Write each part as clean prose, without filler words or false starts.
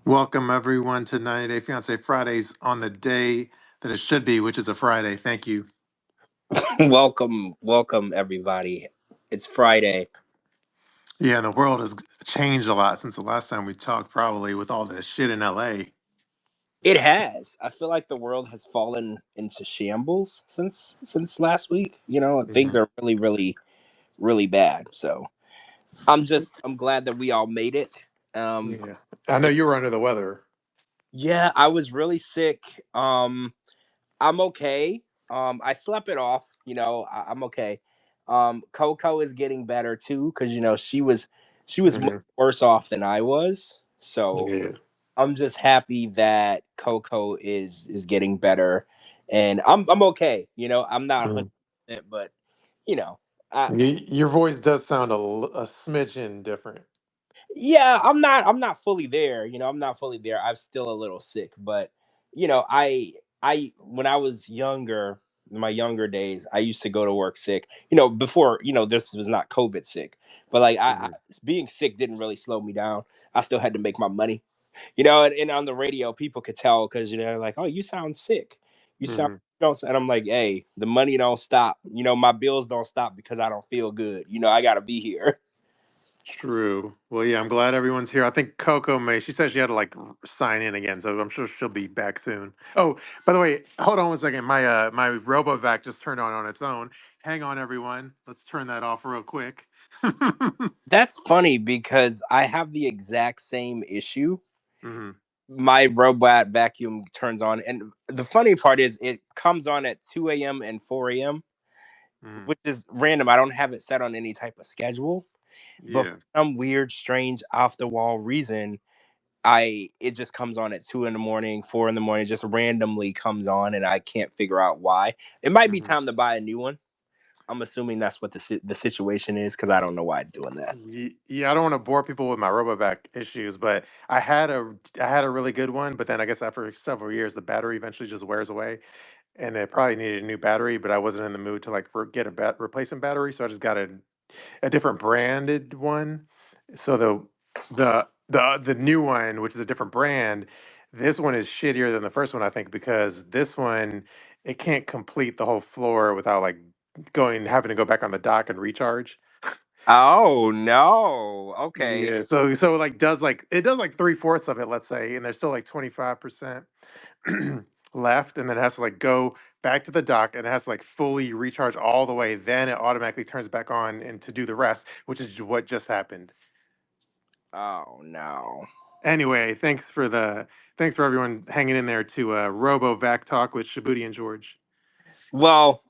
Welcome everyone to 90 Day Fiance Fridays on the day that it should be, which is a Friday. Thank you. Welcome everybody. It's Friday. Yeah, and the world has changed a lot since the last time we talked, probably with all this shit in LA. It has. I feel like the world has fallen into shambles since last week. Things Mhm. are really bad. So I'm glad that we all made it. Um Yeah. I know you were under the weather. yeah, I was really sick. I'm okay. I slept it off, I'm okay. Coco is getting better too, because she was much Hmm. worse off than I was. So Yeah. I'm just happy that Coco is getting better, and I'm okay. I'm not Mhm. 100%, but you know, I Your voice does sound a smidgen different. yeah, I'm not fully there. I'm not fully there. I'm still a little sick, but I when I was younger, in my younger days, I used to go to work sick. Before this was not COVID sick, but like Hmm. being sick didn't really slow me down. I still had to make my money. And on the radio, people could tell because like, oh, you sound sick. You sound Hmm. don't. And I'm like, hey, the money don't stop. My bills don't stop because I don't feel good. I gotta be here. True. Well, yeah, I'm glad everyone's here. I think Coco may. She said she had to sign in again, so I'm sure she'll be back soon. Oh, by the way, hold on one second. My RoboVac just turned on its own. Hang on, everyone. Let's turn that off real quick. That's funny because I have the exact same issue. Hmm. My robot vacuum turns on, and the funny part is it comes on at 2 a.m. and 4 a.m., Hmm. which is random. I don't have it set on any type of schedule, but for Yeah. some weird, strange, off the wall reason, it just comes on at 2 in the morning, 4 in the morning, just randomly comes on, and I can't figure out why. It might be Hmm. time to buy a new one. I'm assuming that's what the situation is because I don't know why it's doing that. Yeah, I don't want to bore people with my RoboVac issues, but I had a really good one, but then I guess after several years, the battery eventually just wears away, and it probably needed a new battery. But I wasn't in the mood to get a replacement battery, so I just got a different branded one. So the new one, which is a different brand, this one is shittier than the first one, I think, because this one it can't complete the whole floor without going having to go back on the dock and recharge. Oh no. Okay. Yeah, so it does like three-fourths of it, let's say, and there's still like 25% left, and then it has to go back to the dock and it has to fully recharge all the way. Then it automatically turns back on and to do the rest, which is what just happened. Oh no. Anyway, thanks for everyone hanging in there to Robo Vac Talk with Shabooty and George. Well,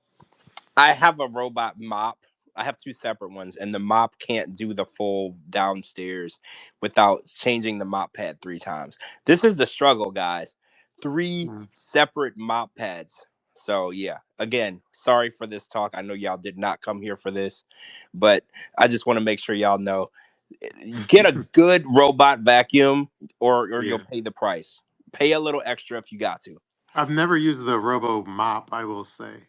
I have a robot mop. I have two separate ones, and the mop can't do the full downstairs without changing the mop pad 3 times. This is the struggle, guys. Three Mm. separate mop pads. So yeah, again, sorry for this talk. I know y'all did not come here for this, but I just want to make sure y'all know, get a good robot vacuum, or you'll Yeah, pay the price. Pay a little extra if you got to. I've never used the Robo Mop, I will say.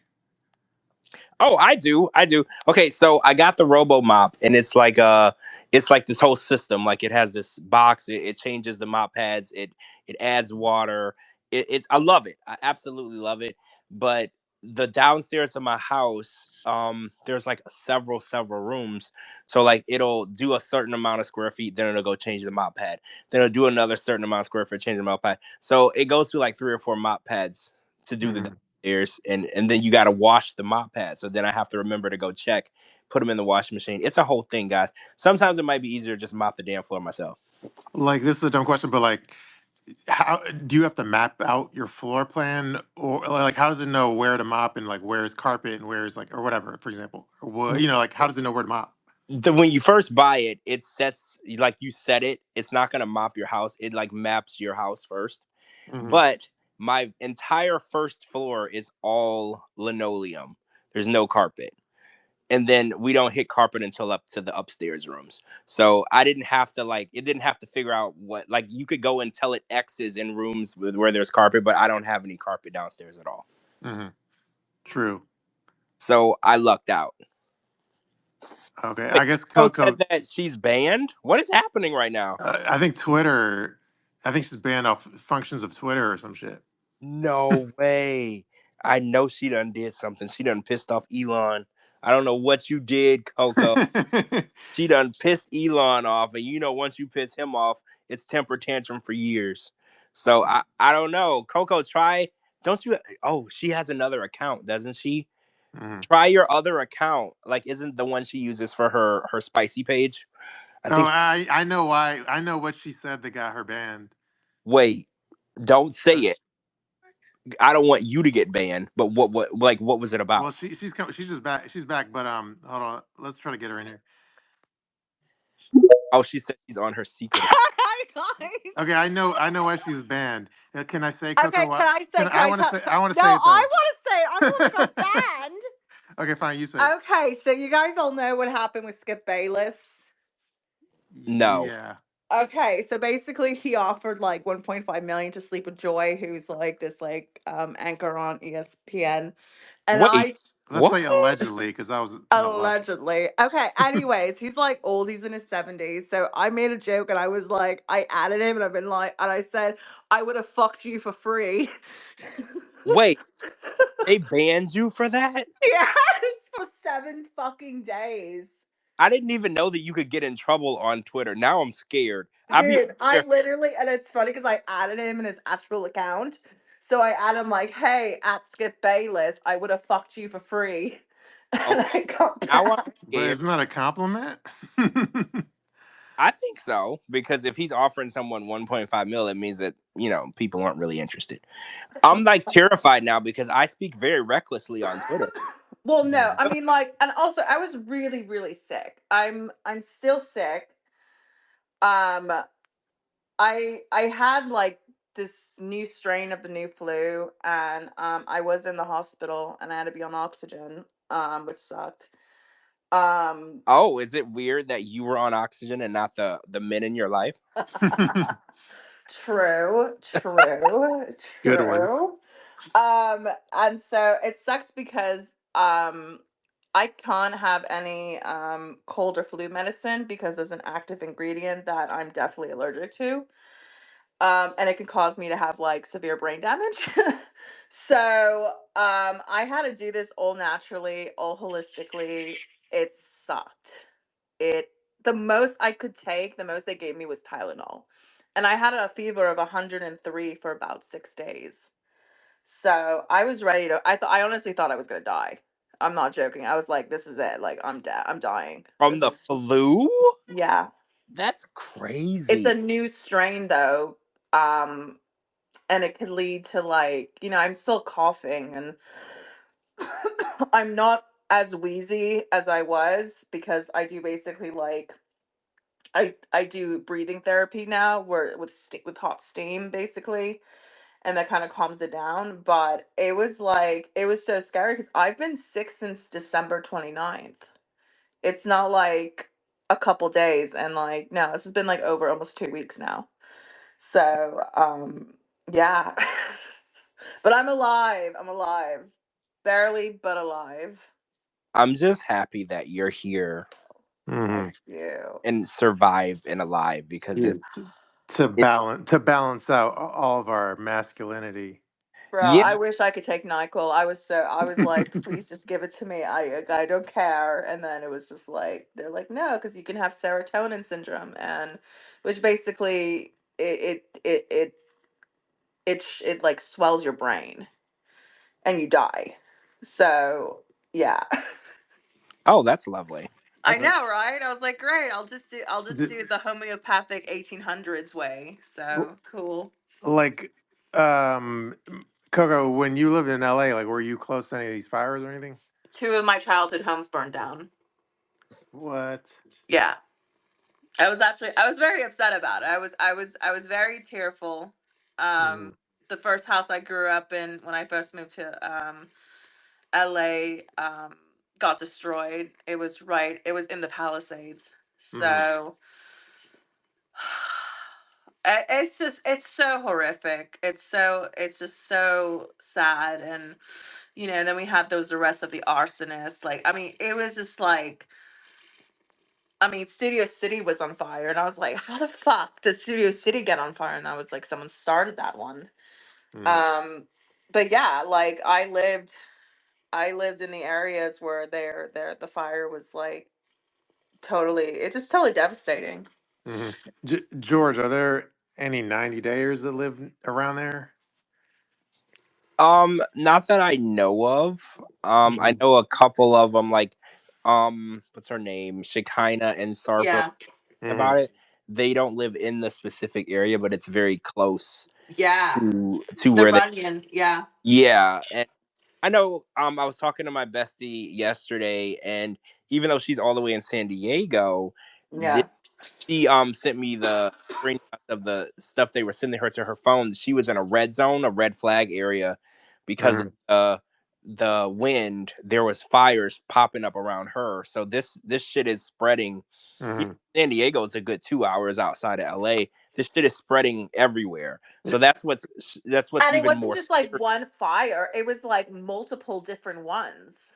Oh, I do. I do. Okay, so I got the Robo Mop, and it's like this whole system. Like, it has this box. It changes the mop pads. It adds water. It's I love it. I absolutely love it. But the downstairs of my house, there's like several rooms. So like, it'll do a certain amount of square feet, then it'll go change the mop pad. Then it'll do another certain amount of square feet, change the mop pad. So it goes through like 3 or 4 mop pads to do the Mhm. downstairs, and then you got to wash the mop pad. So then I have to remember to go check, put them in the washing machine. It's a whole thing, guys. Sometimes it might be easier to just mop the damn floor myself. This is a dumb question, but how do you have to map out your floor plan, or how does it know where to mop and where's carpet and where's or whatever, for example, or what, how does it know where to mop? When you first buy it, it sets, like, you set it. It's not gonna mop your house. It like maps your house first. Hmm. But my entire first floor is all linoleum. There's no carpet. And then we don't hit carpet until up to the upstairs rooms. So I didn't have to it didn't have to figure out what, like, you could go and tell it X's in rooms where there's carpet, but I don't have any carpet downstairs at all. Hmm. True. So I lucked out. Okay, Wait, I guess Coco said Coco. that she's banned. What is happening right now? I think Twitter I think she's banned off functions of Twitter or some shit. No way. I know she done did something. She done pissed off Elon. I don't know what you did, Coco. She done pissed Elon off, and you know once you piss him off, it's temper tantrum for years. So I don't know. Coco, try. Don't you? Oh, she has another account, doesn't she? Mhm. Try your other account. Like, isn't the one she uses for her spicy page? I Oh, think. I know why. I know what she said that got her banned. Wait, don't say it. 'Cause- I don't want you to get banned. But what was it well, about? she's coming. She's just back. She's back. But hold on. Let's try to get her in here. Oh, she said she's on her secret. Hi guys. Okay, I know why she's banned. Can I say Coco? Okay, What? can I I want to tell? say? I want to No, say it I though. want to say it. I'm the one that got banned. Okay, fine. You say it. Okay, so you guys all know what happened with Skip Bayless. No. Yeah. Okay, so basically he offered like 1.5 million to sleep with Joy, who's like this anchor on ESPN. And Wait. I Let's What? say allegedly, because I was in a lawsuit. allegedly. Okay, anyways, he's like old, he's in his 70s. So I made a joke and I was like, I added him and I've been like, and I said, I would have fucked you for free. Wait. They banned you for that? Yes, for 7 fucking days. I didn't even know that you could get in trouble on Twitter. Now I'm scared. I'll be Dude, I literally, and it's funny because I added him in his actual account. So I added him like, hey, at Skip Bayless, I would have fucked you for free. okay. And I got Now I'm banned. But scared. isn't that a compliment? I think so because if he's offering someone 1.5 mil, it means that people aren't really interested. I'm like terrified now because I speak very recklessly on Twitter. Well, no, Mhm. I mean like, and also I was really, really sick. I'm still sick. Um, I had like this new strain of the new flu, and I was in the hospital and I had to be on oxygen, which sucked. Um, Oh, is it weird that you were on oxygen and not the men in your life? true, true, Good one. true. And so it sucks because I can't have any cold or flu medicine because there's an active ingredient that I'm definitely allergic to. And it can cause me to have like severe brain damage. So I had to do this all naturally, all holistically. It sucked. It The most I could take, the most they gave me was Tylenol. And I had a fever of 103 for about 6 days. So I was ready to I honestly thought I was gonna die. I'm not joking. I was like, this is it. Like I'm dead. I'm dying. From This the is flu? Yeah. That's It's crazy. a new strain though. Um and it could lead to like, I'm still coughing and I'm not as wheezy as I was because I do basically like I do breathing therapy now where with hot steam basically, and that kind of calms it down. But it was so scary because I've been sick since December 29th. It's not like a couple days, and like no, this has been like over almost 2 weeks now. So yeah. But I'm alive. I'm alive. Barely, but alive. I'm just happy that you're here Hmm. Thank you. and survive and alive because Yeah. it To balance out all of our masculinity. Bro, yeah. I wish I could take NyQuil. I was like, please just give it to me. I don't care. And then it was just like they're like, no, because you can have serotonin syndrome, and which basically it like swells your brain and you die. So yeah. Oh, that's lovely. I That's know, That's right? I was like, great. I'll just the- do it the homeopathic 1800s way. So cool. like Coco. When you lived in LA, like, were you close to any of these fires or anything? Two of my childhood homes burned down. What? Yeah. I was very upset about it. I was very tearful. Hmm. The first house I grew up in when I first moved to LA got destroyed. It was in the Palisades. Hmm. So it's so horrific. It's just so sad. And then we had those arrests of the arsonists. Like, I mean, it was just like I mean, Studio City was on fire, and I was like, how the fuck did Studio City get on fire? And I was like, someone started that one. Mm-hmm. Um, but yeah, like I lived in the areas where the fire was like totally devastating. Mm-hmm. George, are there any 90 dayers that live around there? Not that I know of. I Mm-hmm. know a couple of them, like, what's her name? Shekinah and Sarper Yeah. about it. They don't live in the specific area, but it's very close Yeah. to The where they. Runyon. Yeah. Yeah, and I know. I was talking to my bestie yesterday, and even though she's all the way in San Diego, Yeah. she sent me the screenshots of the stuff they were sending her to her phone. She was in a red zone, a red flag area, because of Mm-hmm. the wind. There was fires popping up around her. So this shit is spreading. Mm-hmm. San Diego is a good 2 hours outside of LA. This shit is spreading everywhere. So that's what's And it even wasn't more just like scary. one fire, it was like multiple different ones.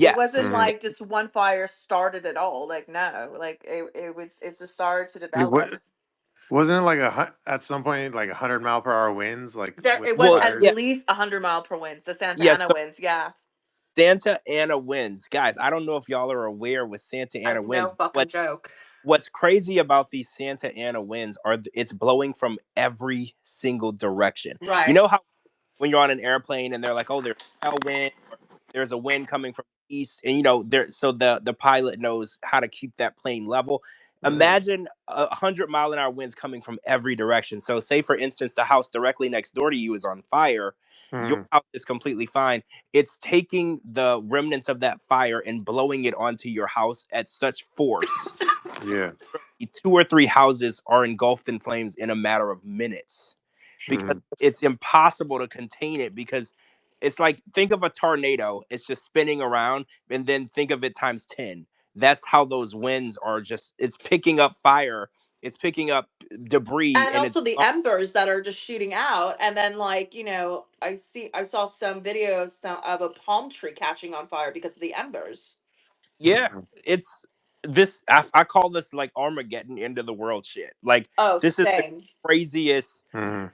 It Yes. wasn't Mm-hmm. like just one fire started at all. Like no, like it just started to You, develop. what wasn't it like at some point like 100 mile per hour winds like There with it the was Well, at yeah, fires? least 100 mile per winds. The Santa yeah. Ana So winds, yeah. Santa Ana winds, guys. I don't know if y'all are aware with Santa Ana That's no winds. fucking joke. What's crazy about these Santa Ana winds are it's blowing from every single direction. You Right. know how when you're on an airplane and they're like, "Oh, there's a tailwind," or "There's a wind coming from the east," and there, so the pilot knows how to keep that plane level. Mm-hmm. Imagine 100-mile-an-hour winds coming from every direction. So, say for instance, the house directly next door to you is on fire. Your Mm-hmm. house is completely fine. It's taking the remnants of that fire and blowing it onto your house at such force. Yeah. Two or three houses are engulfed in flames in a matter of minutes because Mm-hmm. it's impossible to contain it because it's like think of a tornado, it's just spinning around, and then think of it times 10. That's how those winds are, just it's picking up fire, it's picking up debris, And and it's also the embers that are just shooting out, and then like I saw some videos of a palm tree catching on fire because of the embers. yeah, it's this I call this like Armageddon end of the world shit. Like Oh, this is the same. craziest. Mm-hmm.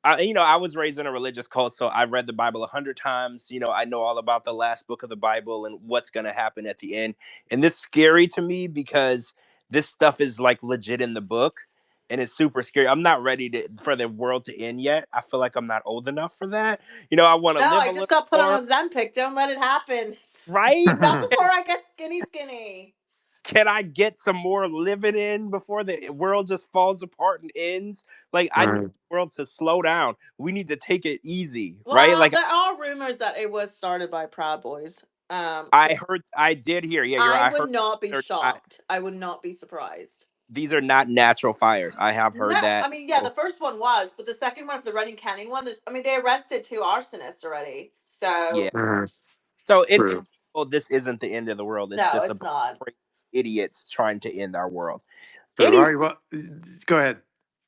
I was raised in a religious cult, so I've read the Bible 100 times. I know all about the last book of the Bible and what's going to happen at the end. And this is scary to me because this stuff is like legit in the book, and it's super scary. I'm not ready for the world to end yet. I feel like I'm not old enough for that. I want to No, live I a just little got put on more, Ozempic. Don't let it happen. right? Not before I get skinny. Can I get some more living in before the world just falls apart and ends? Like, I need Mm-hmm. the world to slow down. We need to take it easy, right? Well, Like, there are rumors that it was started by Proud Boys. So I did hear. Yeah, I I would heard not be they're not, shocked. I would not be surprised. these are not natural fires. I have No, heard that. I mean, yeah, the So, first one was, but the second one, the Running Canyon one, they arrested two arsonists already. yeah. So Mm-hmm. So it's True. possible this isn't the end of the world. It's no, just a it's bunch not. of crazy idiots trying to end our world. True. All right. Well, go ahead.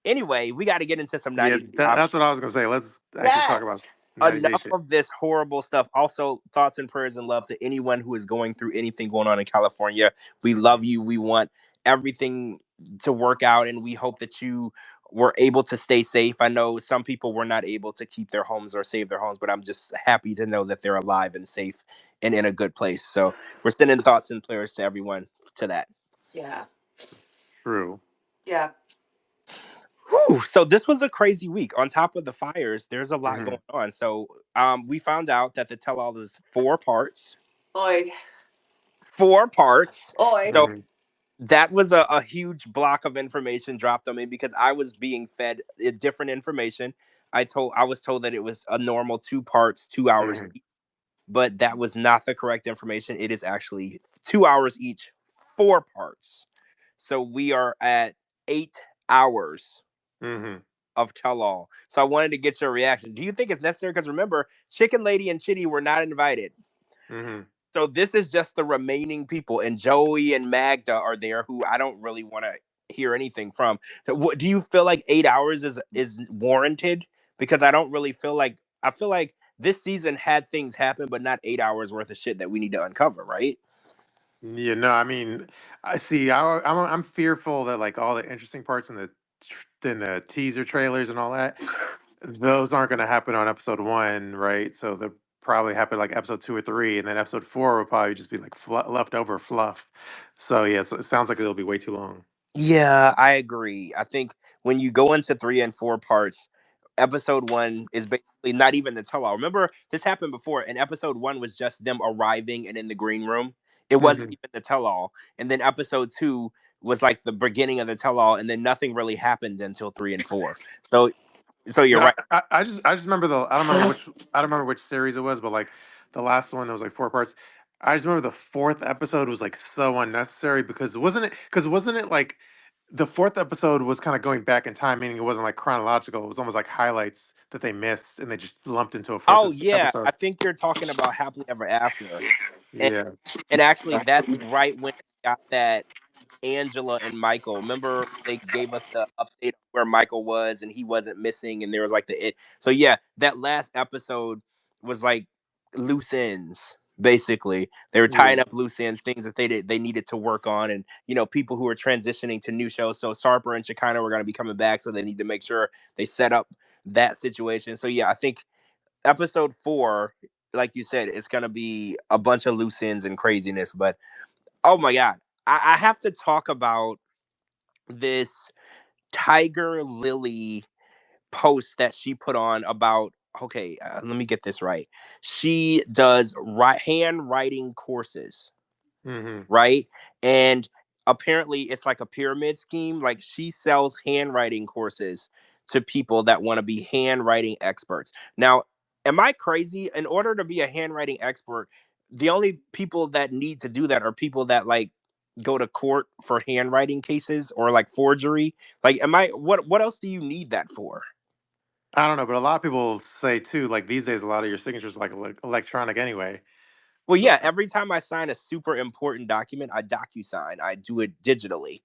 Anyway, we got to get into some Yeah, 90 Day Fiance. that's what I was gonna say. Let's actually talk about Yes. 90 day Enough shit. of this horrible stuff. Also, thoughts and prayers and love to anyone who is going through anything going on in California. We love you. We want everything to work out, and we hope that you were able to stay safe. I know some people were not able to keep their homes or save their homes, but I'm just happy to know that they're alive and safe and in a good place. So we're sending thoughts and prayers to everyone to that. Yeah. True. Yeah. Whew, so this was a crazy week. On top of the fires, there's a lot Mm-hmm. going on. So we found out that the tell all is 4 parts. Oi. 4 parts. Oi. So Mm-hmm. that was a huge block of information dropped on me because I was being fed different information. I was told that it was a normal 2 parts, 2 hours Mm-hmm. each, but that was not the correct information. It is actually 2 hours each, 4 parts. So we are at 8 hours Mm-hmm. of tell all. So I wanted to get your reaction. Do you think it's necessary? Because remember, Chicken Lady and Chitty were not invited. Mm-hmm. So this is just the remaining people, and Joey and Magda are there, who I don't really want to hear anything from. So do you feel like 8 hours is warranted? Because I don't really feel like I feel like this season had things happen, but not 8 hours worth of shit that we need to uncover, right? Yeah, no, I mean, I see. I'm fearful that like all the interesting parts in in the teaser trailers and all that, those aren't going to happen on episode one, right? So they'll probably happen like episode two or three, and then episode four will probably just be like leftover fluff. So yeah, it sounds like it'll be way too long. Yeah, I agree. I think when you go into three and four parts, episode one is basically not even the tell all. Remember, this happened before, and episode one was just them arriving and in the green room. It wasn't Hmm. even the tell all. And then episode two was like the beginning of the tell all, and then nothing really happened until three and four. So, so you're Yeah, right. I just remember I don't remember which series it was, but like the last one that was like four parts. I just remember the fourth episode was like so unnecessary because wasn't it like the fourth episode was kind of going back in time, meaning it wasn't like chronological. It was almost like highlights that they missed and they just lumped into a fourth Oh yeah, I episode. think you're talking about Happily Ever After, and Yeah. and actually that's right when they got that Angela and Michael. Remember they gave us the update on where Michael was and he wasn't missing, and there was like the it. So yeah, that last episode was like loose ends. Basically, they were Yeah. tying up loose ends, things that they needed to work on, and people who were transitioning to new shows. So Sarper and Shekinah were going to be coming back, so they need to make sure they set up that situation. So yeah, I think episode four, like you said, it's going to be a bunch of loose ends and craziness. But oh my god, I have to talk about this Tiger Lily post that she put on about. Okay, let me get this right. She does handwriting courses, Hmm. right? And apparently it's like a pyramid scheme. Like she sells handwriting courses to people that want to be handwriting experts. Now, am I crazy? In order to be a handwriting expert, the only people that need to do that are people that like go to court for handwriting cases or like forgery. Like, am I what else do you need that for? I don't know, but a lot of people say too, like these days, a lot of your signatures like electronic anyway. Well, So. yeah, every time I sign a super important document, I DocuSign. I do it digitally.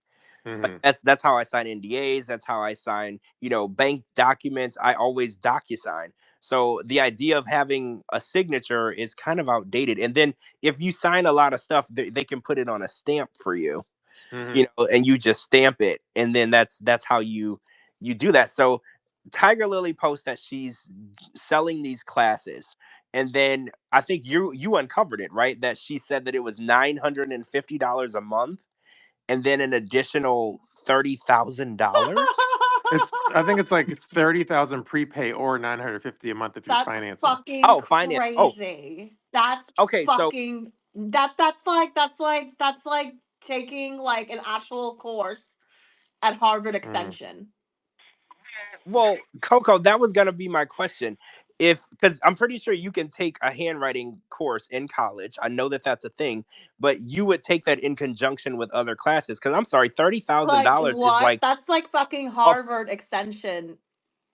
Like Hmm. that's how I sign NDAs. That's how I sign, bank documents. I always DocuSign. So the idea of having a signature is kind of outdated. And then if you sign a lot of stuff, they can put it on a stamp for you, Hmm. and you just stamp it, and then that's how you do that. So Tiger Lily posts that she's selling these classes, and then I think you uncovered it, right? That she said that it was $950 a month and then an additional $30,000. I think it's like 30,000 prepay or 950 a month if you're That's financing. fucking Oh, finance. Oh, crazy. That's okay. So, fucking that's like taking like an actual course at Harvard Mm. Extension. well, Coco, that was gonna be my question. If because I'm pretty sure you can take a handwriting course in college. I know that that's a thing, but you would take that in conjunction with other classes. Because I'm sorry, thirty thousand Like dollars is what? like That's like fucking a. Harvard Extension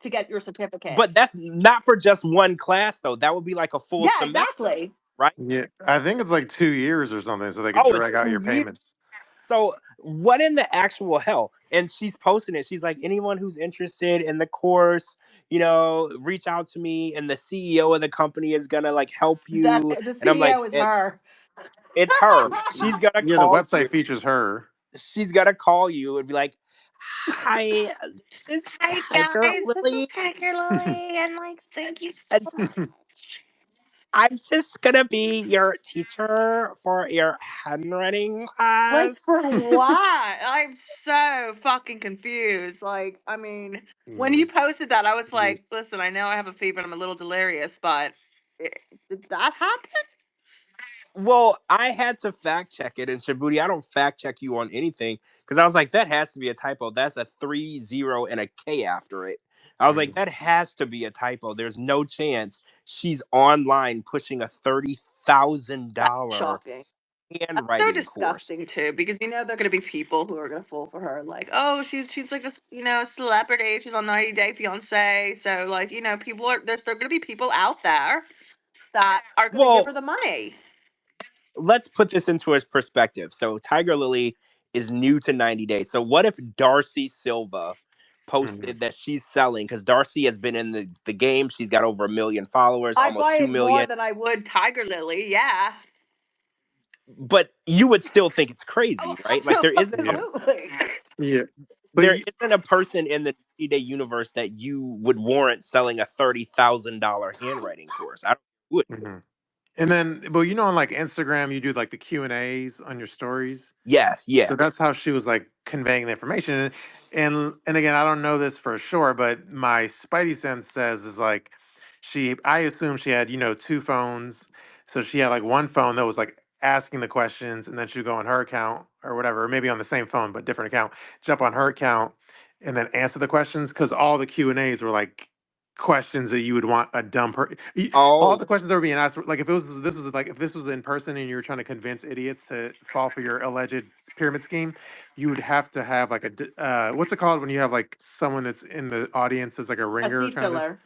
to get your certificate. But that's not for just one class, though. That would be like a full Yeah, semester, exactly. right? Yeah, I think it's like 2 years or something, so they could Oh, it's drag out your 2 years. payments. So what in the actual hell? And she's posting it. She's like, anyone who's interested in the course, reach out to me, and the CEO of the company is gonna like help That you. the And I'm like, CEO is her. it's her. She's gonna Yeah, the call website you. features her. She's gonna call you and be like, hi, this is Hi Tiger guys, this is Lily. Tiger Lily, and like, thank you so And much. I'm just gonna be your teacher for your handwriting Like, class. for what? I'm so fucking confused. Like, I mean, when Mm. you posted that, I was like, listen, I know I have a fever and I'm a little delirious, but did that happen? Well, I had to fact check it, and Shabooty, I don't fact check you on anything because I was like, that has to be a typo. That's a 30 and a K after it. I was like, Mm. that has to be a typo. There's no chance she's online pushing a That's $30,000 shocking. That's so handwriting course. disgusting too, because there are gonna be people who are gonna fall for her. Like, oh, she's like a celebrity. She's on 90 Day Fiance. So like, people are there's there are gonna be people out there that are gonna give Well, her the money. let's put this into his perspective. So Tiger Lily is new to 90 days. So what if Darcy Silva Mm. posted that she's selling because Darcy has been in the game. She's got over 1 million followers, I'd almost buy 2 it more million. than I would Tiger Lily. Yeah. but you would still think it's Oh, crazy, right? Like Yeah. absolutely. Yeah. But there isn't a person in the 90-day universe that you would warrant selling a $30,000 handwriting course. I don't would. mhm. And then, but on like Instagram, you do like the Q&As on your stories. Yes, So yeah. that's how she was like conveying the information. And again, I don't know this for sure, but my spidey sense says is like I assume she had, two phones. So she had like one phone that was like asking the questions, and then she'd go on her account or whatever, or maybe on the same phone but different account, jump on her account and then answer the questions, because all the Q&As were like questions that you would want a dumb all Oh, the questions that were being asked like if this was in person and you were trying to convince idiots to fall for your alleged pyramid scheme, you would have to have like what's it called when you have like someone that's in the audience as like a A ringer seed kind of. filler.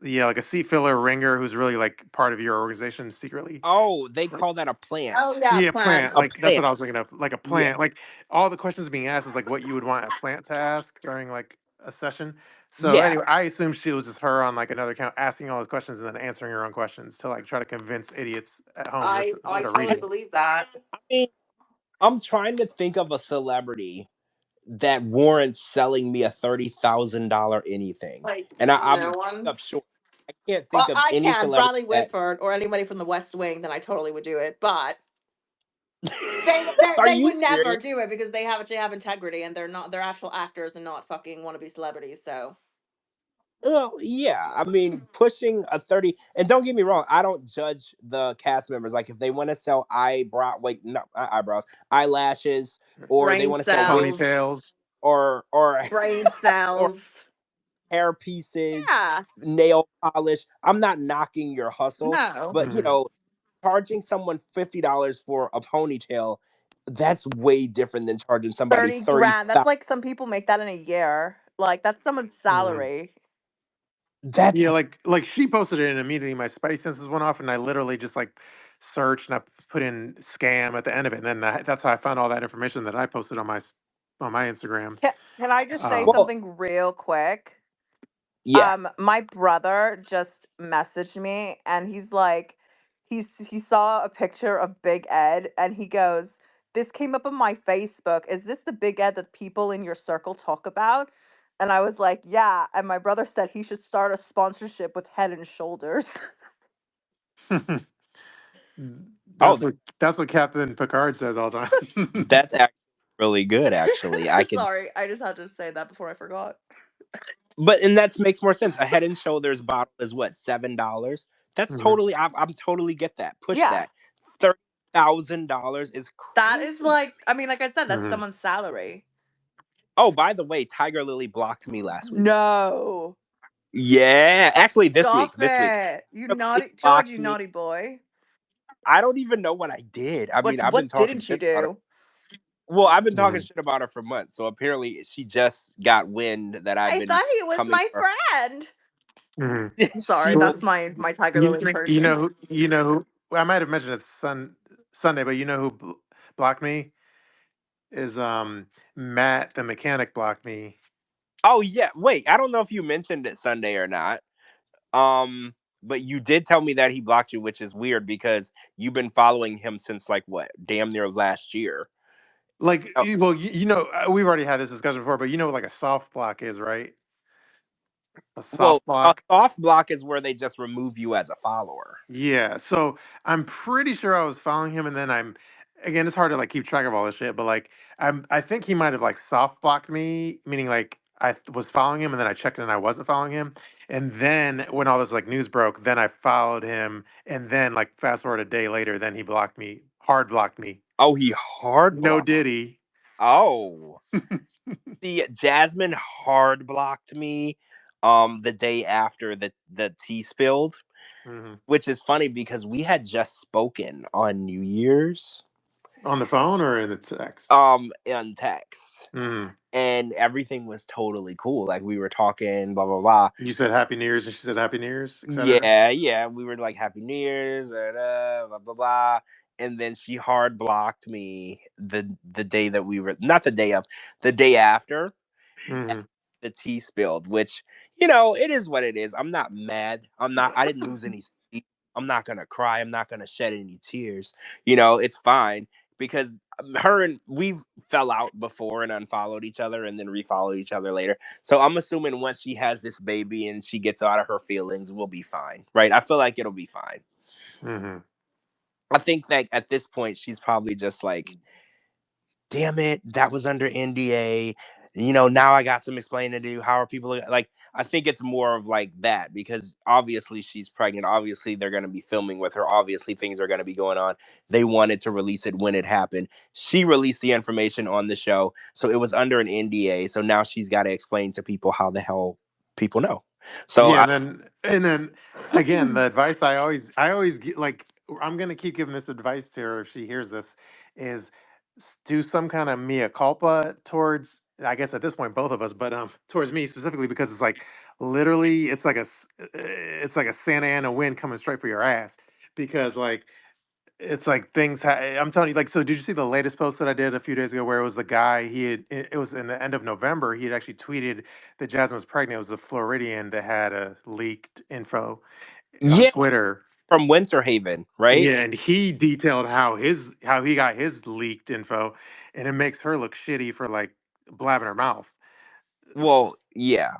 Yeah, like a seat filler ringer who's really like part of your organization secretly. oh, they Like, call that a Oh plant. yeah, yeah, plant. plant. A Like that's plant. what I was thinking of. Like a Yeah. plant. Like all the questions being asked is like what you would want a plant to ask during like a session. So Yeah. anyway, I assume she was just her on like another account asking all those questions and then answering her own questions to like try to convince idiots at home I that are totally reading it. believe that. I mean, I'm trying to think of a celebrity that warrants selling me a $30,000 anything. Like And I'm no coming one. up short. I can't think Well, of I any can celebrity Bradley that Whitford or anybody from the West Wing, then I totally would do it. But Are they you would never serious? do it because actually have integrity and they're actual actors and not fucking wannabe celebrities. So Well, yeah. I mean, pushing a 30, and don't get me wrong, I don't judge the cast members. Like, if they want to sell not eyebrows, eyelashes, or they brain want to sell wig, cells, Ponytails. or brain or cells. hair pieces, Yeah. nail polish. I'm not knocking your hustle, No. but Hmm. charging someone $50 for a ponytail, that's way different than charging somebody 30 grand. That's 30,000. like some people make that in a year. Like that's someone's Hmm. salary. That's Yeah, like she posted it and immediately my spidey senses went off and I literally just like searched and I put in scam at the end of it, and then that's how I found all that information that I posted on on my Instagram. Can I just say Um, well, something real quick? yeah. My brother just messaged me and he's like, he saw a picture of Big Ed and he goes, "This came up on my Facebook. Is this the Big Ed that people in your circle talk about?" And I was like, "Yeah." And my brother said he should start a sponsorship with Head and Shoulders. Oh, that's what Captain Picard says all the time. that's actually really good. Actually, I could, Sorry, I just had to say that before I forgot. but and that makes more sense. A Head and Shoulders bottle is what, $7? That's Mhm, totally. I'm totally get that. Push Yeah. that. $30,000 is That is crazy. like, I mean, like I said, that's mhm. someone's salary. Oh, by the way, Tiger Lily blocked me last week. No. Yeah, actually, this week. Stop This week, it. You Tiger Lily naughty George, blocked you me. naughty boy. I don't even know what I did. I mean, I've been What talking didn't you shit about her. do? Well, I've been talking Mhm. shit about her for months. So apparently, she just got wind that I've I been thought he was coming my for friend. Mhm. her. I'm sorry, She Well, that's just my Tiger Lily impression. you know who well, I might have mentioned it Sunday, but you know who blocked me is Matt the mechanic blocked me. Oh yeah, wait. I don't know if you mentioned it Sunday or not. But you did tell me that he blocked you, which is weird because you've been following him since like what, damn near last year. Like, Oh, well, we've already had this discussion before, but you know what like a soft block is, right? A well, soft a block. soft block is where they just remove you as a follower. Yeah, so I'm pretty sure I was following him, and then again, it's hard to like keep track of all this shit, but like I think he might have like soft blocked me, meaning like was following him, and then I checked and I wasn't following him, and then when all this like news broke, then I followed him, and then like fast forward a day later, then he blocked me, hard blocked me, Oh, he hard no blocked. diddy. Oh, see, Jasmine hard blocked me. The day after the tea spilled, Hmm. which is funny because we had just spoken on New Year's, On the phone or in the text? in text, Hmm. and everything was totally cool. Like we were talking, blah blah blah. You said Happy New Year's, and she said Happy New Year's, etc. Yeah, yeah. We were like Happy New Year's, blah blah blah. And then she hard blocked me the day that we were not the day of, the day after Hmm. the tea spilled. Which it is what it is. I'm not mad. I didn't lose any sleep. I'm not gonna cry. I'm not gonna shed any tears. You know, it's fine because her and we've fell out before and unfollowed each other and then refollowed each other later. So I'm assuming once she has this baby and she gets out of her feelings, we'll be fine, right? I feel like it'll be fine. Hmm. I think that at this point she's probably just like, damn it, that was under NDA. You know, now I got some explaining to do. How are people like? I think it's more of like that because obviously she's pregnant. Obviously they're going to be filming with her. Obviously things are going to be going on. They wanted to release it when it happened. She released the information on the show, so it was under an NDA. So now she's got to explain to people how the hell people know. So Yeah, I, and then again, the advice I always get, like, I'm gonna keep giving this advice to her if she hears this, is do some kind of mea culpa towards, I guess at this point both of us, but towards me specifically, because it's like literally it's like a Santa Ana wind coming straight for your ass, because like it's like I'm telling you, like, so did you see the latest post that I did a few days ago where it was the guy, it was in the end of November, he had actually tweeted that Jasmine was pregnant. It was a Floridian that had a leaked info on yeah, Twitter. from Winter Haven, right? Yeah, and he detailed how he got his leaked info, and it makes her look shitty for like blabbing her mouth. Well, yeah,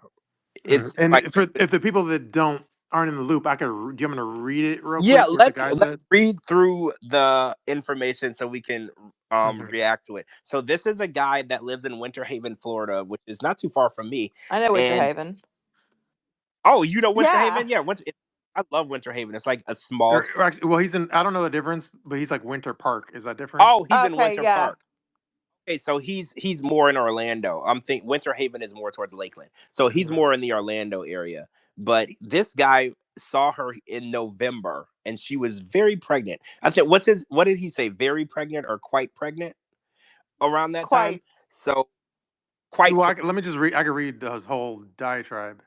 it's And like for if the people that don't aren't in the loop, do you want me to read it real yeah, quick? What the guy let's said? read through the information so we can Mhm. react to it. So this is a guy that lives in Winter Haven, Florida, which is not too far from me. I know Winter And Haven. oh, you know Winter Yeah. Haven? Yeah, I love Winter Haven. It's like a small Or actually, well, he's in. I don't know the difference, but he's like Winter Park. Is that different? Oh, he's in Okay, Winter yeah. Park. Okay, so he's more in Orlando. I'm think Winter Haven is more towards Lakeland. So he's Mhm. more in the Orlando area. But this guy saw her in November and she was very pregnant. I think what did he say? Very pregnant or quite pregnant around that time? Quite. So quite Well, let me just read. I can read his whole diatribe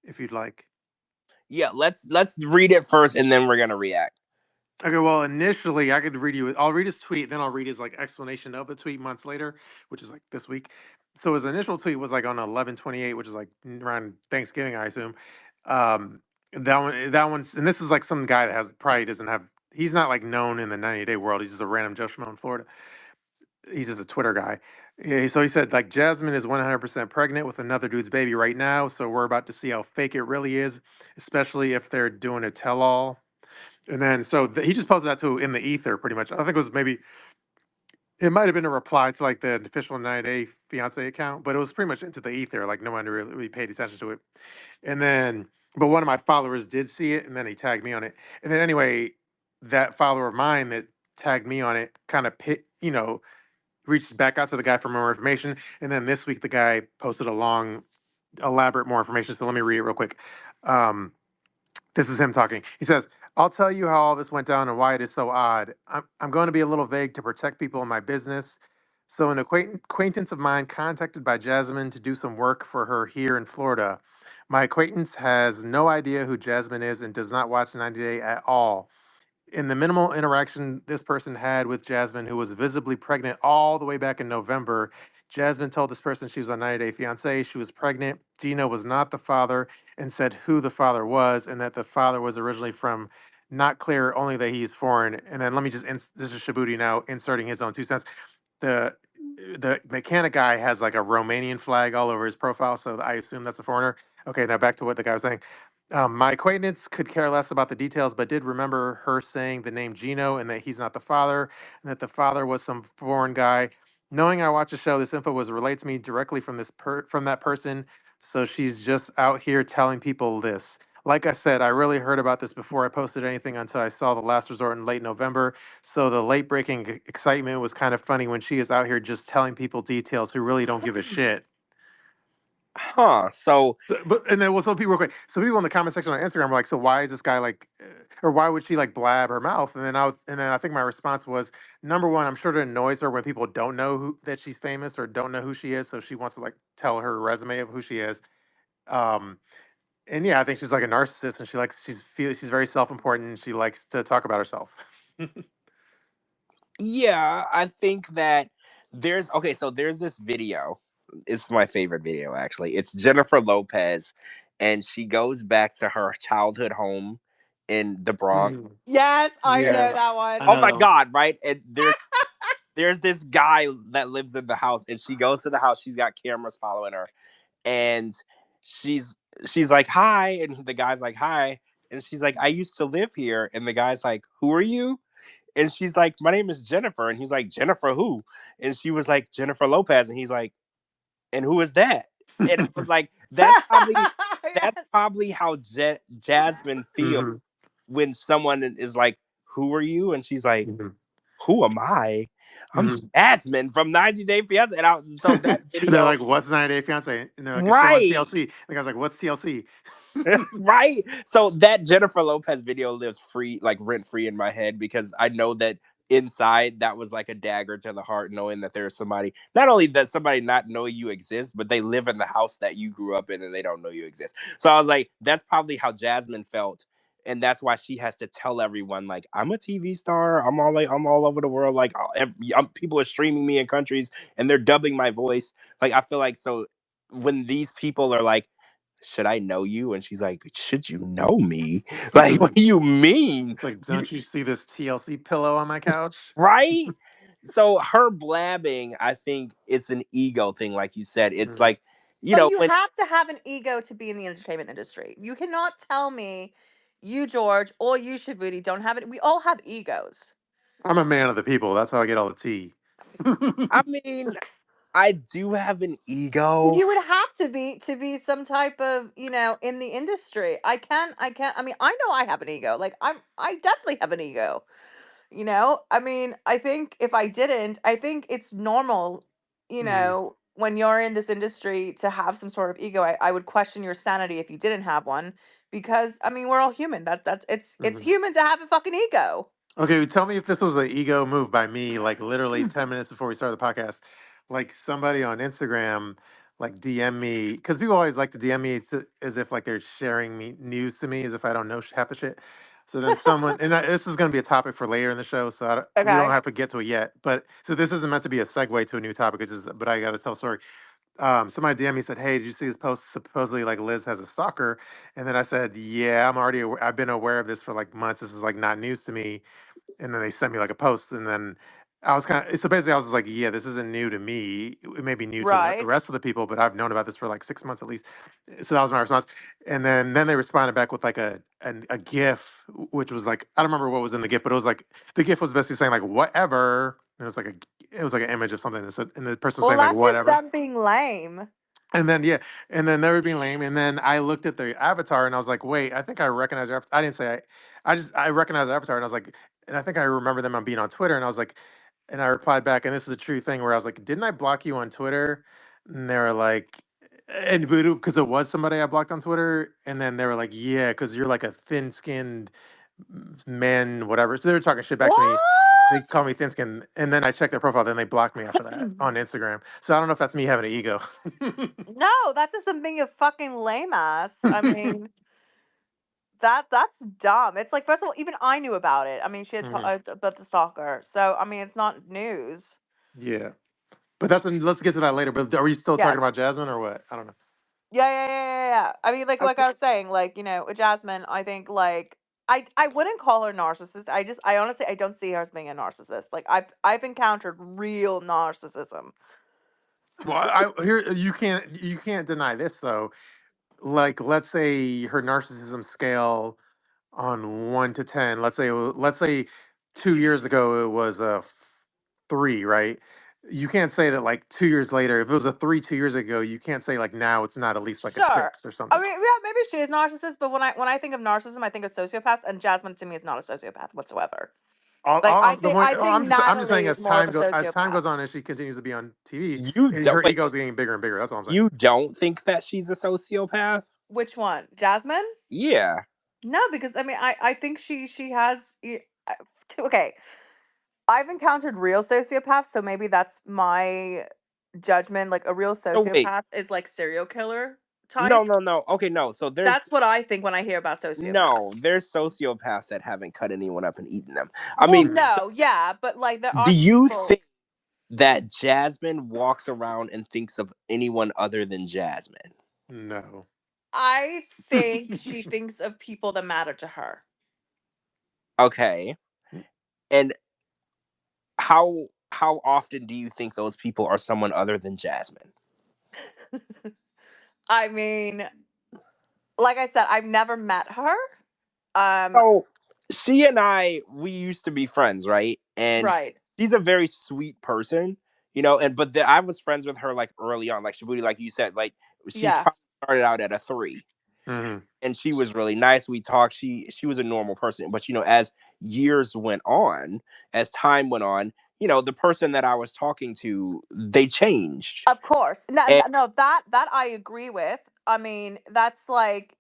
if you'd like. yeah, let's read it first and then we're gonna react. Okay, well, initially, I could read you. I'll read his tweet, then I'll read his like explanation of the tweet months later, which is like this week. So his initial tweet was like on 11/28, which is like around Thanksgiving, I assume. That one's, and this is like some guy that has probably doesn't have. He's not like known in the 90-day world. He's just a random Joe Schmo in Florida. He's just a Twitter guy. Yeah, so he said like Jasmine is 100% pregnant with another dude's baby right now. So we're about to see how fake it really is, especially if they're doing a tell all. And then he just posted that to in the ether pretty much. I think it was maybe it might have been a reply to like the official 9A fiance account, but it was pretty much into the ether. Like no one really paid attention to it. And then, but one of my followers did see it, and then he tagged me on it. And then anyway, that follower of mine that tagged me on it kind of reached back out to the guy for more information. And then this week, the guy posted a long, elaborate more information. So let me read it real quick. Um, this is him talking. He says, I'll tell you how all this went down and why it is so odd. I'm going to be a little vague to protect people in my business. So, an acquaintance of mine contacted by Jasmine to do some work for her here in Florida. My acquaintance has no idea who Jasmine is and does not watch 90 Day at all. In the minimal interaction this person had with Jasmine, who was visibly pregnant all the way back in November, Jasmine told this person she was on 90 Day Fiance. She was pregnant. Gino was not the father and said who the father was and that the father was originally from not clear, only that he's foreign. And then let me just, this is Shabooty now inserting his own 2 cents. The mechanic guy has like a Romanian flag all over his profile, so I assume that's a foreigner. Okay, now back to what the guy was saying. My acquaintance could care less about the details, but did remember her saying the name Gino and that he's not the father, and that the father was some foreign guy. Knowing I watch the show, this info was relayed to me directly from from that person. So she's just out here telling people this. Like I said, I really heard about this before I posted anything until I saw the last resort in late November. So the late breaking excitement was kind of funny when she is out here just telling people details who really don't give a shit. Huh. So But and then well, so people real quick. So people in the comment section on Instagram were like, "So why is this guy like, or why would she like blab her mouth?" And then I think my response was, number one, I'm sure it annoys her when people don't know that she's famous or don't know who she is, so she wants to like tell her resume of who she is. Um, and yeah, I think she's like a narcissist, and she's very self important, and she likes to talk about herself. yeah, I think that there's okay, so there's this video. It's my favorite video actually. It's Jennifer Lopez and she goes back to her childhood home in the Bronx. Mm. Yes, I know Yeah, that I one. Oh know my that one. God, right? And there's this guy that lives in the house, and she goes to the house. She's got cameras following her, and she's she's like, "Hi," and the guy's like, "Hi," and she's like, "I used to live here," and the guy's like, "Who are you?" And she's like, "My name is Jennifer," and he's like, "Jennifer who?" And she was like, "Jennifer Lopez," and he's like, "And who is that?" And I was like, that's Yes. probably how Jasmine feels Hmm. when someone is like, "Who are you?" And she's like, Hmm. "Who am I? I'm Hmm. Jasmine from 90 Day Fiance." So that And they're video, like, "What's 90 Day Fiance?" And they're like, "It's still on right? TLC." The guy's like, "What's TLC?" Right? So that Jennifer Lopez video lives free, like rent free in my head because I know that inside that was like a dagger to the heart, knowing that there's somebody, not only that somebody not know you exist, but they live in the house that you grew up in and they don't know you exist. So I was like, that's probably how Jasmine felt. And that's why she has to tell everyone, like, I'm a TV star. I'm all over the world. Like, people are streaming me in countries and they're dubbing my voice. Like, I feel like so when these people are like, should I know you? And she's like, should you know me? Like, what do you mean? It's like, You "Don't you see this TLC pillow on my couch?" right? So her blabbing, I think it's an ego thing, like you said. It's Mhm. like, you But know, you when have to have an ego to be in the entertainment industry. You cannot tell me you, George, or you, Shabooty, don't have it. We all have egos. I'm a man of the people. That's how I get all the tea. I mean, I do have an ego. You would have to be some type of, in the industry. I can't, I mean, I know I have an ego. Like I definitely have an ego. I mean, I think if I didn't, I think it's normal, Mhm. when you're in this industry to have some sort of ego. I would question your sanity if you didn't have one, because I mean, we're all human. That's it's Mhm. human to have a fucking ego. Okay, tell me if this was an ego move by me, like literally 10 minutes before we started the podcast. Like somebody on Instagram, like DM me, because people always like to DM me as if like they're sharing me news to me, as if I don't know half the shit. So then someone, and this is going to be a topic for later in the show, so we don't Okay. have to get to it yet. But so this isn't meant to be a segue to a new topic, it's just, but I got to tell a story. Somebody DM me said, "Hey, did you see this post? Supposedly, like Liz has a stalker." And then I said, "Yeah, I've been aware of this for like months. This is like not news to me." And then they sent me like a post, and then I was kind of, so basically I was just like, yeah, this isn't new to me. It may be new to the Right. rest of the people, but I've known about this for like 6 months at least. So that was my response. And then they responded back with like a gif, which was like, I don't remember what was in the gif, but it was like the gif was basically saying like whatever, and it was like an image of something, and, and the person was Well, saying like that's just whatever. them being lame. And then yeah, and then they were being lame. And then I looked at the avatar and I was like, wait, I think I recognize your I didn't say I recognized the avatar and I was like, and I think I remember them on being on Twitter. And I was like, and I replied back, and this is a true thing where I was like, didn't I block you on Twitter? And they were like, and because it was somebody I blocked on Twitter, and then they were like, yeah, because you're like a thin skinned man, whatever. So they were talking shit back to me. They What? called me thin skinned, and then I checked their profile. Then they blocked me after that on Instagram. So I don't know if that's me having an ego. No, that's just them being a fucking lame ass. I mean, that's dumb. It's like, first of all, even I knew about it. I mean, she had Mhm. about the stalker. So I mean, it's not news. Yeah, but let's get to that later. But are we still talking about Yes. Jasmine or what? I don't know. Yeah. I mean, I like I was saying, like, with Jasmine, I think, like, I wouldn't call her narcissist. I honestly, I don't see her as being a narcissist. Like, I've encountered real narcissism. Well, I here you can't deny this though. Like, let's say her narcissism scale on 1 to 10. Let's say 2 years ago it was a 3, right? You can't say that like 2 years later, if it was a 3 2 years ago, you can't say like now it's not at least like a Sure. 6 or I something. mean, yeah, maybe she is narcissist, but when I think of narcissism, I think of sociopaths, and Jasmine to me is not a sociopath whatsoever. Like, The point, I think I'm just saying Natalie is as more of a time sociopath. goes on and she continues to be on TV, you and don't her wait. ego's getting bigger and bigger. That's all I'm saying. You don't think that she's a sociopath? Which one, Jasmine? Yeah. No, because I mean, I think she has. Okay, I've encountered real sociopaths, so maybe that's my judgment. Like, a real So wait. sociopath is like serial killer No, type. no, no. Okay, no. So That's what I think when I hear about no, sociopaths. there's sociopaths that haven't cut anyone up and eaten them. I Well, mean, Mhm. no, yeah, but like there do are you people. think that Jasmine walks around and thinks of anyone other than Jasmine? No. I think she thinks of people that matter to her. Okay. And how often do you think those people are someone other than Jasmine? I mean, like I said, I've never met her. Um, So she and we used to be friends, right? And right. she's a very sweet person, and I was friends with her like early on, like Shabooty, like you said, like she's Yeah. probably started out at a 3. Hmm. And she was really nice. We talked. She was a normal person, but as years went on, as time went on, the person that I was talking to, they changed. Of course. No, And no, that I agree with. I mean, that's like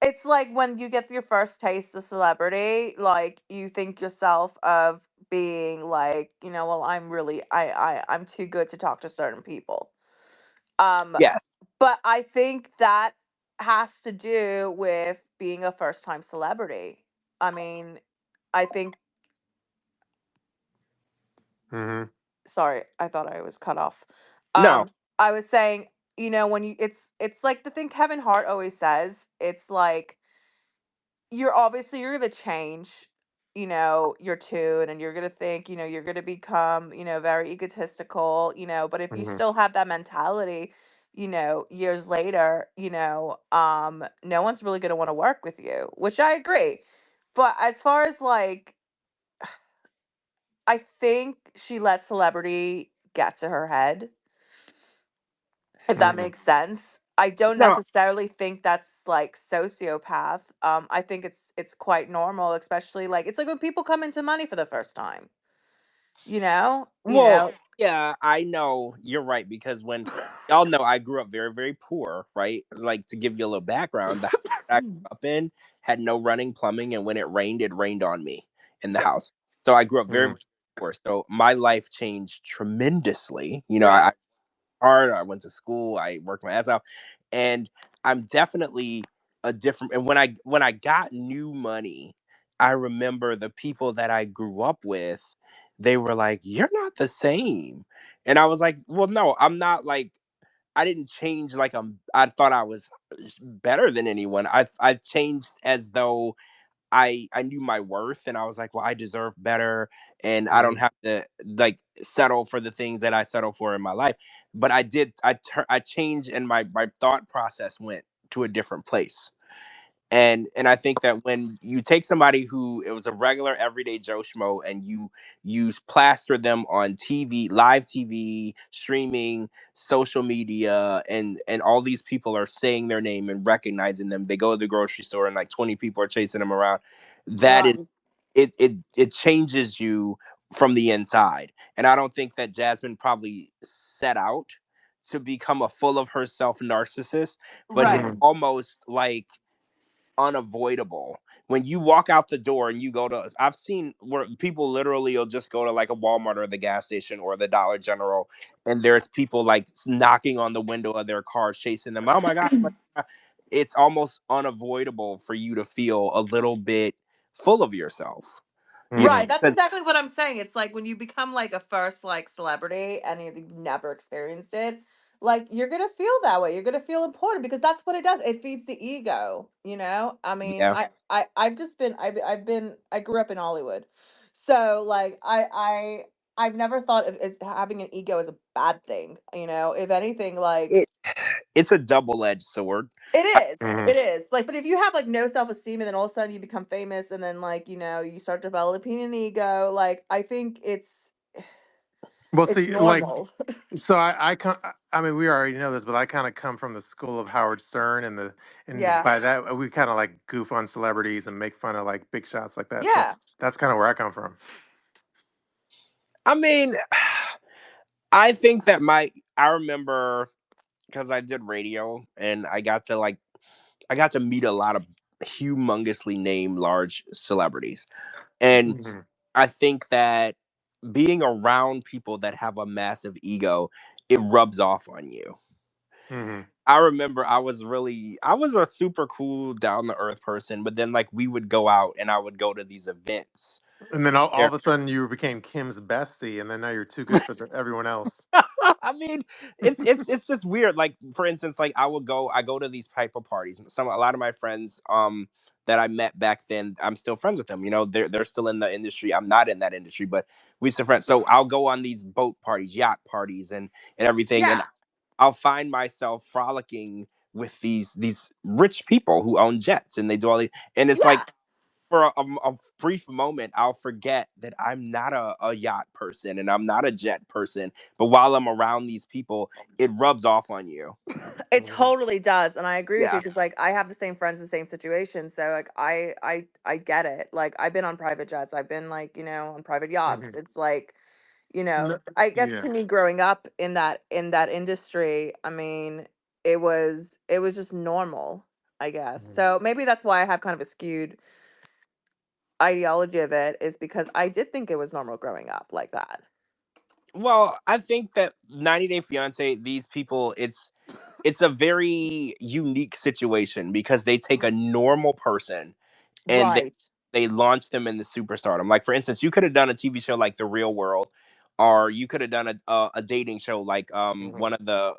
it's like when you get your first taste of celebrity, like you think yourself of being like, well, I'm really I'm too good to talk to certain people. Um, yes, but I think that has to do with being a first time celebrity. I mean, I think Hmm. sorry, I thought I was cut off. no, Um, I was saying, when it's like the thing Kevin Hart always says, it's like you're gonna change, your tune, and you're gonna think, you're gonna become, very egotistical, but if you Hmm. still have that mentality, years later, no one's really gonna want to work with you, which I agree. But as far as like, I think she let celebrity get to her head, if that Hmm. makes sense. I don't no. necessarily think that's like sociopath. I think it's quite normal, especially like it's like when people come into money for the first time. You know, you Well, know. yeah, I know you're right because when y'all know I grew up very, very poor, right? Like to give you a little background, the house that I grew up in had no running plumbing, and when it rained on me in the house. So I grew up very, Hmm. very poor. So my life changed tremendously. Right. Hard. I went to school. I worked my ass off, and I'm definitely a different. And when I got new money, I remember the people that I grew up with. They were like, "You're not the same," and I was like, "Well, no, I'm not. Like, I didn't change. Like, I thought I was better than anyone. I changed as though." I knew my worth and I was like, well, I deserve better and I don't Hmm. have to like settle for the things that I settle for in my life. But I changed and my thought process went to a different place. And I think that when you take somebody who it was a regular everyday Joe Schmo and you plaster them on TV, live TV, streaming, social media, and all these people are saying their name and recognizing them. They go to the grocery store and like 20 people are chasing them around. That is Right. it changes you from the inside. And I don't think that Jasmine probably set out to become a full of herself narcissist, but it's Right. Hmm. almost like unavoidable. When you walk out the door and you go to, I've seen where people literally will just go to like a Walmart or the gas station or the Dollar General, and there's people like knocking on the window of their car, chasing them. Oh my God. Oh my God. It's almost unavoidable for you to feel a little bit full of yourself, Hmm. Right, that's because exactly what I'm saying. It's like when you become like a first like celebrity and you've never experienced it, like you're gonna feel that way. You're gonna feel important because that's what it does. It feeds the ego, you know? I mean, yeah, I've just been I grew up in Hollywood. So like I've never thought of as having an ego as a bad thing, you know? If anything, like it it's a double-edged sword. it I, is. Hmm. It is. Like, but if you have like no self-esteem and then all of a sudden you become famous and then like, you start developing an ego, like I think Well, it's see, like, normal. so I mean, we already know this, but I kind of come from the school of Howard Stern, and Yeah. by that we kind of like goof on celebrities and make fun of like big shots like that. So Yeah. that's kind of where I come from. I mean, I think that I remember because I did radio and I got to meet a lot of humongously named large celebrities. And Hmm. I think that being around people that have a massive ego, it rubs off on you. Hmm. I remember I was a super cool down the earth person, but then like we would go out and I would go to these events. And then all There of a sudden you became Kim's bestie, and then now you're too good for everyone else. I mean, it's just weird. Like for instance, like I go to these pipe parties. A lot of my friends that I met back then. I'm still friends with them. You know, they're still in the industry. I'm not in that industry, but we still friends. So I'll go on these boat parties, yacht parties, and everything, and Yeah. I'll find myself frolicking with these rich people who own jets, and they do all these, and it's like Yeah. for a brief moment, I'll forget that I'm not a yacht person and I'm not a jet person. But while I'm around these people, it rubs off on you. It Mhm. totally does, and I agree with you Yeah. because like I have the same friends, the same situation. So like I get it. Like I've been on private jets. I've been like on private yachts. Mhm. It's like No, I guess yeah. to me growing up in that industry, I mean, it was just normal, I guess. Mhm. So maybe that's why I have kind of a skewed ideology of it is because I did think it was normal growing up like that. Well, I think that 90 Day Fiance, these people, it's a very unique situation because they take a normal person and Right. they launch them in the superstardom. Like for instance, you could have done a TV show like The Real World, or you could have done a dating show like Mhm. one of the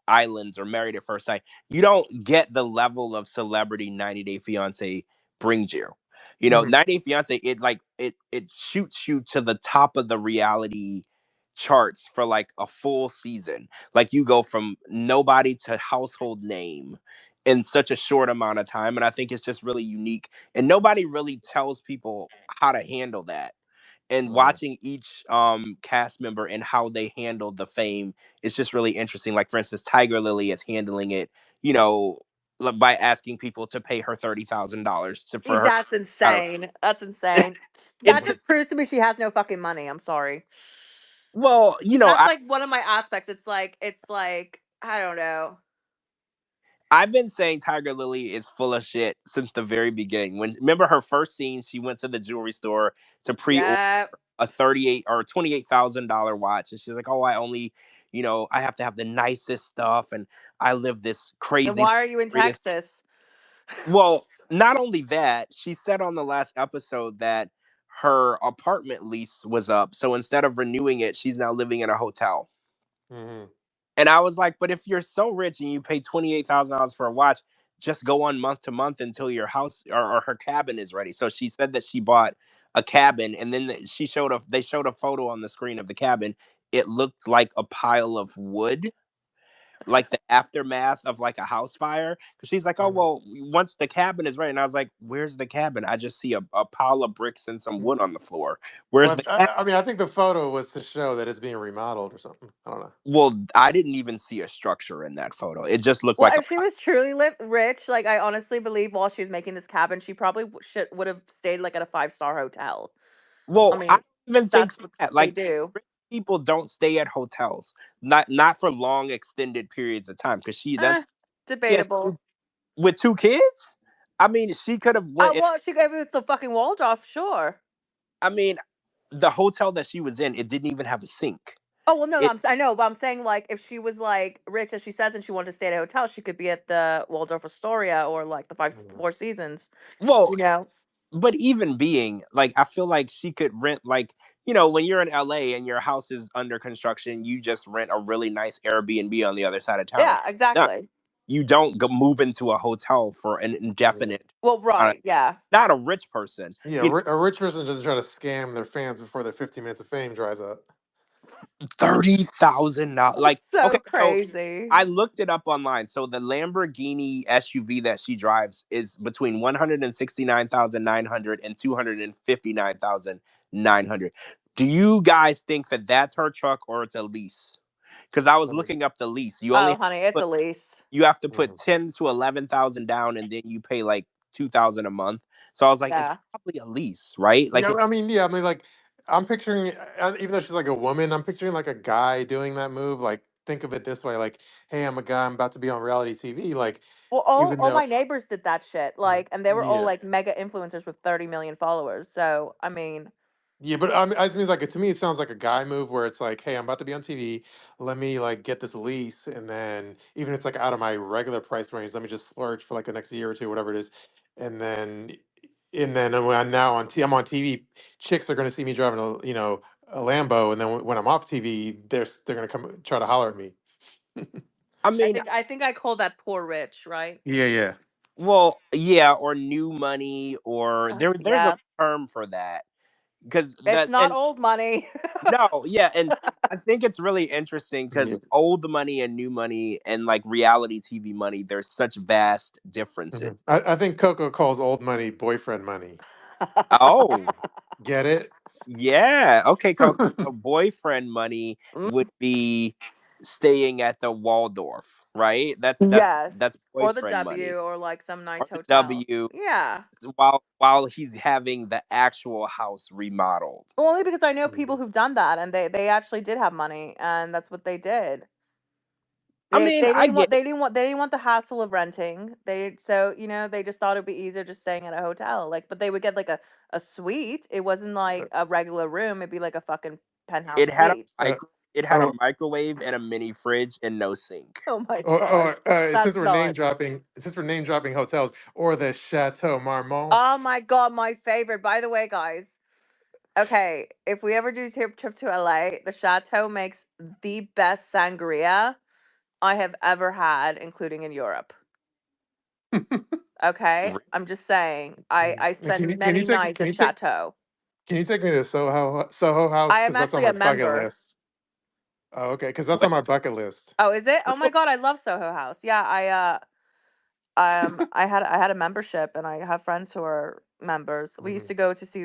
Islands or Married at First Sight. You don't get the level of celebrity 90 Day Fiance brings you. You know, Mhm. 90 Day Fiance, it shoots you to the top of the reality charts for like a full season. Like you go from nobody to household name in such a short amount of time, and I think it's just really unique, and nobody really tells people how to handle that. And Mhm. watching each cast member and how they handle the fame is just really interesting. Like for instance, Tiger Lily is handling it, you know, by asking people to pay her $30,000 to for her. That's I don't. insane. That's insane. That It's Mhm. just proves to me she has no fucking money. I'm sorry. well, you know, That's like one of my aspects. It's like I don't know. I've been saying Tiger Lily is full of shit since the very beginning. When remember her first scene, she went to the jewelry store to pre-order Yeah. a 38 or $28,000 watch, and she's like, "Oh, I only, you know, I have to have the nicest stuff, and I live this And crazy why are you in luxurious." Texas? Well, not only that, she said on the last episode that her apartment lease was up, so instead of renewing it, she's now living in a hotel. Mhm. And I was like, but if you're so rich and you pay $28,000 for a watch, just go on month to month until your house or her cabin is ready. So she said that she bought a cabin, and then they showed a photo on the screen of the cabin. It looked like a pile of wood, like the aftermath of like a house fire. Because she's like, oh Mhm. well, once the cabin is ready, and I was like, where's the cabin? I just see a pile of bricks and some wood on the floor. Where's Well, the cabin? I mean, I think the photo was to show that it's being remodeled or something. I don't know. Well, I didn't even see a structure in that photo. It just looked Well, like a if she was truly rich, like I honestly believe while she was making this cabin, she probably would have stayed like at a 5-star hotel. I Well, I mean, don't even think that's what that. they Like do. rich people don't stay at hotels, not for long extended periods of time. Because Eh, yes, debatable. with two kids. I mean, she could have went. Well, she gave it the fucking Waldorf, sure. I mean, the hotel that she was in, it didn't even have a sink. Oh well, no, It I know, but I'm saying like if she was like rich as she says and she wanted to stay at a hotel, she could be at the Waldorf Astoria or like the Mhm. Four Seasons. well, You know? but even being like, I feel like she could rent like when you're in LA and your house is under construction, you just rent a really nice Airbnb on the other side of town and Yeah, done. exactly. You don't go move into a hotel for an Yeah. indefinite Well, amount of, right, yeah. not a rich person. Yeah, a rich person doesn't try to scam their fans before their 15 minutes of fame dries up. $30,000. Like, okay, So so crazy. I looked it up online. So the Lamborghini SUV that she drives is between 169,900 and 259,900. Do you guys think that that's her truck or it's a lease? Because I was I mean, looking up the lease. Oh, honey, it's Put a lease. you have to put mhm. 10 to 11,000 down, and then you pay like 2,000 a month. So I was like, it's Yeah. probably a lease, right? Like Yeah, it's I mean, like, I'm picturing, even though she's like a woman, I'm picturing like a guy doing that move. Like, think of it this way: like, hey, I'm a guy, I'm about to be on reality TV. Like, Well, even all though, my neighbors did that shit. Mhm. Like, and they were all Yeah, like mega influencers with 30 million followers. So, I mean, yeah, but I just mean like to me, it sounds like a guy move where it's like, hey, I'm about to be on TV. Let me like get this lease, and then even if it's like out of my regular price range, let me just splurge for like the next year or two, whatever it is, and then when I'm now I'm on TV, chicks are going to see me driving a Lambo, and then when I'm off TV, they're going to come try to holler at me. I mean, I think I call that poor rich, right? Yeah, yeah. Well, yeah, or new money, or there's a Yeah, term for that because it's that not and old money. no, yeah, and I think it's really interesting because Yeah. old money and new money and like reality TV money, there's such vast differences. I think Coco calls old money boyfriend money. Oh, Get it? yeah. Okay, Coco. So boyfriend money would be staying at the Waldorf, right? Yes. That's Or the boyfriend money. W or like some Or nice the hotel. W Yeah. while he's having the actual house remodeled. Well, only because I know people Mhm. who've done that and they actually did have money and that's what they did. I They mean, they I didn't want get they it. didn't want they didn't want the hassle of renting. They so they just thought it'd be easier just staying at a hotel. Like, but they would get like a suite. It wasn't Uh, like a regular room. It'd be like a fucking penthouse It had a suite. uh, it had a oh, microwave and a mini fridge and no sink. Oh my oh, god, since that's we're name not. dropping, hotels or the Chateau Marmont. Oh my god, my favorite. By the way, guys. Okay, if we ever do trip to LA, the Chateau makes the best sangria I have ever had, including in Europe. Okay, I'm just saying. I spend many nights Can at you take Chateau. me to Soho House I because am that's on actually my a bucket member. list. Oh, okay, because that's What? on my bucket list. Oh, is it? Oh my Really? god, I love Soho House. Yeah, I had a membership and I have friends who are members. We used Mhm. to go to see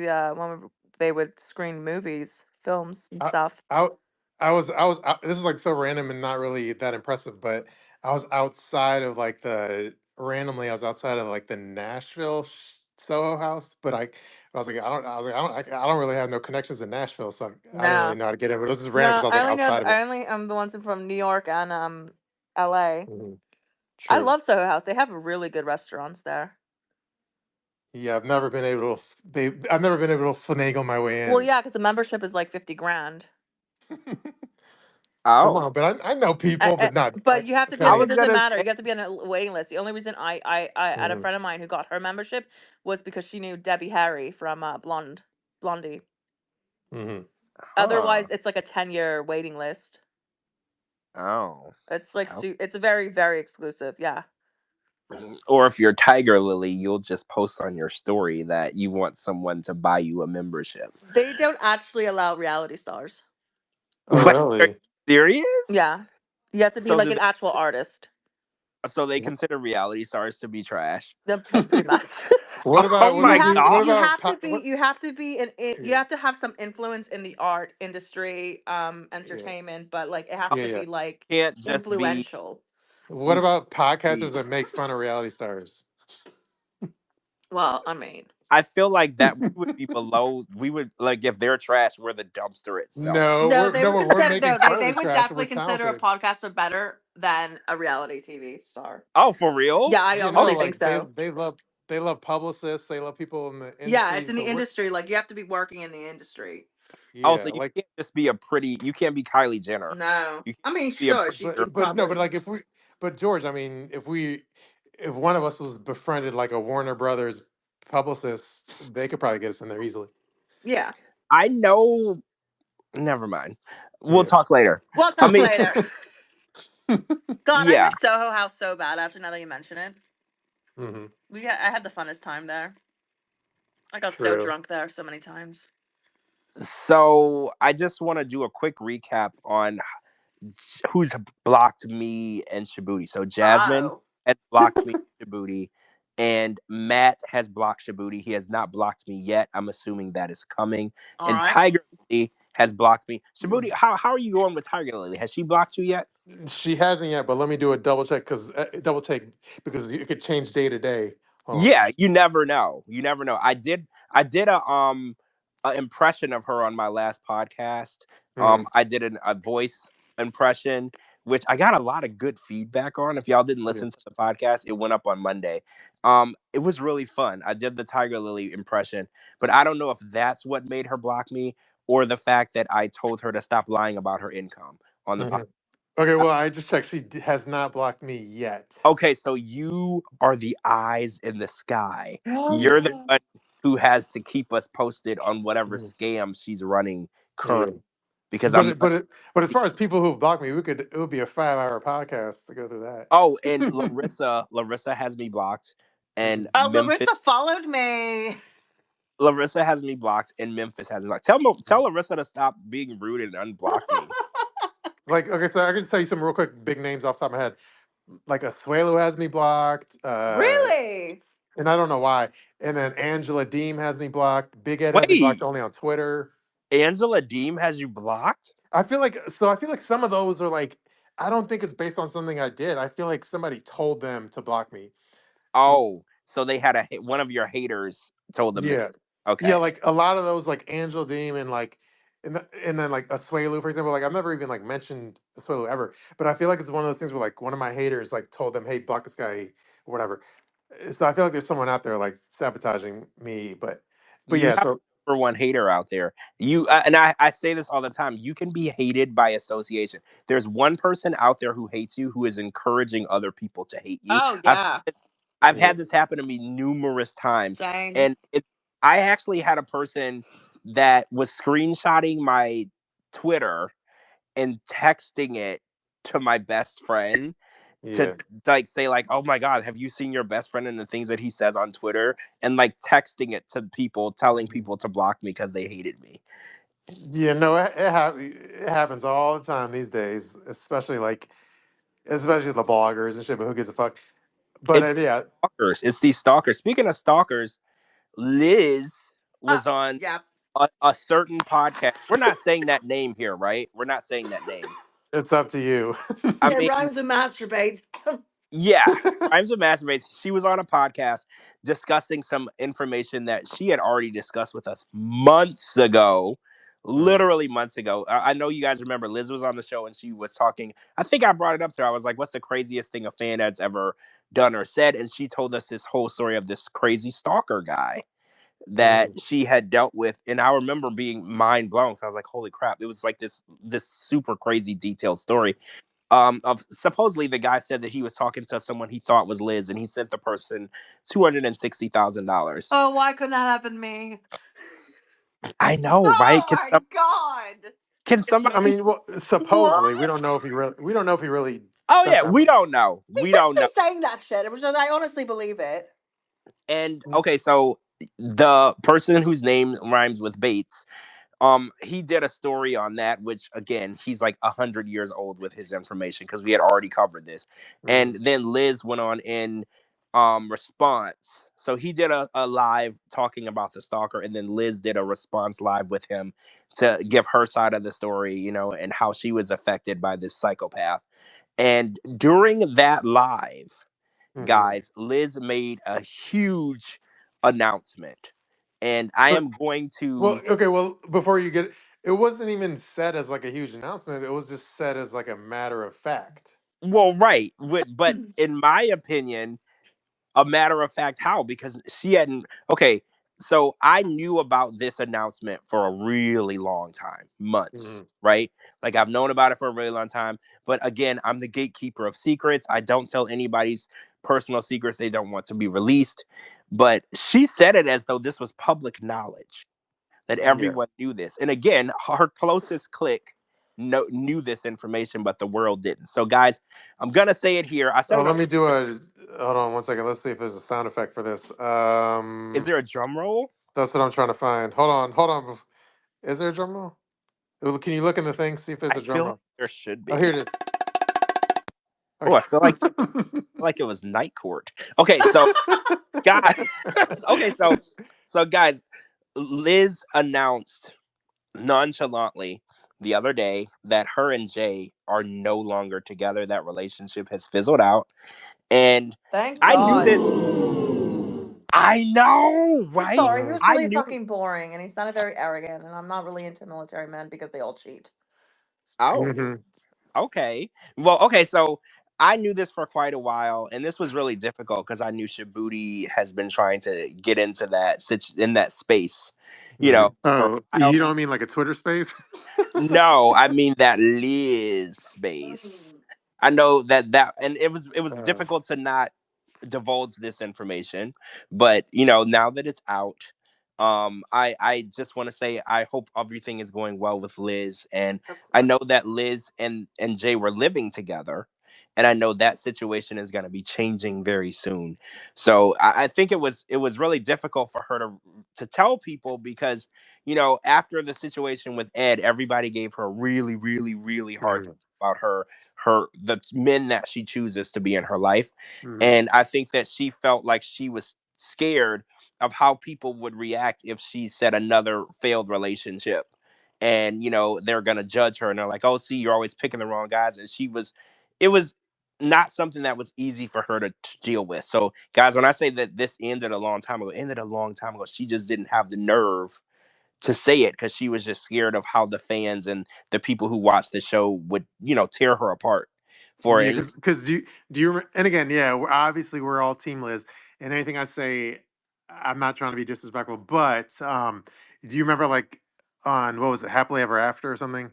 they would screen movies, films and I, stuff. I, this is like so random and not really that impressive, but I was outside of like randomly, I was outside of like the Nashville Soho House, but I was like, I don't really have no connections in Nashville, so I didn't really No. know how to get in. But this is random because No, I was I like only know outside of I it. only am the ones from New York and LA. Mhm. I True. love Soho House. They have really good restaurants there. Yeah, I've never been able to finagle my way Well, in. yeah, because the membership is like 50 grand. Come Oh, on, but I know people, but not. But you have to be I on. It was Okay. doesn't gonna matter. say You have to be on a waiting list. The only reason I had a Mhm, friend of mine who got her membership was because she knew Debbie Harry from Blondie. mhm. Otherwise, huh. it's like a 10-year waiting list. Oh. It's like Oh. it's a very very exclusive. Yeah, Or if you're Tiger Lily, you'll just post on your story that you want someone to buy you a membership. they don't actually allow reality stars. Oh, Wait, are really? you serious? Yeah, you have to be So like do an actual artist. they Wh- consider reality stars to be trash? Pretty much. Oh you my have god. you have to be what? you have to be you Yeah, have to have some influence in the art industry, yeah, entertainment, but like it has Oh, yeah, to yeah. be like can't just be influential. What you about can't podcasters be that make fun of reality stars? Well, I mean, I feel like that we would be below we would like if they're trash, we're the dumpster itself. no, they would We're consider making no, fun of they the would trash, and we're definitely consider a talented. podcaster better than a reality TV star. Oh, for real? Yeah, I You know, honestly think like so. they love publicists, they love people in the Yeah, it's industry. in the So we're industry. Like you have to be working in the industry. Oh, so yeah, you like can't just be a pretty you can't be Kylie Jenner. No, You can't I mean, be a sure, pretty she but could no, but probably. like but George, I mean, if one of us was befriended like a Warner Brothers publicist, they could probably get us in there easily. Yeah, I know never mind. We'll Yeah. talk later. we'll I talk mean, later. God, I yeah. miss Soho House so bad. After now that you mention it, Hmm. I had the funnest time there. I got so True. drunk there so many times. So I just want to do a quick recap on who's blocked me and Shabooty. So Jasmine Oh, has blocked me and Shabooty, and Matt has blocked Shabooty. He has not blocked me yet. I'm assuming that is coming. all And right. Tiger Lily has blocked me. Shabooty, how are you going with Tiger Lily? Has she blocked you yet? She hasn't yet, but let me do a double take because it could change day to day. Hold Yeah, you never know. You never know. I did a impression of her on my last podcast. on. I did a voice impression, which I got a lot of good feedback on. If y'all didn't Yeah. listen to the podcast, it went up on Monday. It was really fun. I did the Tiger Lily impression, but I don't know if that's what made her block me or the fact that I told her to stop lying about her income on the podcast. Mhm. Okay, well, I just checked. Has not blocked me yet. Okay, so you are the eyes in the sky. You're the one who has to keep us posted on whatever Mhm. scam she's running Yeah. currently because I'm not. But as far as people who've blocked me, it would be a 5 hour podcast to go through that. Oh, and Larissa has me blocked. and Oh, Memphis. Larissa followed me. Larissa has me blocked, and Memphis has me blocked. Tell Larissa to stop being rude and unblock me. Like, okay, so I can just tell you some real quick big names off the top of my head. Like Asuelu has me blocked, Really? and I don't know why. And then Angela Deem has me blocked. Big Ed has me blocked Wait, only on Twitter. Angela Deem has you blocked? I feel like some of those are like, I don't think it's based on something I did. I feel like somebody told them to block me. Oh, so they had one of your haters told them to. Yeah. Yeah, Okay. like a lot of those like Angel Deem and like and then like Asuelu, for example. Like I've never even like mentioned Asuelu ever. But I feel like it's one of those things where like one of my haters like told them, hey, block this guy or whatever. So I feel like there's someone out there like sabotaging me. But You yeah, have so number one hater out there. You and I say this all the time. You can be hated by association. There's one person out there who hates you who is encouraging other people to hate you. Oh, yeah. I've yeah. had this happen to me numerous times, Same. and I actually had a person that was screenshotting my Twitter and texting it to my best friend to Yeah. like say like, oh my god, have you seen your best friend and the things that he says on Twitter, and like texting it to people, telling people to block me because they hated me. Yeah, no, it happens all the time these days, especially the bloggers and shit, but who gives a fuck? But It's yeah. stalkers. It's these stalkers. Speaking of stalkers, Liz was on Yeah. a certain podcast. We're not saying that name here, right? We're not saying that name. It's up to you. I It mean, rhymes with masturbate. yeah, Rhymes of Masturbates. She was on a podcast discussing some information that she had already discussed with us months ago, Mhm. literally months ago. I know you guys remember Liz was on the show and she was talking. I think I brought it up to her. I was like, "What's the craziest thing a fan has ever done or said?" And she told us this whole story of this crazy stalker guy that Mhm. she had dealt with, and I remember being mind blown. So I was like, "Holy crap!" It was like this super crazy detailed story of supposedly the guy said that he was talking to someone he thought was Liz, and he sent the person $260,000. Oh, why couldn't that happen to me? I know, right? Oh my god. Can I somebody? mean, well, supposedly we don't What? know if he really Oh sent yeah, that. we don't know. He We couldn't don't know. be saying that shit. It was just, I honestly believe it. And okay, so the person whose name rhymes with Bates, he did a story on that, which again, he's like 100 years old with his information because we had already covered this. And Mhm. then Liz went on in response. So he did a live talking about the stalker, and then Liz did a response live with him to give her side of the story, and how she was affected by this psychopath. And during that live, Mhm. guys, Liz made a huge announcement. And I But am going well, to. okay, well, before you get it wasn't even said as like a huge announcement. It was just said as like a matter of fact. Well, right. But in my opinion, a matter of fact, how? Because she hadn't. Okay, so I knew about this announcement for a really long time, months, Mhm. right? Like I've known about it for a really long time. But again, I'm the gatekeeper of secrets. I don't tell anybody's personal secrets they don't want to be released. But she said it as though this was public knowledge, that Yeah. everyone knew this. And again, her closest clique knew this information, but the world didn't. So, guys, I'm gonna say it here. I said Oh, it on. let me do a. Hold on one second. Let's see if there's a sound effect for this. Is there a drum roll? That's what I'm trying to find. Hold on. Is there a drum roll? Can you look in the thing, see if there's I a drum feel like roll? there should Oh, here be. it is. Oh, I feel like Okay. it was night court. Okay, so guys, okay, so guys, Liz announced nonchalantly the other day that her and Jay are no longer together. That relationship has fizzled out, and Thank I knew God. this. I know, I'm right? sorry, he Mhm. was I really knew. fucking boring and he sounded very arrogant, and I'm not really into military men because they all cheat. Oh, Mhm. okay. Well, okay, so I knew this for quite a while, and this was really difficult because I knew Shabooty has been trying to get into that in that space, Mhm. for Oh, a while. you don't mean like a Twitter space? No, I mean that Liz space. I know and it was Uh, difficult to not divulge this information, but now that it's out, I just want to say I hope everything is going well with Liz, and Of I know course. that Liz and Jay were living together, and I know that situation is going to be changing very soon. So I think it was really difficult for her to tell people because after the situation with Ed, everybody gave her a really, really, really hard time Mhm. about the men that she chooses to be in her life. Mhm. And I think that she felt like she was scared of how people would react if she said another failed relationship. And they're gonna judge her, and they're like, "Oh, see, you're always picking the wrong guys." And it was not something that was easy for her to deal with. So, guys, when I say that this ended a long time ago, it ended a long time ago. She just didn't have the nerve to say it because she was just scared of how the fans and the people who watched the show would, tear her apart for Yeah, it. because and again, yeah, obviously we're all team Liz, and anything I say, I'm not trying to be disrespectful, but do you remember like on what was it, Happily Ever After or something,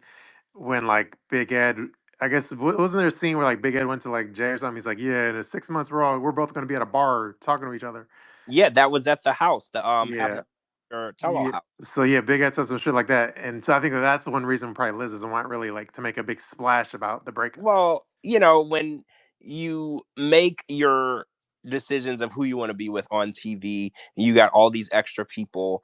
when like Big Ed, I guess wasn't there a scene where like Big Ed went to like Jay or something? He's like, yeah, in 6 months we're both going to be at a bar talking to each other. Yeah, that was at the house, the Happily Yeah. or Tell All Yeah. house. So yeah, Big Ed said some shit like that, and so I think that's one reason probably Liz doesn't want really like to make a big splash about the breakup. Well, when you make your decisions of who you want to be with on TV, and you got all these extra people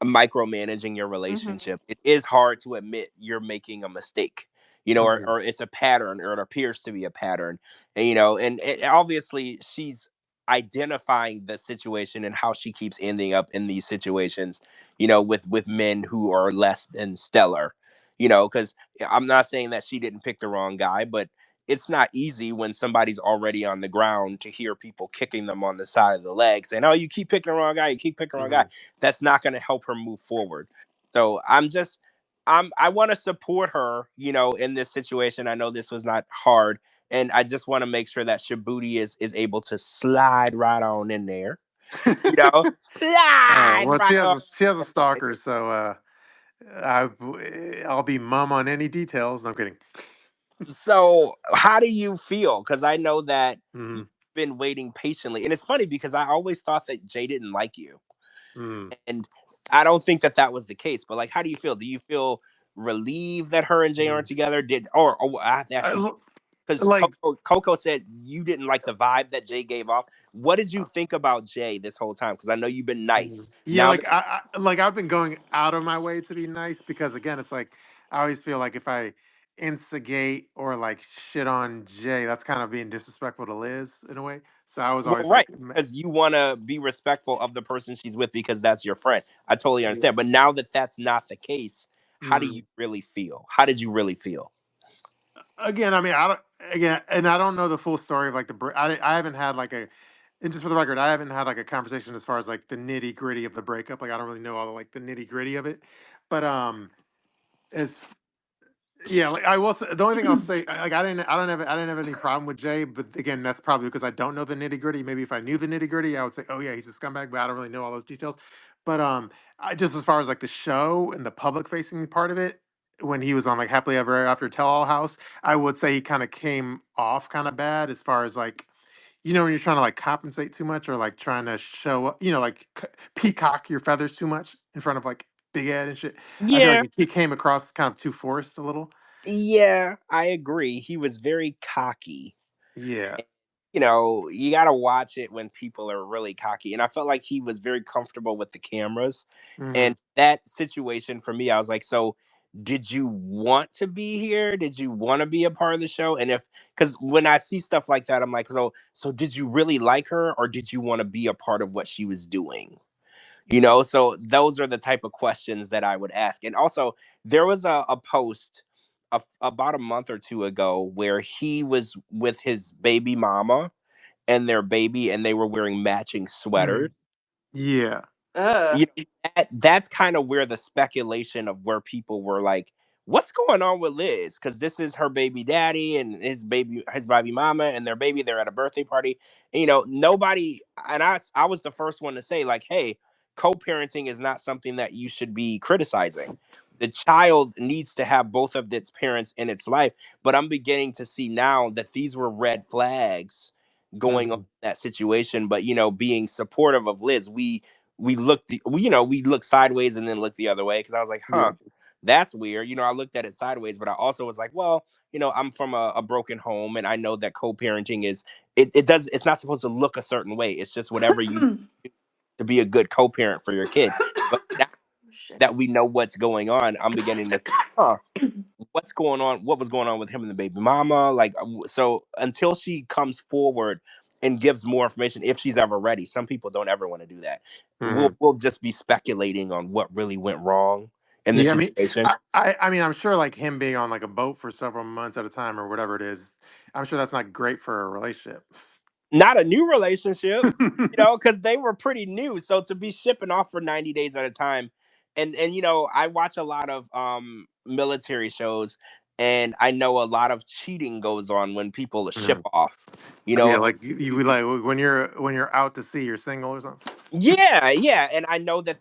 micromanaging your Hmm. relationship, it is hard to admit you're making a mistake. Mhm. Or it's a pattern, or it appears to be a pattern. And obviously she's identifying the situation and how she keeps ending up in these situations, with men who are less than stellar. Because I'm not saying that she didn't pick the wrong guy, but it's not easy when somebody's already on the ground to hear people kicking them on the side of the leg saying, "Oh, you keep picking the wrong guy, you keep picking the wrong guy." Mhm. That's not going to help her move forward. So I want to support her, in this situation. I know this was not hard, and I just want to make sure that Shabooty is able to slide right on in there. Slide Well, right on. she has a stalker, so I I'll be mum on any details. No, I'm kidding. So, how do you feel? Because I know that you've Mhm. been waiting patiently, and it's funny because I always thought that Jay didn't like you, Mhm. and I don't think that that was the case. But like, how do you feel? Do you feel relieved that her and Jay aren't Mhm. together? Or I have to ask you, because Like Coco said you didn't like the vibe that Jay gave off. What did you think about Jay this whole time? Because I know you've been nice. yeah, Now that like I've been going out of my way to be nice because again, it's like I always feel like if I instigate or like shit on Jay, that's kind of being disrespectful to Liz in a way. So I was well, always right, like, because you want to be respectful of the person she's with because that's your friend. I totally yeah. understand. But now that that's not the case, how do you Mhm. really feel? How did you really feel? Again, I mean, I don't again, and I don't know the full story of like I haven't had like a, and just for the record, I haven't had like a conversation as far as like the nitty gritty of the breakup. Like I don't really know all the like the nitty gritty of it, but as yeah, like I will say, the only thing I'll say, like I didn't have any problem with Jay, but again, that's probably because I don't know the nitty gritty. Maybe if I knew the nitty gritty, I would say, oh yeah, he's a scumbag, but I don't really know all those details. But I just as far as like the show and the public facing part of it, when he was on like Happily Ever After Tell All House, I would say he kind of came off kind of bad as far as like when you're trying to like compensate too much or like trying to show up, like peacock your feathers too much in front of like Big Ed and shit. I feel Yeah, like he came across kind of too forced a little. yeah, I agree. He was very cocky. Yeah. You got to watch it when people are really cocky. And I felt like he was very comfortable with the cameras. Mhm. And that situation for me, I was like, so did you want to be here? Did you want to be a part of the show? And because when I see stuff like that, I'm like, so did you really like her, or did you want to be a part of what she was doing? So those are the type of questions that I would ask. And also, there was a post about a month or two ago where he was with his baby mama and their baby, and they were wearing matching sweaters. Mhm. Yeah. you know, that's kind of where the speculation of where people were like, what's going on with Liz? Because this is her baby daddy and his baby mama and their baby. They're at a birthday party. And, nobody, and I was the first one to say, like, hey, co-parenting is not something that you should be criticizing. The child needs to have both of its parents in its life. But I'm beginning to see now that these were red flags going on Mhm. in that situation. But being supportive of Liz, we looked sideways and then looked the other way because I was like, Yeah. that's weird. You know, I looked at it sideways, but I also was like, well, you know, I'm from a broken home, and I know that co-parenting is it's not supposed to look a certain way. It's just whatever you do to be a good co-parent for your kid. But now Shit. that we know what's going on, I'm beginning to think, huh, what's going on? What was going on with him and the baby mama? Like, so until she comes forward and gives more information, if she's ever ready, some people don't ever want to do that. Hmm. We'll just be speculating on what really went wrong in this Yeah, I mean, situation. I mean, I'm sure like him being on like a boat for several months at a time or whatever it is, I'm sure that's not great for a relationship. Not a new relationship, you know, because they were pretty new. So to be shipping off for 90 days at a time, and you know, I watch a lot of military shows, and I know a lot of cheating goes on when people ship Mhm. off. You Like, know, yeah, if like you like when you're out to sea, you're single or something. yeah, yeah, and I know that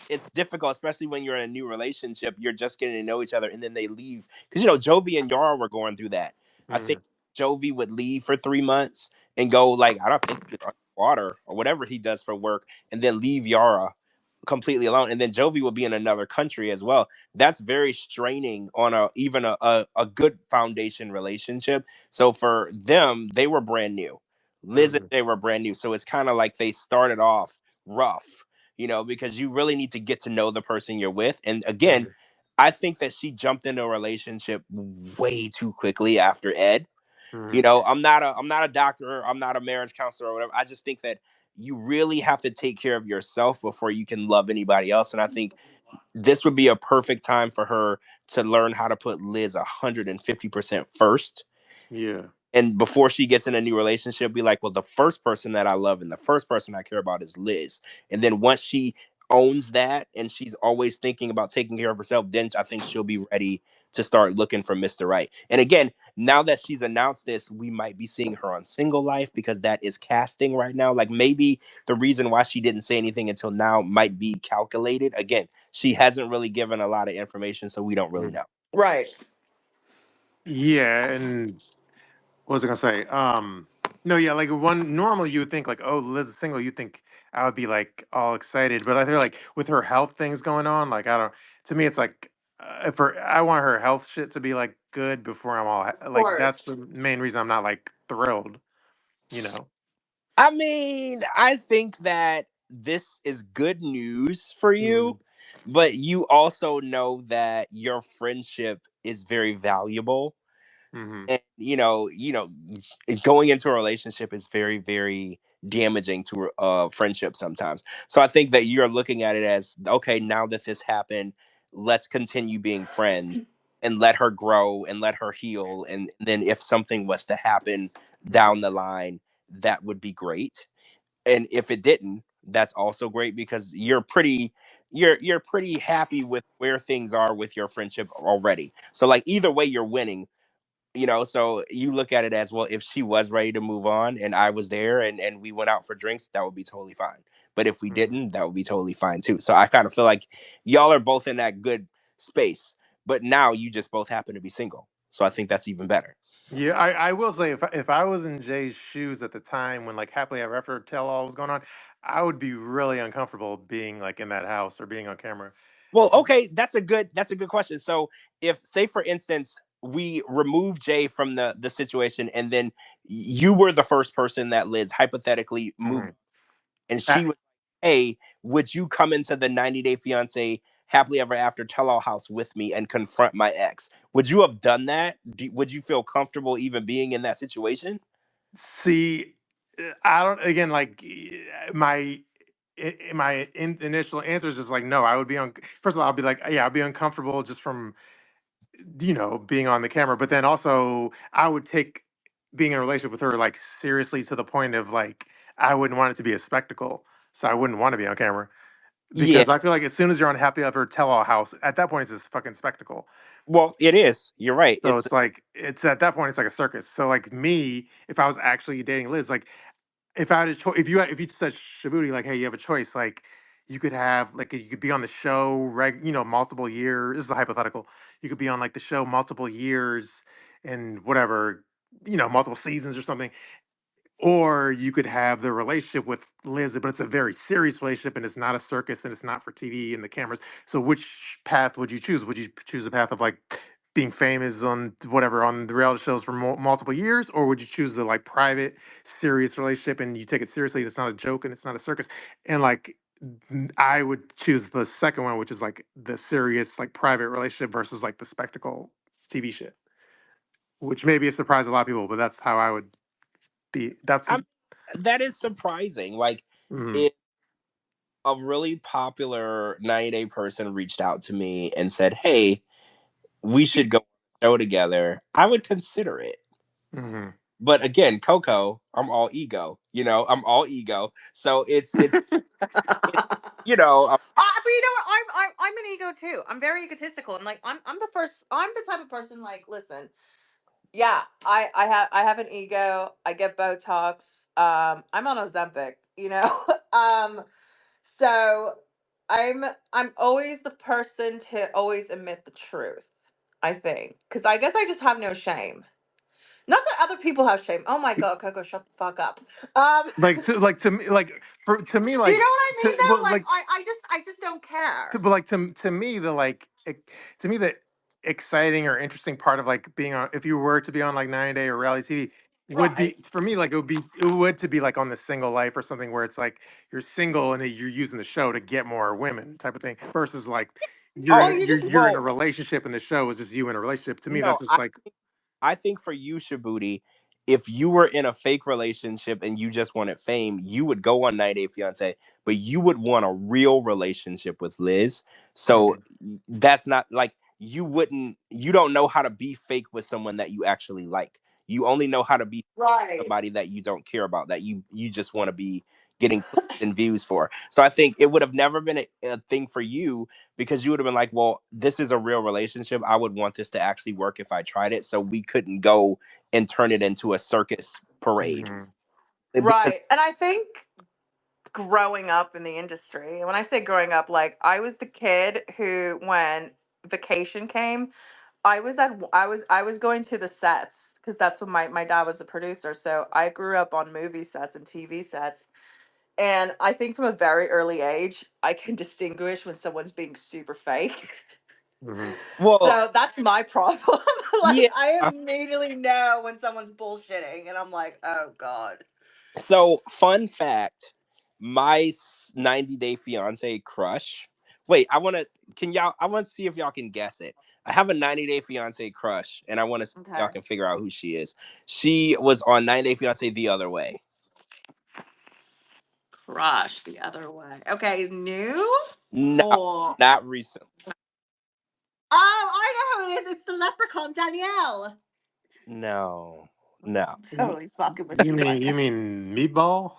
it's difficult, especially when you're in a new relationship. You're just getting to know each other, and then they leave because you know Jovi and Yara were going through that. I think Hmm. Jovi would leave for 3 months and go like I don't think he was underwater or whatever he does for work, and then leave Yara completely alone, and then Jovi will be in another country as well. That's very straining on a good foundation relationship. So for them, they were brand new. Liz and Hmm. they were brand new, so it's kind of like they started off rough, you know, because you really need to get to know the person you're with. And again, Hmm. I think that she jumped into a relationship way too quickly after Ed. You Hmm. know, I'm not a doctor, I'm not a marriage counselor or whatever. I just think that you really have to take care of yourself before you can love anybody else. And I think this would be a perfect time for her to learn how to put Liz 150% first, Yeah. and before she gets in a new relationship, be like, well, the first person that I love and the first person I care about is Liz. And then once she owns that and she's always thinking about taking care of herself, then I think she'll be ready to start looking for Mr. Right. And again, now that she's announced this, we might be seeing her on Single Life because that is casting right now. Like maybe the reason why she didn't say anything until now might be calculated. Again, she hasn't really given a lot of information, so we don't really Mhm. know. Right. Yeah, and what was I gonna say? No, yeah, like one normally you would think like, oh, Liz is single. You think I would be like all excited, but I feel like with her health things going on, like I don't. To me, it's like if her, I want her health shit to be like good before I'm all Of like. That's course. the main reason I'm not like thrilled. You know. I mean, I think that this is good news for Mm-hmm. you, but you also know that your friendship is very valuable. Mm-hmm. And going into a relationship is very, very damaging to friendship sometimes. So I think that you're looking at it as okay, now that this happened, let's continue being friends and let her grow and let her heal. And then if something was to happen down the line, that would be great. And if it didn't, that's also great because you're pretty happy with where things are with your friendship already. So like either way you're winning, you know. So you look at it as well, if she was ready to move on and I was there and we went out for drinks, that would be totally fine. But if we Mm-hmm. didn't, that would be totally fine too. So I kind of feel like y'all are both in that good space, but now you just both happen to be single, so I think that's even better. Yeah, I will say if I was in Jay's shoes at the time when like happily ever after tell all was going on, I would be really uncomfortable being like in that house or being on camera. Well, okay, that's a good question. So if, say for instance, we remove Jay from the situation, and then you were the first person that Liz hypothetically moved, Mhm. and she was like, hey, would you come into the 90-day fiance happily ever after tell all house with me and confront my ex? Would you have done that? Would you feel comfortable even being in that situation? See, I don't. Again, like my initial answer is just like no. I would be on. First of all, I'll be like, yeah, I'll be uncomfortable just from being on the camera. But then also, I would take being in a relationship with her like seriously to the point of like I wouldn't want it to be a spectacle. So I wouldn't want to be on camera Yeah. because I feel like as soon as you're on Happy Ever Tell All House, at that point it's this fucking spectacle. Well, it is. You're right. So It's it's like it's at that point it's like a circus. So like me, if I was actually dating Liz, like if I had a choice, if you said Shabooty, like, hey, you have a choice, like you could have like you could be on the show, multiple years. This is a hypothetical. You could be on like the show multiple years and whatever, multiple seasons or something. Or you could have the relationship with Liz, but it's a very serious relationship and it's not a circus and it's not for TV and the cameras. So which path would you choose? Would you choose a path of like being famous on whatever on the reality shows for multiple years, or would you choose the like private, serious relationship and you take it seriously? And it's not a joke and it's not a circus. And like I would choose the second one, which is like the serious, like private relationship versus like the spectacle TV shit, which may be a surprise to a lot of people, but that's how I would be. That's I'm that is surprising. Like mhm. if a really popular 90 Day person reached out to me and said, "Hey, we should go on a show together," I would consider it. Mhm. But again, Coco, I'm all ego. I'm all ego. So it's But you know what? I'm an ego too. I'm very egotistical. And like I'm the first. I'm the type of person like listen. Yeah, I have an ego. I get Botox. I'm on Ozempic. You know. So I'm always the person to always admit the truth. I think because I guess I just have no shame. Not that other people have shame. Oh my god, Coco, shut the fuck up. Um, Like to me like for to me do you know like what I mean to though? well Like like I just don't to care. but like to me the like to me the exciting or interesting part of like being on if you were to be on like 90 Day or reality TV would Right. be for me like it would to be like on the single life or something where it's like you're single and you're using the show to get more women type of thing versus like Oh, you just you're in a well, relationship and the show is just you in a relationship. To me no, that's just like I think for you, Shabooty, if you were in a fake relationship and you just wanted fame, you would go on 90 Day Fiance, but you would want a real relationship with Liz. So mhm, that's not like you don't know how to be fake with someone that you actually like. You only know how to be right. somebody that you don't care about, that you just want to be getting clicks and views for. So I think it would have never been a thing for you because you would have been like, well, this is a real relationship. I would want this to actually work if I tried it. So we couldn't go and turn it into a circus parade. mhm, Because Right. And I think growing up in the industry, and when I say growing up, like I was the kid who when vacation came, I was going to the sets because that's when my dad was the producer. So I grew up on movie sets and TV sets. And I think from a very early age, I can distinguish when someone's being super fake. mhm. well, So that's my problem. yeah. Like I immediately know when someone's bullshitting and I'm like, "Oh god." So fun fact, my 90 Day Fiance crush. Wait, I want to see if y'all can guess it. I have a 90 Day Fiance crush, and I want to see if y'all Okay. can figure out who she is. She was on 90 Day Fiance the other way. Crush the other way. Okay, new No, or not recent. oh, I know who it is. It's the leprechaun Danielle. No, no. I'm totally fucking with you right You now. mean meatball?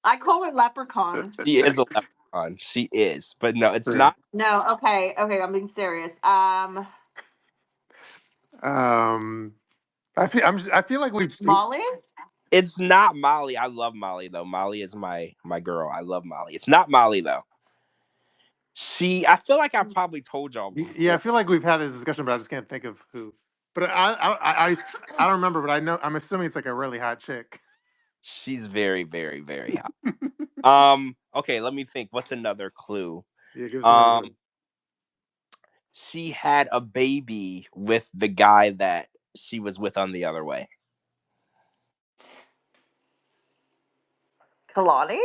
I call it leprechaun. She is a leprechaun. She is, but no, it's True. not. No, okay, I'm being serious. Um, I feel like we've Molly? It's not Molly. I love Molly though. Molly is my girl. I love Molly. It's not Molly though. I feel like I probably told y'all yeah, I before. feel like we've had this discussion, but I just can't think of who. But I don't remember, but I know I'm assuming it's like a really hot chick. She's very, very, very hot. Okay, let me think. What's another clue? Yeah, give us another Um, clue. she had a baby with the guy that she was with on the other way. Kalani?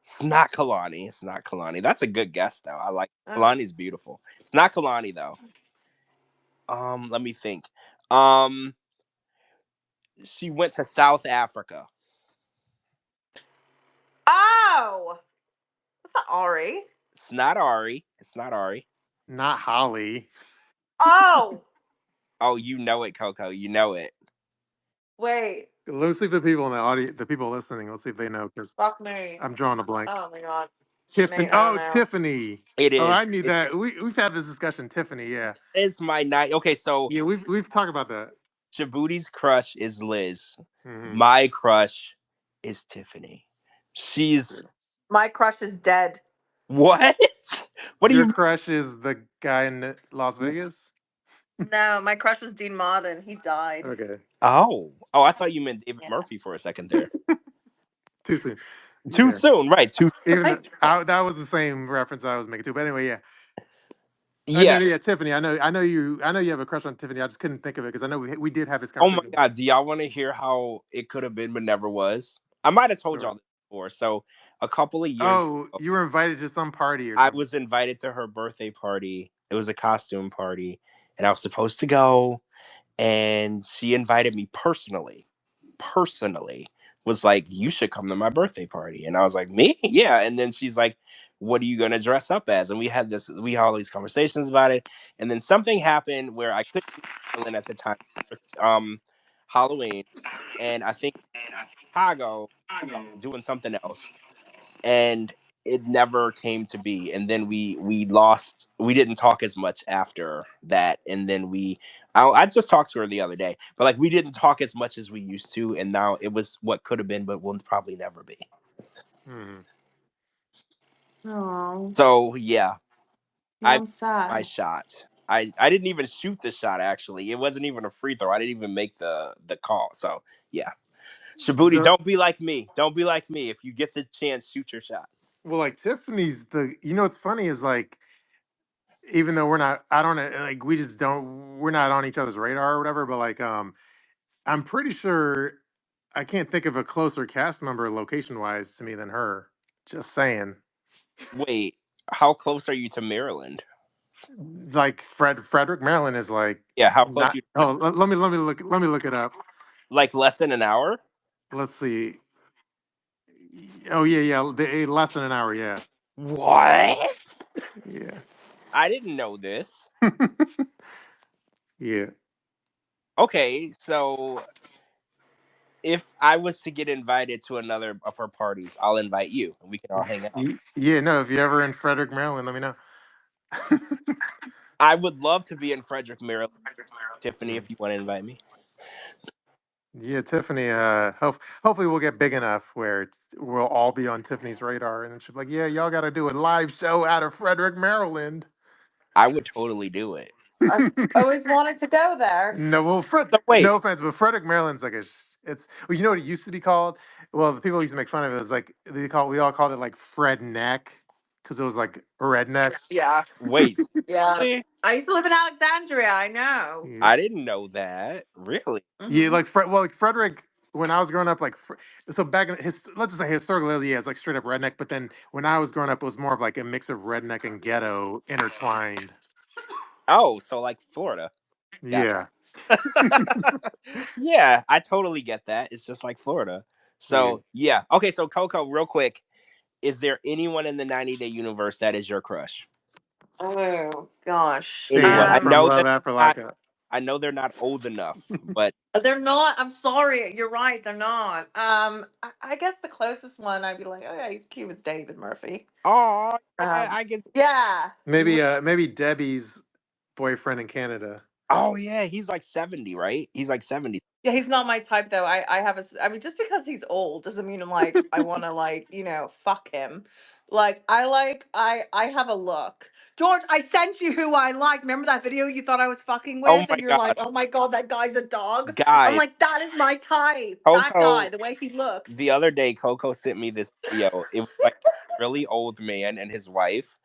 It's not Kalani. It's not Kalani. That's a good guess though. I like Oh. Kalani's beautiful. It's not Kalani though. Let me think. Um, she went to South Africa. Oh! That's not Ari. It's not Ari. It's not Ari. Not Holly. Oh! Oh, you know it, Coco. You know it. Wait. Let's see if the people in the audience, the people listening, let's see if they know because Fuck me. I'm drawing a blank. Oh my god. Tiffany. Mate, I don't Oh, know. Tiffany. It Oh, is. I knew It that. We've had this discussion. Tiffany. Yeah. is my night. Okay, so Yeah, we've talked about that. Shabooty's crush is Liz. Hmm. My crush is Tiffany. She's My crush is dead. what? What do Your you crush is the guy in Las mean? Vegas. No, my crush was Dean Martin. He died. Okay. Oh, I thought you meant David Yeah. Murphy for a second there. Too soon. Too Yeah. soon, right? Even though, Like, that was the same reference I was making too. But anyway, yeah. No, Yeah. no, yeah, Tiffany. I know you have a crush on Tiffany. I just couldn't think of it because I know we did have this Oh my conversation. God, do y'all want to hear how it could have been but never was? I might have told Sure. y'all this before. So a couple of years Oh, ago, you were invited to some party or I something. was invited to her birthday party. It was a costume party, and I was supposed to go. And she invited me personally was like, you should come to my birthday party. And I was like, me? Yeah. And then she's like, what are you going to dress up as? And we had all these conversations about it. And then something happened where I couldn't be in Maryland at the time, um, Halloween. And I think Chicago doing something else. And it never came to be. And then we didn't talk as much after that. And then I just talked to her the other day, but like we didn't talk as much as we used to. And now it was what could have been, but will probably never be. Hmm. oh, So yeah, yeah, I I'm my sad. shot. I didn't even shoot the shot. Actually, it wasn't even a free throw. I didn't even make the call. So yeah, Shabooty, The don't be like me. Don't be like me. If you get the chance, shoot your shot. well, like Tiffany's the. You know what's funny is like even though we're not, I don't like we just don't we're not on each other's radar or whatever. But like I'm pretty sure I can't think of a closer cast member location wise to me than her. Just saying. Wait, how close are you to Maryland? Like Frederick, Maryland is like Yeah, how close not. you? Oh, let me look it up. Like less than an hour? Let's see. Oh yeah, yeah, less than an hour. Yeah, What? yeah, I didn't know this. yeah. Okay, so if I was to get invited to another of her parties, I'll invite you and we can all hang out. Yeah, no. If you ever in Frederick, Maryland, let me know. I would love to be in Frederick, Maryland, Tiffany, Mm. if you want to invite me. Yeah, Tiffany. Hopefully we'll get big enough where we'll all be on Tiffany's radar, and she'll be like, "Yeah, y'all got to do a live show out of Frederick, Maryland." I would totally do it. I've always wanted to go there. No, well, So no wait, offense, but Frederick, Maryland's like it's well, you know what it used to be called? Well, the people used to make fun of it. It was like we all called it like Fred Neck because it was like rednecks. Yeah, wait, yeah. seriously? I used to live in Alexandria. I know. Yeah, I didn't know that. Really? yeah, Hmm. like like Frederick. When I was growing up, like so back in let's just say historically, yeah, it's like straight up redneck. But then when I was growing up, it was more of like a mix of redneck and ghetto intertwined. Oh, so like Florida. Gotcha. Yeah, Yeah, I totally get that. It's just like Florida. yeah. So yeah. Okay, so Coco, real quick, is there anyone in the 90-day universe that is your crush? Oh gosh. Anyone? Stan from Love After Not, Lockup. I know they're not old enough, but They're not. I'm sorry. You're right. They're not. I guess the closest one I'd be like, oh yeah, he's cute as David Murphy. oh yeah, Um, I guess yeah. Maybe Debbie's boyfriend in Canada. oh yeah, he's like 70, right? He's like 70. Yeah, he's not my type though. I have I mean, just because he's old doesn't mean I'm like I want to like fuck him. Like I have a look. George, I sent you who I like. Remember that video you thought I was fucking Oh with, my and you're like, god. oh my god, that guy's a dog. I'm Guys, like, that is my type. That Coco guy, the way he looks. the other day Coco sent me this video. It was like a really old man and his wife,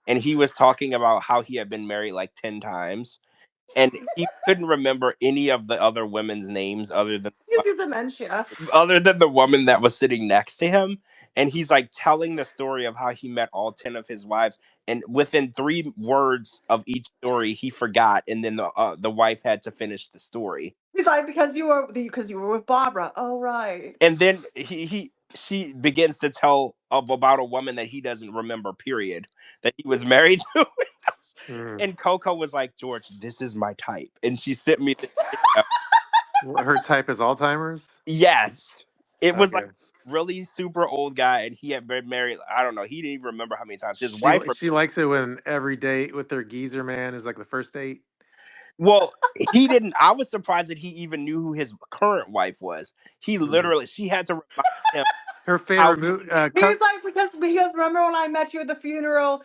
and he was talking about how he had been married like 10 times and he couldn't remember any of the other women's names Gives you dementia. other than the woman that was sitting next to him. And he's like telling the story of how he met all 10 of his wives. And within 3 words of each story, he forgot. And then the wife had to finish the story. He's like, because you were with Barbara. Oh right. And then she begins to tell of about a woman that he doesn't remember, period, that he was married to. Mm. And Coco was like, George, this is my type. And she sent me the video. Her type is Alzheimer's. Yes. It was like Okay. really super old guy and he had been married. I don't know. He didn't even remember how many times. His She wife she likes it when every date with their geezer man is like the first date. well, he didn't. I was surprised that he even knew who his current wife was. He Mm. literally she had to remind him. Her How favorite movie. He's like, because remember when I met you at the funeral,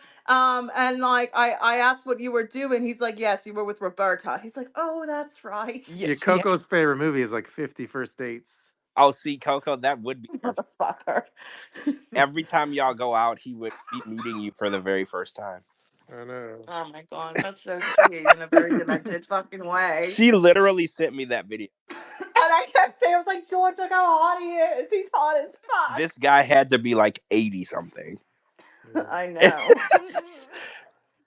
and like I asked what you were doing. He's like, yes, you were with Roberta. He's like, oh, that's right. yeah, Yeah, she had, Coco's favorite movie is like 50 First Dates. oh, see, Coco, that would be her. Motherfucker. Every time y'all go out, he would be meeting you for the very first time. I know. Oh my god, that's so sweet in a very demented fucking way. She literally sent me that video. And I kept saying, I was like, George, look how hot he is. He's hot as fuck. This guy had to be like 80 something. Yeah. I know.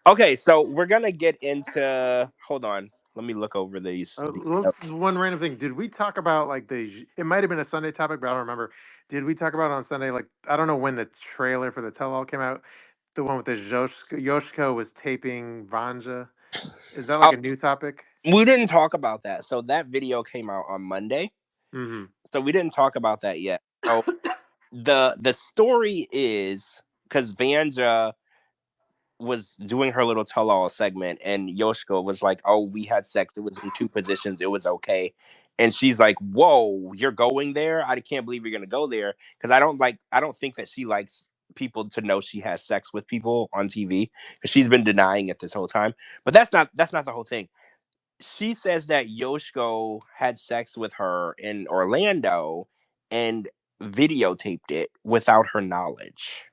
Okay, so we're gonna get into. Hold on, let me look over these notes. Let's one random thing. Did we talk about like it might have been a Sunday topic, but I don't remember. Did we talk about on Sunday? Like I don't know when the trailer for the Tell All came out. The one with the Yoshiko was taping Vanja. Is that like Oh, a new topic? we didn't talk about that. So that video came out on Monday. Mm-hmm. So we didn't talk about that yet. So the story is because Vanja was doing her little tell-all segment, and Yoshiko was like, "Oh, we had sex. It was in two positions. It was okay." And she's like, "Whoa, you're going there? I can't believe you're gonna go there." Because I don't think that she likes people to know she has sex with people on TV because she's been denying it this whole time. But that's not the whole thing. She says that Yoshiko had sex with her in Orlando and videotaped it without her knowledge.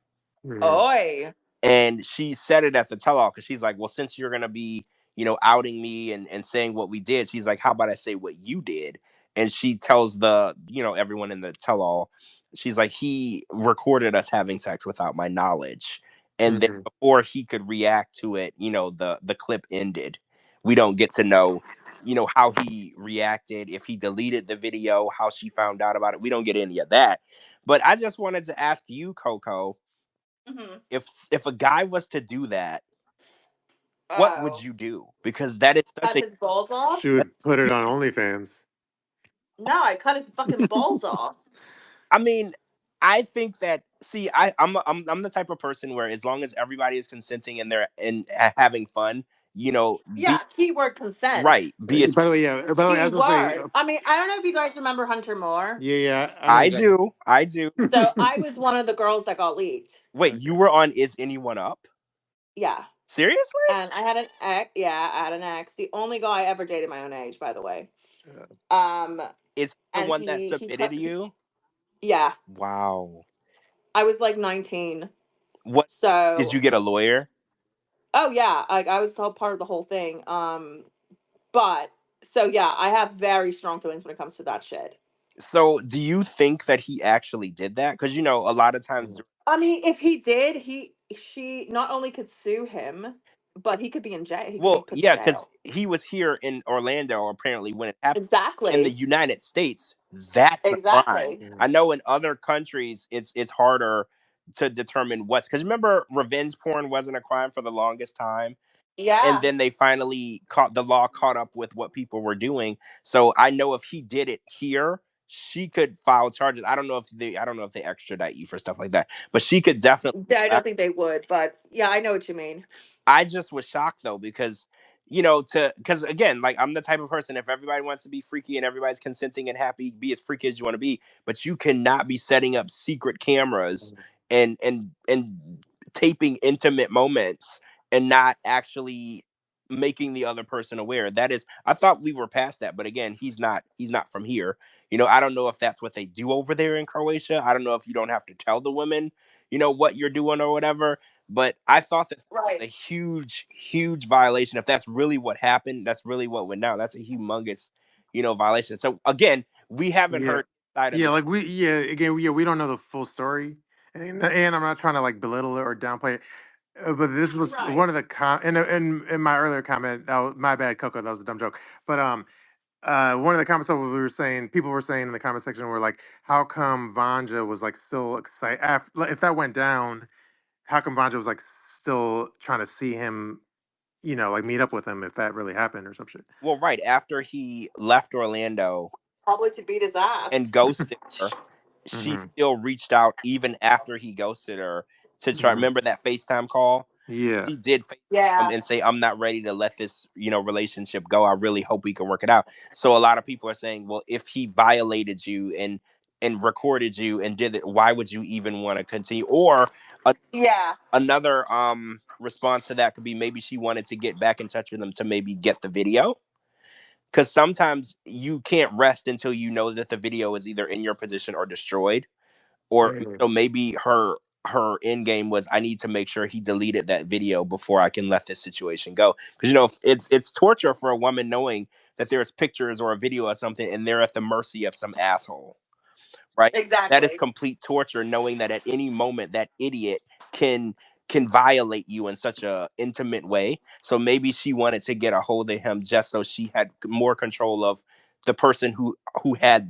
Mm-hmm. Oi. And she said it at the tell all because she's like, well, since you're gonna be, outing me and saying what we did, she's like, how about I say what you did? And she tells everyone in the tell all, she's like, he recorded us having sex without my knowledge. And then Mm-hmm. before he could react to it, the clip ended. We don't get to know, how he reacted, if he deleted the video, how she found out about it. We don't get any of that. But I just wanted to ask you, Coco, Mhm. if a guy was to do that, what would Oh. you do? Because that is such Cut a his balls off? She would put it on OnlyFans. No, I cut his fucking balls off. I mean, I think that see, I'm the type of person where as long as everybody is consenting and they're having fun, Yeah, be keyword consent. right, be as By the way, yeah. By the way, I was gonna say, Keyword. I mean, I don't know if you guys remember Hunter Moore. yeah, yeah. I know I you got. do, I do. So I was one of the girls that got leaked. Wait, you Okay. were on Is Anyone Up? Yeah. Seriously? And I had an ex. Yeah, I had an ex. The only guy I ever dated my own age, by the way. Yeah. Um, Is he the and one that he submitted cut. you? Yeah, Wow. I was like 19. What did you So, get a lawyer? oh yeah, like I was all part of the whole thing. But so yeah, I have very strong feelings when it comes to that shit. So, do you think that he actually did that? Because a lot of times, I mean, if he did, she not only could sue him, but he could be in jail. He could be well, put in yeah, because jail. he was here in Orlando apparently when it happened. In the Exactly. United States, that's a crime. Exactly. I know in other countries, it's harder to determine what's because remember, revenge porn wasn't a crime for the longest time, and Yeah. then they finally caught the law caught up with what people were doing. So I know if he did it here, she could file charges. I don't know if they extradite you for stuff like that, but she could definitely. I don't think they would, but yeah, I know what you mean. I just was shocked though because because again, like I'm the type of person if everybody wants to be freaky and everybody's consenting and happy, be as freaky as you want to be, but you cannot be setting up secret cameras and taping intimate moments and not actually making the other person aware. That is, I thought we were past that, but again, he's not from here. I don't know if that's what they do over there in Croatia. I don't know if you don't have to tell the women, what you're doing or whatever, but I thought that Right. a huge, huge violation. If that's really what happened, that's really what went down. That's a humongous, violation. So again, we haven't Yeah. heard side of Yeah, this. like again, we don't know the full story, and I'm not trying to like belittle it or downplay it. But this was Right. one of the in my earlier comment. That was, my bad, Coco. That was a dumb joke. But one of the comments that we were saying, people were saying in the comment section were like, how come Vanja was like still excited after if that went down? How come Vanja was like still trying to see him? Like meet up with him if that really happened or some shit. Well, right after he left Orlando Probably to beat his and ass. ghosted her, she Hmm. still reached out even after he ghosted her to try. Hmm. Remember that FaceTime call? Yeah. She did FaceTime Yeah. and say, "I'm not ready to let this, relationship go. I really hope we can work it out." So a lot of people are saying, "Well, if he violated you and and recorded you and did it, why would you even want to continue? Or a, Yeah. another response to that could be maybe she wanted to get back in touch with them to maybe get the video. Because sometimes you can't rest until you know that the video is either in your position or destroyed. Or Mhm. so maybe her end game was, I need to make sure he deleted that video before I can let this situation go. Because it's torture for a woman knowing that there's pictures or a video or something and they're at the mercy of some asshole, right? That is Exactly. complete torture, knowing that at any moment that idiot can can violate you in such a intimate way. So maybe she wanted to get a hold of him just so she had more control of the person who had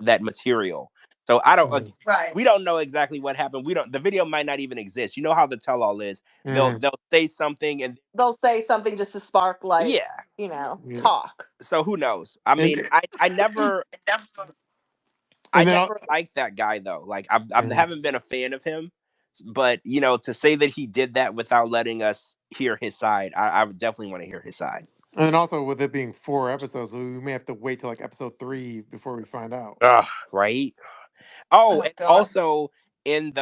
that material. So I don't. Mhm. Right. We don't know exactly what happened. We don't. The video might not even exist. You know how the tell all is. Mhm. They'll say something and They'll say something just to spark, like, yeah. Yeah. talk. So who knows? I And mean, I and then never liked that guy though. Like I mhm. haven't been a fan of him, but to say that he did that without letting us hear his side, I would definitely want to hear his side. And then also with it being 4 episodes, we may have to wait till like episode 3 before we find out. Ugh, right? Oh, Oh and God. also in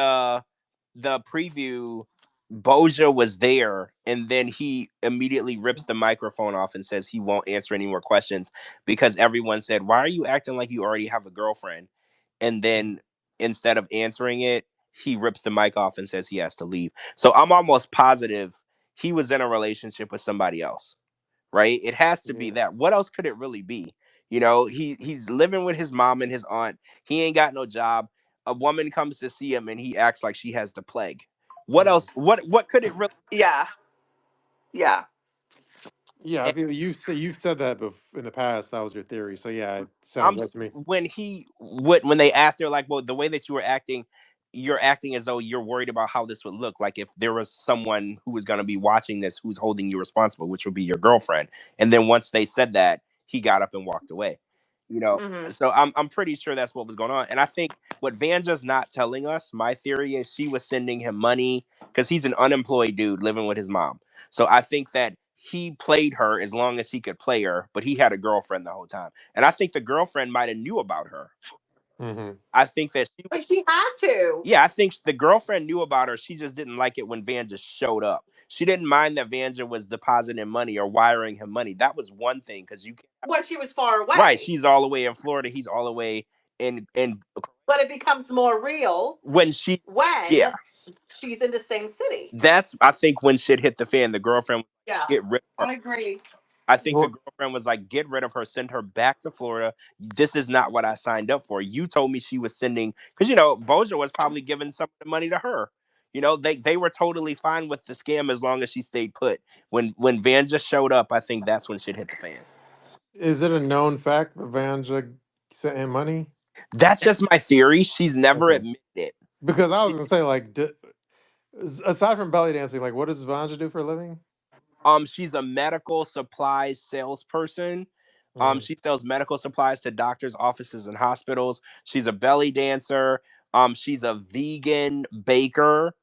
the preview, Boja was there, and then he immediately rips the microphone off and says he won't answer any more questions because everyone said, "Why are you acting like you already have a girlfriend?" And then instead of answering it, he rips the mic off and says he has to leave. So I'm almost positive he was in a relationship with somebody else, right? It has to be Yeah. that. What else could it really be? He's living with his mom and his aunt. He ain't got no job. A woman comes to see him and he acts like she has the plague. What Mhm. else? What could it really? Yeah. Yeah. Yeah, I And feel you've said that in the past. That was your theory. So yeah, it sounds I'm right to me. when they asked, they're like, well, the way that you were acting, you're acting as though you're worried about how this would look. Like if there was someone who was going to be watching this, who's holding you responsible, which would be your girlfriend. And then once they said that, he got up and walked away. You know, Hmm. so I'm pretty sure that's what was going on. And I think what Vanja's not telling us, my theory is she was sending him money because he's an unemployed dude living with his mom. So I think that he played her as long as he could play her, but he had a girlfriend the whole time. And I think the girlfriend might have knew about her. Hmm. I think that she But she had to. yeah, I think the girlfriend knew about her. She just didn't like it when Vanja showed up. She didn't mind that Vanja was depositing money or wiring him money. That was one thing because you can't. When she was far Right, away. she's all the way in Florida. He's all the way in But it becomes more real when she yeah. when she's in the same city. That's I think when shit hit the fan, the girlfriend was Yeah. like, get rid of her. I agree. I think the Well, girlfriend was like, get rid of her, send her back to Florida. This is not what I signed up for. You told me she was sending because Boja was probably giving some of the money to her. They were totally fine with the scam as long as she stayed put. When Van just showed up, I think that's when shit hit the fan. is it a known fact that Vanja sent him money? That's just my theory. She's never Okay. admitted it. Because I was gonna say like, aside from belly dancing, like, what does Vanja do for a living? She's a medical supplies salesperson. Hmm. She sells medical supplies to doctors' offices and hospitals. She's a belly dancer. She's a vegan baker.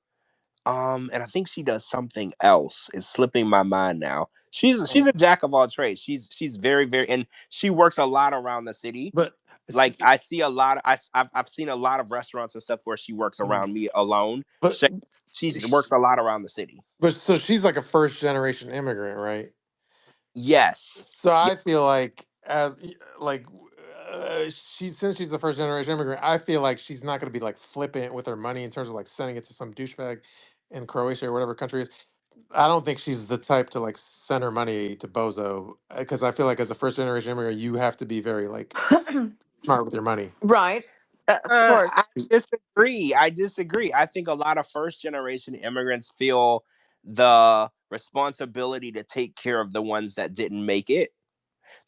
And I think she does something else. It's slipping my mind now. She's a jack of all trades. She's very very, and she works a lot around the city. But Like I see a lot. I've seen a lot of restaurants and stuff where she works mm, around me alone. but She works a lot around the city. but so she's like a first generation immigrant, right? Yes. So Yeah. I feel like like she since she's the first generation immigrant, I feel like she's not going to be like flippant with her money in terms of like sending it to some douchebag in Croatia or whatever country it is. I don't think she's the type to like send her money to Bozo because I feel like as a first generation immigrant, you have to be very like smart with your money. Right. Of I course. disagree. I disagree. I think a lot of first generation immigrants feel the responsibility to take care of the ones that didn't make it,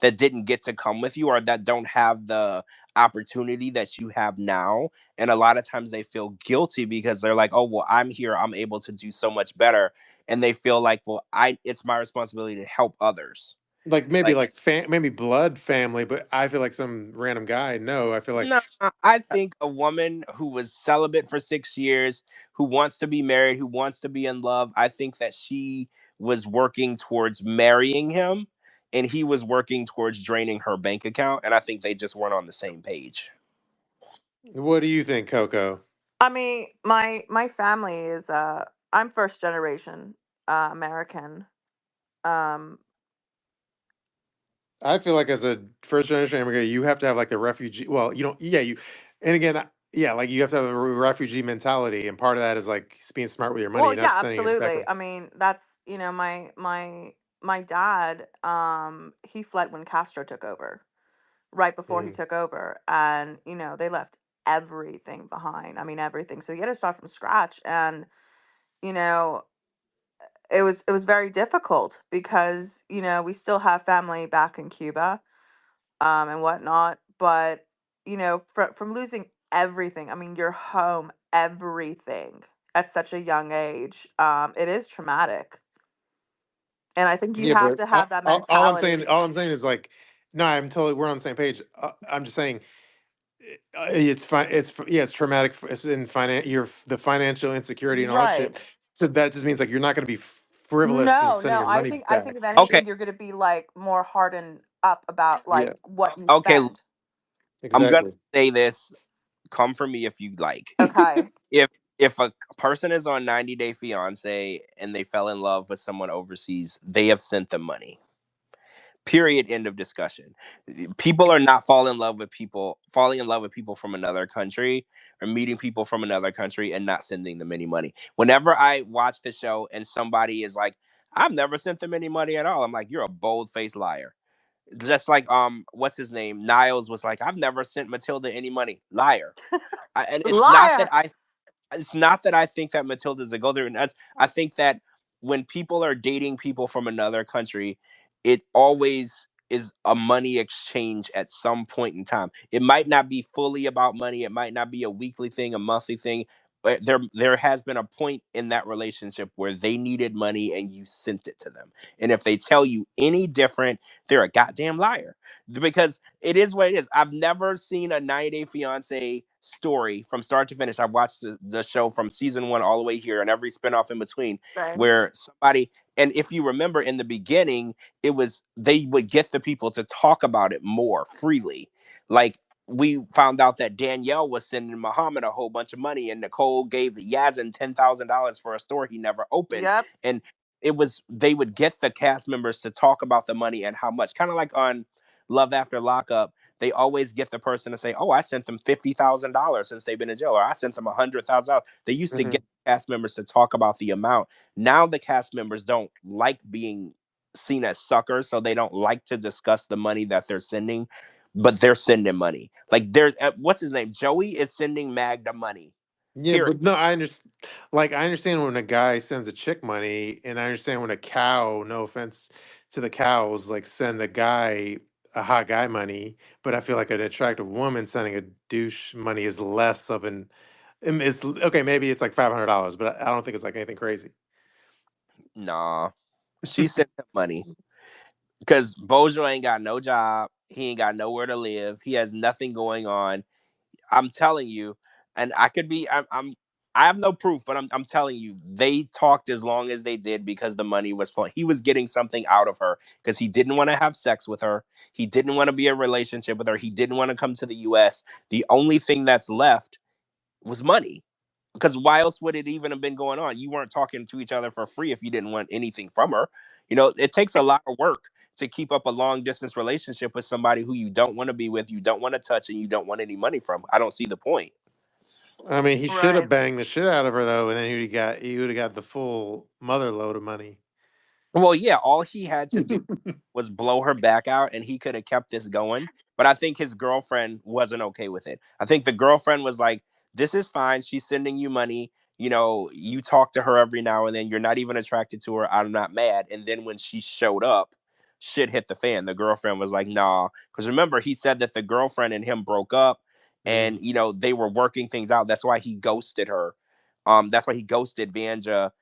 that didn't get to come with you, or that don't have the opportunity that you have now. And a lot of times they feel guilty because they're like, oh, well, I'm here. I'm able to do so much better. And they feel like, well, it's my responsibility to help others. Like maybe Like, like maybe blood family, but I feel like some random guy. No, I feel like no, I think a woman who was celibate for 6 years, who wants to be married, who wants to be in love, I think that she was working towards marrying him and he was working towards draining her bank account. And I think they just weren't on the same page. What do you think, Coco? I mean, my family is I'm first generation American. Um I feel like as a first generation immigrant, you have to have like the refugee. Well, you don't. Yeah, you. And again, yeah, like you have to have a refugee mentality, and part of that is like being smart with your money well, and not yeah, spending it back. absolutely. I mean, that's, my dad, he fled when Castro took over, right before he Mm. took over, and they left everything behind. I mean, everything. So he had to start from scratch, and you know, it was very difficult because we still have family back in Cuba, and whatnot. But from losing everything, I mean, your home, everything at such a young age, it is traumatic. And I think you Yeah, have but to have that mentality. all I'm saying is like, no, I'm totally. We're on the same page. I'm just saying, it's fine. Yeah, it's traumatic. It's in the financial insecurity and all that Right. shit. So that just means like you're not going to be frivolous in No, sending no. your I money think I back. think if Okay, anything, you're gonna be like more hardened up about Yeah, like what you okay. spend. I'm gonna exactly. say this. Come for me if you like. Okay. If a person is on 90 Day Fiance and they fell in love with someone overseas, they have sent them money. Period. End of discussion. People are not falling in love with people from another country or meeting people from another country and not sending them any money. Whenever I watch the show and somebody is like, I've never sent them any money at all, I'm like, you're a bold-faced liar. Just like what's his name? Niles was like, I've never sent Matilda any money. Liar. And Liar. it's not that I think that Matilda's a go there. And I think that when people are dating people from another country, it always is a money exchange at some point in time. It might not be fully about money. It might not be a weekly thing, a monthly thing. But there has been a point in that relationship where they needed money and you sent it to them. And if they tell you any different, they're a goddamn liar, because it is what it is. I've never seen a 90 Day Fiance story from start to finish. I've watched the show from season one all the way here and every spinoff in between, Right. where somebody, and if you remember in the beginning, it was they would get the people to talk about it more freely. Like, we found out that Danielle was sending Muhammad a whole bunch of money, and Nicole gave Yazin $10,000 for a store he never opened. Yep. And it was they would get the cast members to talk about the money and how much, kind of like on Love After Lockup, they always get the person to say, "Oh, I sent them $50,000 since they've been in jail," or "I sent them $100,000." They used to Hmm. get cast members to talk about the amount. Now the cast members don't like being seen as suckers, so they don't like to discuss the money that they're sending, but they're sending money. Like, there's what's his name? Joey is sending Magda money. Yeah, Period. but no, I understand. Like, I understand when a guy sends a chick money, and I understand when a cow, no offense to the cows, like send a guy a hot guy money. But I feel like an attractive woman sending a douche money is less of an. It's okay. Maybe it's like $500, but I don't think it's like anything crazy. Nah, she sent him money because Bojo ain't got no job. He ain't got nowhere to live. He has nothing going on. I'm telling you, and I could be. I have no proof, but I'm telling you, they talked as long as they did because the money was flowing. He was getting something out of her because he didn't want to have sex with her. He didn't want to be in a relationship with her. He didn't want to come to the U.S. The only thing that's left was money. Because why else would it even have been going on? You weren't talking to each other for free if you didn't want anything from her. It takes a lot of work to keep up a long distance relationship with somebody who you don't want to be with, you don't want to touch, and you don't want any money from. I don't see the point. I mean, he should have Right. banged the shit out of her though, and then he would have got the full mother load of money. Well, yeah, all he had to do was blow her back out and he could have kept this going. But I think his girlfriend wasn't okay with it. I think the girlfriend was like, this is fine. She's sending you money. You talk to her every now and then. You're not even attracted to her. I'm not mad. And then when she showed up, shit hit the fan. The girlfriend was like, nah. Because remember, he said that the girlfriend and him broke up and, Mm. they were working things out. That's why he ghosted her. That's why he ghosted Vanja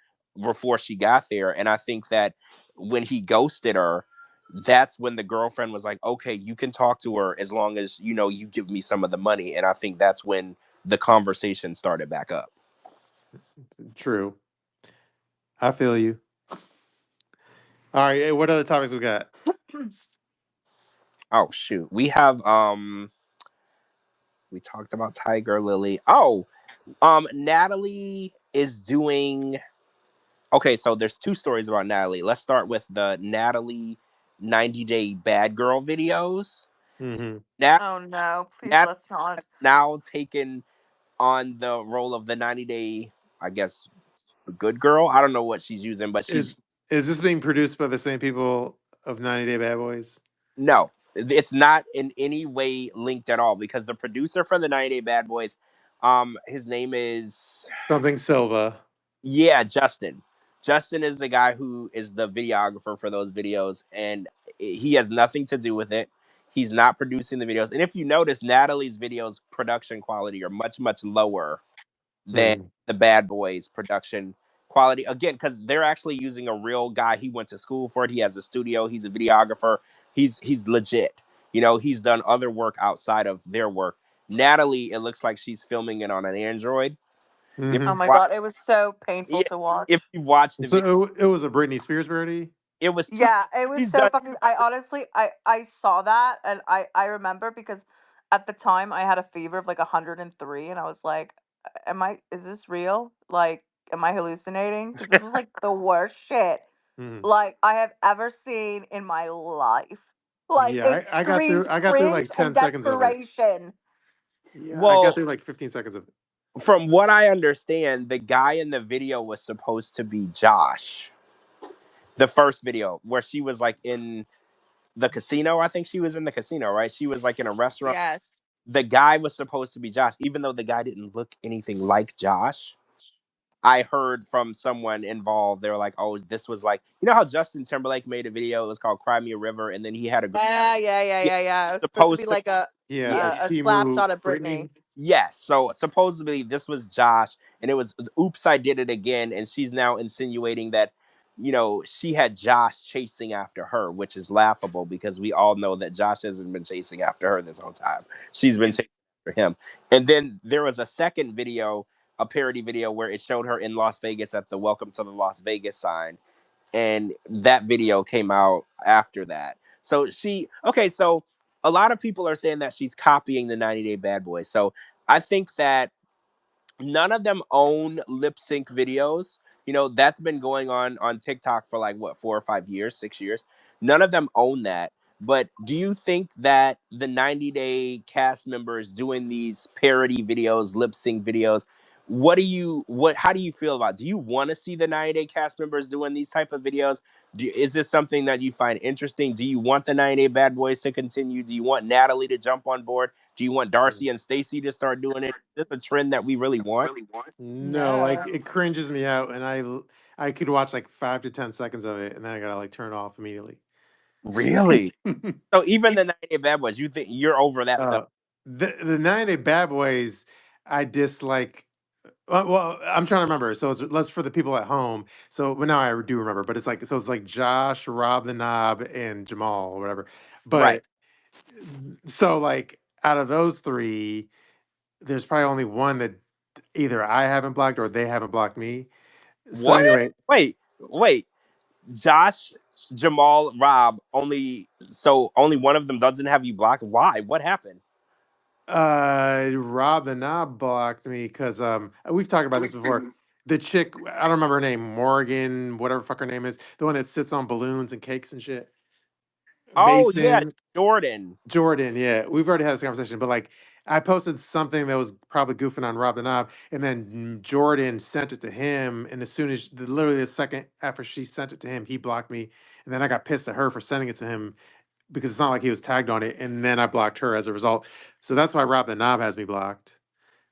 before she got there. And I think that when he ghosted her, that's when the girlfriend was like, okay, you can talk to her as long as you give me some of the money. And I think that's when the conversation started back up. True. I feel you. All right. What other topics we got? Oh shoot, we have We talked about Tiger Lily. Natalie is doing. Okay, so there's two stories about Natalie. Let's start with the Natalie 90-day bad girl videos. Mm-hmm. Nat, Oh no, please Nat let's not. now taken on the role of the 90-day, I guess, good girl. I don't know what she's using, but she's Is this being produced by the same people of 90 Day Bad Boys? no, it's not in any way linked at all because the producer for the 90-day bad boys, his name is Something Silva. yeah, Justin. Justin is the guy who is the videographer for those videos, and he has nothing to do with it. He's not producing the videos. And if you notice, Natalie's videos production quality are much, much lower than Mm-hmm. the Bad Boys production quality. Again, because they're actually using a real guy. He went to school for it. He has a studio. He's a videographer. He's legit. You know, he's done other work outside of their work. Natalie, it looks like she's filming it on an Android. If Oh Mm-hmm. my you god, it was so painful yeah, to if watch. you watch the video, So it was a Britney Spears parody. it was two. Yeah, it was He's so done. fucking. I honestly, I saw that, and I remember because at the time I had a fever of like 103, and I was like, am I? Is this real? Like, am I hallucinating? Because this was like the worst shit Mm-hmm. like I have ever seen in my life. Like Yeah, it screamed I got through cringe like and 10 seconds of it. desperation. Yeah, I got Well, through like 15 seconds of it. from what I understand, the guy in the video was supposed to be Josh. The first video where she was like in the casino. I think she was in the casino, right? She was like in a restaurant. Yes. The guy was supposed to be Josh, even though the guy didn't look anything like Josh. I heard from someone involved. They were like, "Oh, this was like you know how Justin Timberlake made a video. It was called Cry Me a River, and then he had a girl. Yeah, Yeah. It was supposed to be supposed to like a Yeah, yeah, the a slap Timu shot of Britney. Britney. yes. So supposedly this was Josh, and it was oops, I did it again, and she's now insinuating that she had Josh chasing after her, which is laughable because we all know that Josh hasn't been chasing after her this whole time. She's been chasing after him. And then there was a second video, a parody video where it showed her in Las Vegas at the Welcome to the Las Vegas sign, and that video came out after that. So so a lot of people are saying that she's copying the 90 Day Bad Boys. So I think that none of them own lip sync videos. That's been going on TikTok for like what 4 or 5 years, 6 years. None of them own that. But do you think that the 90 Day cast members doing these parody videos, lip sync videos, how do you feel about it? Do you want to see the 90 Day cast members doing these type of videos? Is this something that you find interesting? Do you want the 90 Day Bad Boys to continue? Do you want Natalie to jump on board? Do you want Darcy and Stacy to start doing it? Is this a trend that we really want? No, like No. it cringes me out, and I could watch like 5 to 10 seconds of it, and then I gotta like turn it off immediately. Really? So even the 90 Day Bad Boys, you think you're over that stuff? uh, the 90 Day Bad Boys, I dislike. Well, I'm trying to remember. So it's less for the people at home. So, but now I do remember. But it's like Josh, Rob the Knob, and Jamal or whatever. Right. But so like out of those three, there's probably only one that either I haven't blocked or they haven't blocked me. So What? anyway, Wait. Josh, Jamal, Rob, only one of them doesn't have you blocked. Why? What happened? Rob the Knob blocked me because we've talked about this before. The chick, I don't remember her name, Morgan, whatever fuck her name is, the one that sits on balloons and cakes and shit. Oh yeah, Mason. Jordan. Jordan, yeah, we've already had this conversation, but like I posted something that was probably goofing on Rob the Knob, and then Jordan sent it to him, and as soon as literally the second after she sent it to him, he blocked me, and then I got pissed at her for sending it to him because it's not like he was tagged on it, and then I blocked her as a result. So that's why Rob the Knob has me blocked.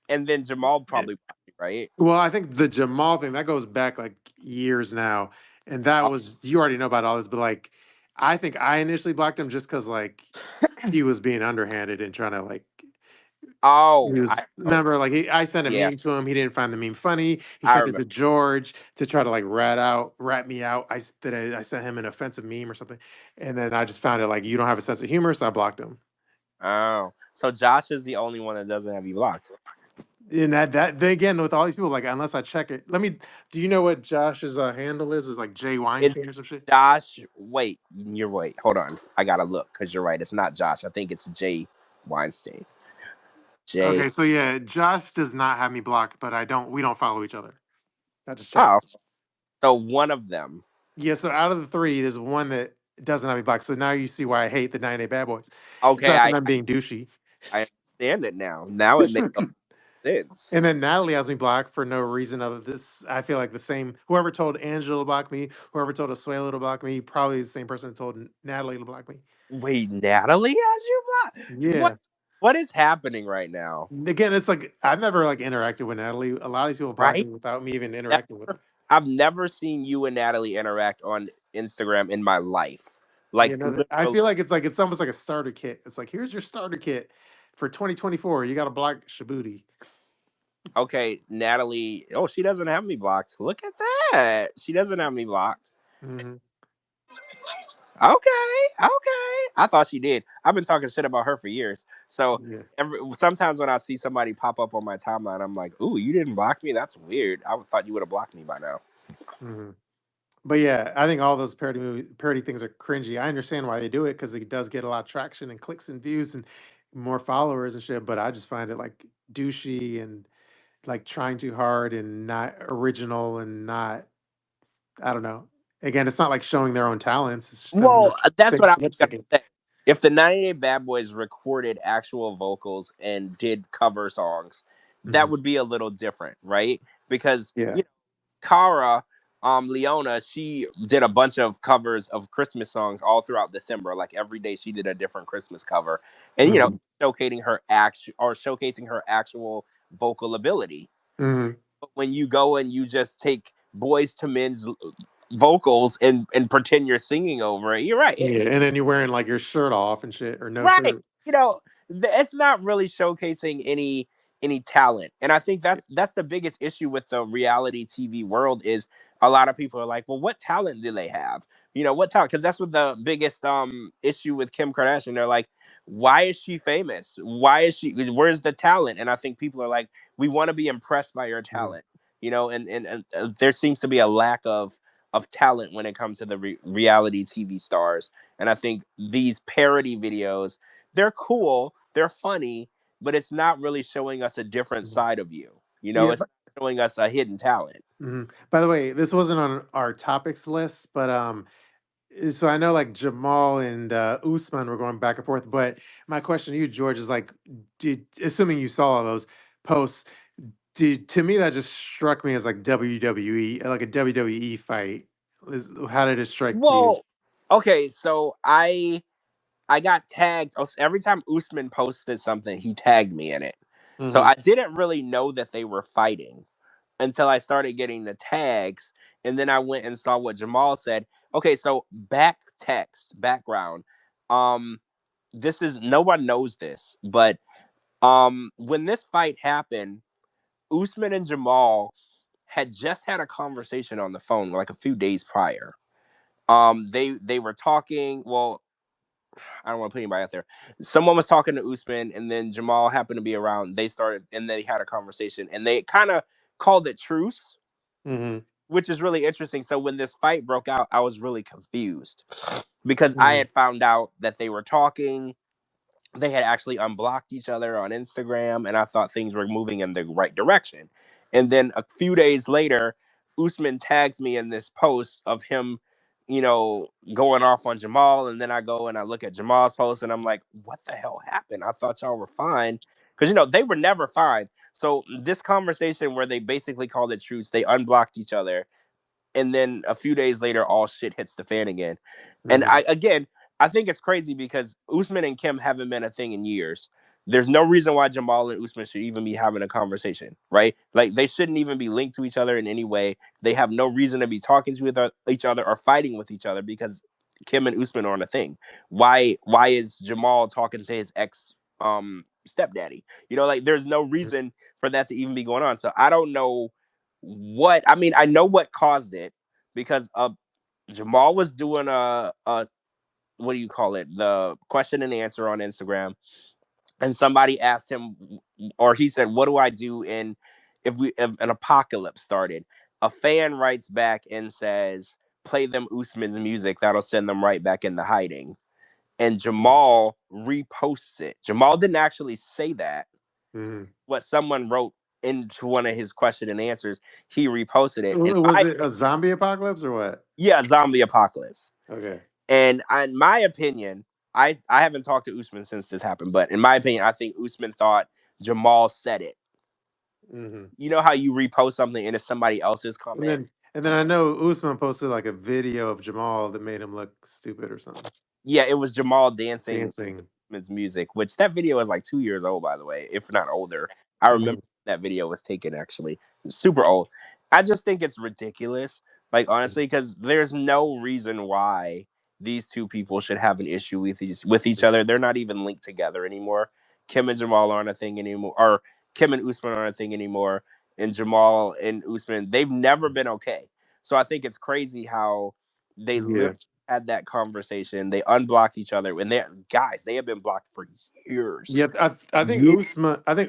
And then Jamal Eh, probably blocked you, right? Well, I think the Jamal thing that goes back like years now, and that Oh, was you already know about all this, but like I think I initially blocked him just because like he was being underhanded and trying to like he oh, I was know. remember like I sent a Yeah, meme to him. He didn't find the meme funny. He I sent it remember. to George to try to like rat me out. I sent him an offensive meme or something, and then I just found it like you don't have a sense of humor, so I blocked him. Oh, so Josh is the only one that doesn't have you blocked. And that they, again with all these people like unless I check it. Let me. Do you know what Josh's handle is? Is like Jay It's Weinstein or some shit. Josh. Wait. Hold on. I gotta look because you're right. It's not Josh. I think it's Jay Weinstein. Jay. Okay, so yeah, Josh does not have me blocked, but I don't. We don't follow each other. I just Oh, checked. so one of them. Yeah, so out of the three, there's one that doesn't have me blocked. So now you see why I hate the 98 Bad Boys. It's Okay, not from them being douchey. I understand it now. Now it makes sense. And then Natalie has me blocked for no reason other this. I feel like the same. Whoever told Angela to block me, whoever told Asuelo to block me, probably the same person that told Natalie to block me. Wait, Natalie has you blocked? What? Yeah. What is happening right now? Again, it's like I've never like interacted with Natalie. A lot of these people block Right? me without me even interacting with Never, them. I've never seen you and Natalie interact on Instagram in my life. You Like know, I literally. feel like it's almost like a starter kit. It's like here's your starter kit for 2024. You got to block Shabooty. Okay, Natalie. Oh, she doesn't have me blocked. Look at that. She doesn't have me blocked. Hmm. Okay, okay. I thought she did. I've been talking shit about her for years. So Yeah. sometimes when I see somebody pop up on my timeline, I'm like, "Ooh, you didn't block me? That's weird. I thought you would have blocked me by now." Hmm. But yeah, I think all those parody things are cringy. I understand why they do it because it does get a lot of traction and clicks and views and more followers and shit. But I just find it like douchey and like trying too hard and not original and not. I don't know. Again, it's not like showing their own talents. It's just them Well, lip that's what I lip was syncing. gonna say. If the 98 Bad Boys recorded actual vocals and did cover songs, that Hmm. would be a little different, right? Because Yeah. Cara, Leona, she did a bunch of covers of Christmas songs all throughout December. Like every day, she did a different Christmas cover, and Hmm. showcasing her actual vocal ability. Hmm. But when you go and you just take Boys to Men's vocals and pretend you're singing over it, you're right. Yeah, and then you're wearing like your shirt off and shit or no Right. shirt. You know, it's not really showcasing any talent. And I think that's the biggest issue with the reality TV world is a lot of people are like, "Well, what talent do they have?" What talent? Cuz that's what the biggest issue with Kim Kardashian. They're like, "Why is she famous? Why is she where's the talent?" And I think people are like, "We want to be impressed by your Mhm. talent." And there seems to be a lack of talent when it comes to the reality TV stars. And I think these parody videos, they're cool, they're funny, but it's not really showing us a different Mhm. side of you. Yeah. It's showing us a hidden talent. By the way, this wasn't on our topics list, but so I know like Jamal and Usman were going back and forth. But my question to you, George, is like, did assuming you saw all those posts, did to me that just struck me as like WWE, like a WWE fight. How did it strike to you? Well, okay, so I got tagged every time Usman posted something, he tagged me in it. So Hmm. I didn't really know that they were fighting until I started getting the tags. And then I went and saw what Jamal said. Okay, so background. Um, this is no one knows this, but when this fight happened, Usman and Jamal had just had a conversation on the phone like a few days prior. They were talking. Well, I don't want to put anybody out there. Someone was talking to Usman, and then Jamal happened to be around. They started, and they had a conversation, and they kind of called it truce, Hmm. which is really interesting. So when this fight broke out, I was really confused because I Hmm. had found out that they were talking. They had actually unblocked each other on Instagram, and I thought things were moving in the right direction. And then a few days later, Usman tags me in this post of him, going off on Jamal. And then I go and I look at Jamal's post, and I'm like, what the hell happened? I thought y'all were fine. Because, they were never fine. So this conversation where they basically called it truce, they unblocked each other. And then a few days later, all shit hits the fan again. And Hmm. I think it's crazy because Usman and Kim haven't been a thing in years. There's no reason why Jamal and Usman should even be having a conversation, right? Like they shouldn't even be linked to each other in any way. They have no reason to be talking to each other or fighting with each other because Kim and Usman are on a thing. Why is Jamal talking to his ex stepdaddy? Like there's no reason for that to even be going on. So I don't know I mean, I know what caused it because Jamal was doing a what do you call it? The question and answer on Instagram, and somebody asked him, or he said, "What do I do if an apocalypse started?" A fan writes back and says, "Play them Usman's music. That'll send them right back into hiding." And Jamal reposts it. Jamal didn't actually say that, Mhm. what someone wrote into one of his question and answers. He reposted it, and Was it a zombie apocalypse or what? yeah, zombie apocalypse. Okay. And in my opinion, I haven't talked to Usman since this happened, but in my opinion, I think Usman thought Jamal said it. Hmm. You know how you repost something and it's somebody else's And comment? then and then I know Usman posted like a video of Jamal that made him look stupid or something. Yeah, it was Jamal dancing Dancing. Usman's music, which that video is like 2 years old, by the way, if not older. I remember Mhm. that video was taken actually. Super old. I just think it's ridiculous. Like honestly, because there's no reason why these two people should have an issue with each other. They're not even linked together anymore. Kim and Jamal aren't a thing anymore, or Kim and Usman aren't a thing anymore. And Jamal and Usman, they've never been okay. So I think it's crazy how they literally Yeah. had that conversation. They unblocked each other, and they have been blocked for years. Yep, I think Yeah.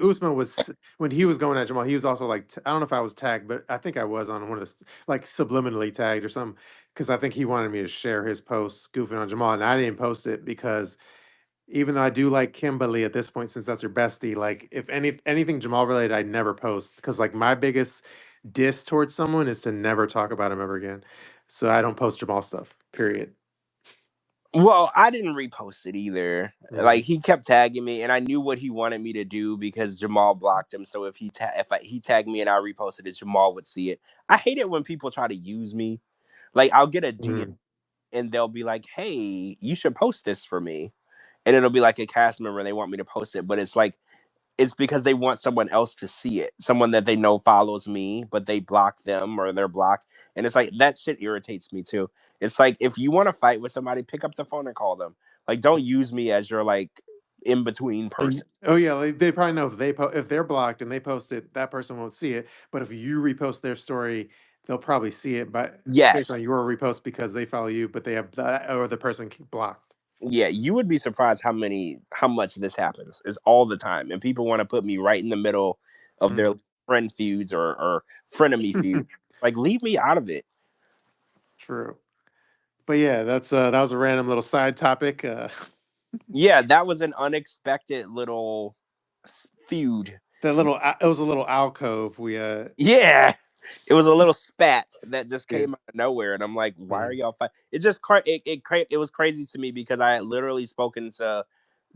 Usman was when he was going at Jamal. He was also like I don't know if I was tagged, but I think I was on one of the like subliminally tagged or something because I think he wanted me to share his post goofing on Jamal, and I didn't post it because even though I do like Kimberly at this point since that's her bestie, like if anything Jamal related, I never post because like my biggest diss towards someone is to never talk about him ever again. So I don't post Jamal stuff. Period. Well, I didn't repost it either. Hmm. Like he kept tagging me, and I knew what he wanted me to do because Jamal blocked him. So if he tagged me and I reposted it, Jamal would see it. I hate it when people try to use me. Like I'll get a DM Hmm. and they'll be like, "Hey, you should post this for me," and it'll be like a cast member and they want me to post it, but it's like it's because they want someone else to see it, someone that they know follows me, but they block them or they're blocked. And it's like that shit irritates me too. It's like if you want to fight with somebody, pick up the phone and call them. Like, don't use me as your like in between person. Oh yeah, like, they probably know if if they're blocked and they post it, that person won't see it. But if you repost their story, they'll probably see it, but based on Yes, your repost because they follow you, but they have that or the person blocked. yeah, you would be surprised how much this happens. It's all the time, and people want to put me right in the middle of their Mhm. friend feuds or frenemy feuds. Like, leave me out of it. True, but yeah, that was a random little side topic. Yeah, that was an unexpected little feud. It was a little alcove. Yeah, it was a little spat that just Yeah. came out of nowhere, and I'm like, why are Mhm. y'all fighting? It was crazy to me because I had literally spoken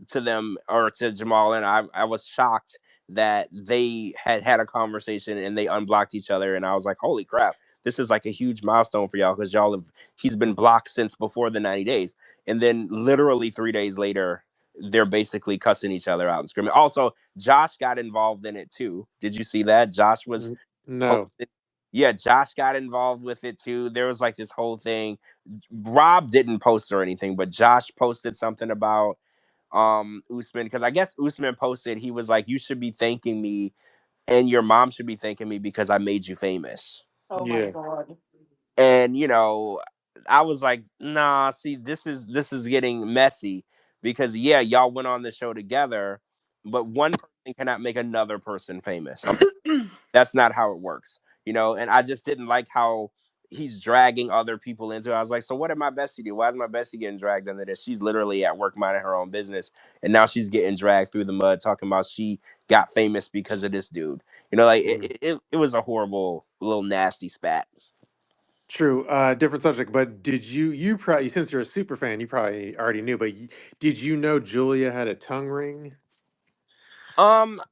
to them or to Jamal, and I was shocked that they had a conversation and they unblocked each other, and I was like, holy crap, this is like a huge milestone for y'all because y'all have he's been blocked since before the 90 days, and then literally 3 days later. They're basically cussing each other out and screaming. Also, Josh got involved in it too. Did you see that? Josh was No. posted. Yeah, Josh got involved with it too. There was like this whole thing. Rob didn't post or anything, but Josh posted something about Usman because I guess Usman posted he was like, you should be thanking me and your mom should be thanking me because I made you famous. Oh my Yeah. god. And I was like, nah, see, this is getting messy because yeah, y'all went on the show together, but one person cannot make another person famous. Okay, that's not how it works, and I just didn't like how he's dragging other people into it. I was like, so what did my bestie do? Why is my bestie getting dragged into this? She's literally at work minding her own business, and now she's getting dragged through the mud talking about she got famous because of this dude. Like Mhm. it was a horrible little nasty spat. True. Different subject, but did you probably since you're a super fan, you probably already knew, but did you know Julia had a tongue ring?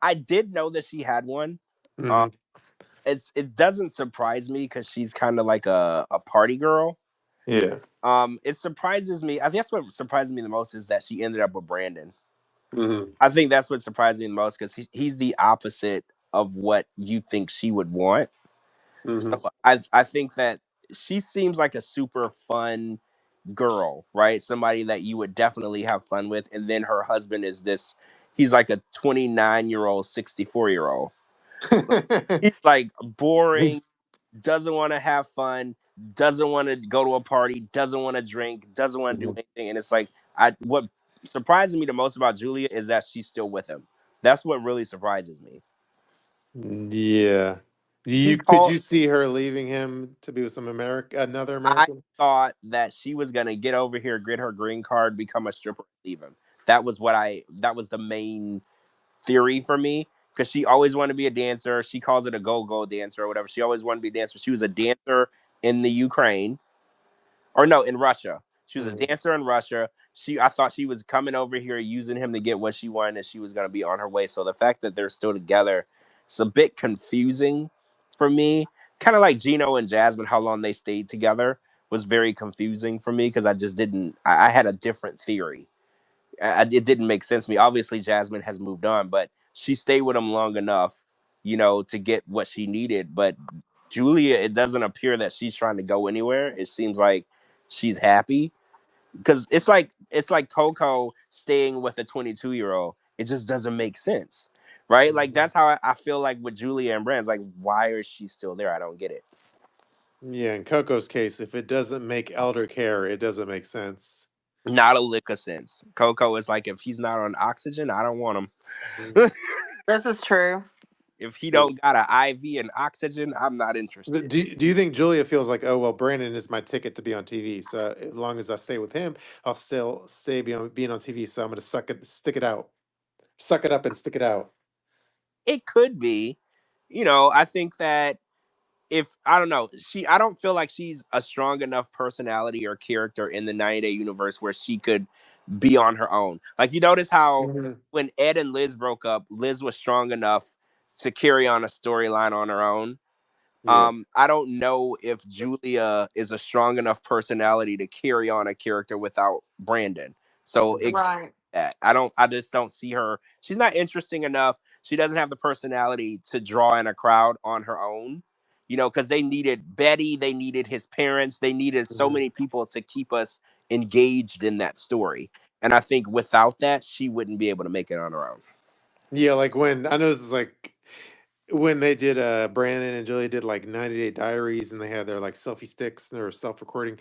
I did know that she had one. Um, Hmm. it doesn't surprise me because she's kind of like a party girl. Yeah. It surprises me. I think that's what surprises me the most is that she ended up with Brandon. Hmm. I think that's what surprised me the most because he's the opposite of what you think she would want. Hmm. So I think that she seems like a super fun girl, right? Somebody that you would definitely have fun with. And then her husband is this. He's like a 29-year-old, 64-year-old. He's like boring, doesn't want to have fun, doesn't want to go to a party, doesn't want to drink, doesn't want to do Mhm. anything. And it's like what surprises me the most about Julia is that she's still with him. That's what really surprises me. Yeah. He Could called you see her leaving him to be with another I American? thought that she was gonna get over here, get her green card, become a stripper, and leave him. That was the main theory for me because she always wanted to be a dancer. She calls it a go-go dancer or whatever. She always wanted to be a dancer. She was a dancer in the Ukraine, or no, in Russia. She was a Mhm. dancer in Russia. I thought she was coming over here using him to get what she wanted, and she was going to be on her way. So the fact that they're still together, it's a bit confusing for me. Kind of like Gino and Jasmine, how long they stayed together was very confusing for me because I just didn't. I had a different theory. It didn't make sense to me. Obviously, Jasmine has moved on, but she stayed with him long enough, to get what she needed. But Julia, it doesn't appear that she's trying to go anywhere. It seems like she's happy because it's like Coco staying with a 22-year-old. It just doesn't make sense, right? Like Mhm. that's how I feel like with Julia and Brand's. Like, why is she still there? I don't get it. Yeah, in Coco's case, if it doesn't make elder care, it doesn't make sense. Not a lick of sense. Coco is like, if he's not on oxygen, I don't want him. Mhm. This is true. If he But, don't got an IV and oxygen, I'm not but interested. do you think Julia feels like, oh well, Brandon is my ticket to be on TV, so as long as I stay with him, I'll still stay being on TV. So I'm gonna stick it out, suck it up and stick it out. It could be. I think that if I don't know, I don't feel like she's a strong enough personality or character in the 90 Day universe where she could be on her own. Like you notice how Mhm. when Ed and Liz broke up, Liz was strong enough to carry on a storyline on her own. Yeah. I don't know if Julia is a strong enough personality to carry on a character without Brandon. So it Mhm. Right. that. I just don't see her. She's not interesting enough. She doesn't have the personality to draw in a crowd on her own. Because they needed Betty, they needed his parents, they needed so Mhm. many people to keep us engaged in that story. And I think without that, she wouldn't be able to make it on her own. Yeah, like when I know this is like when they did Brandon and Julia did like 90 Day Diaries and they had their like selfie sticks and they were self-recording.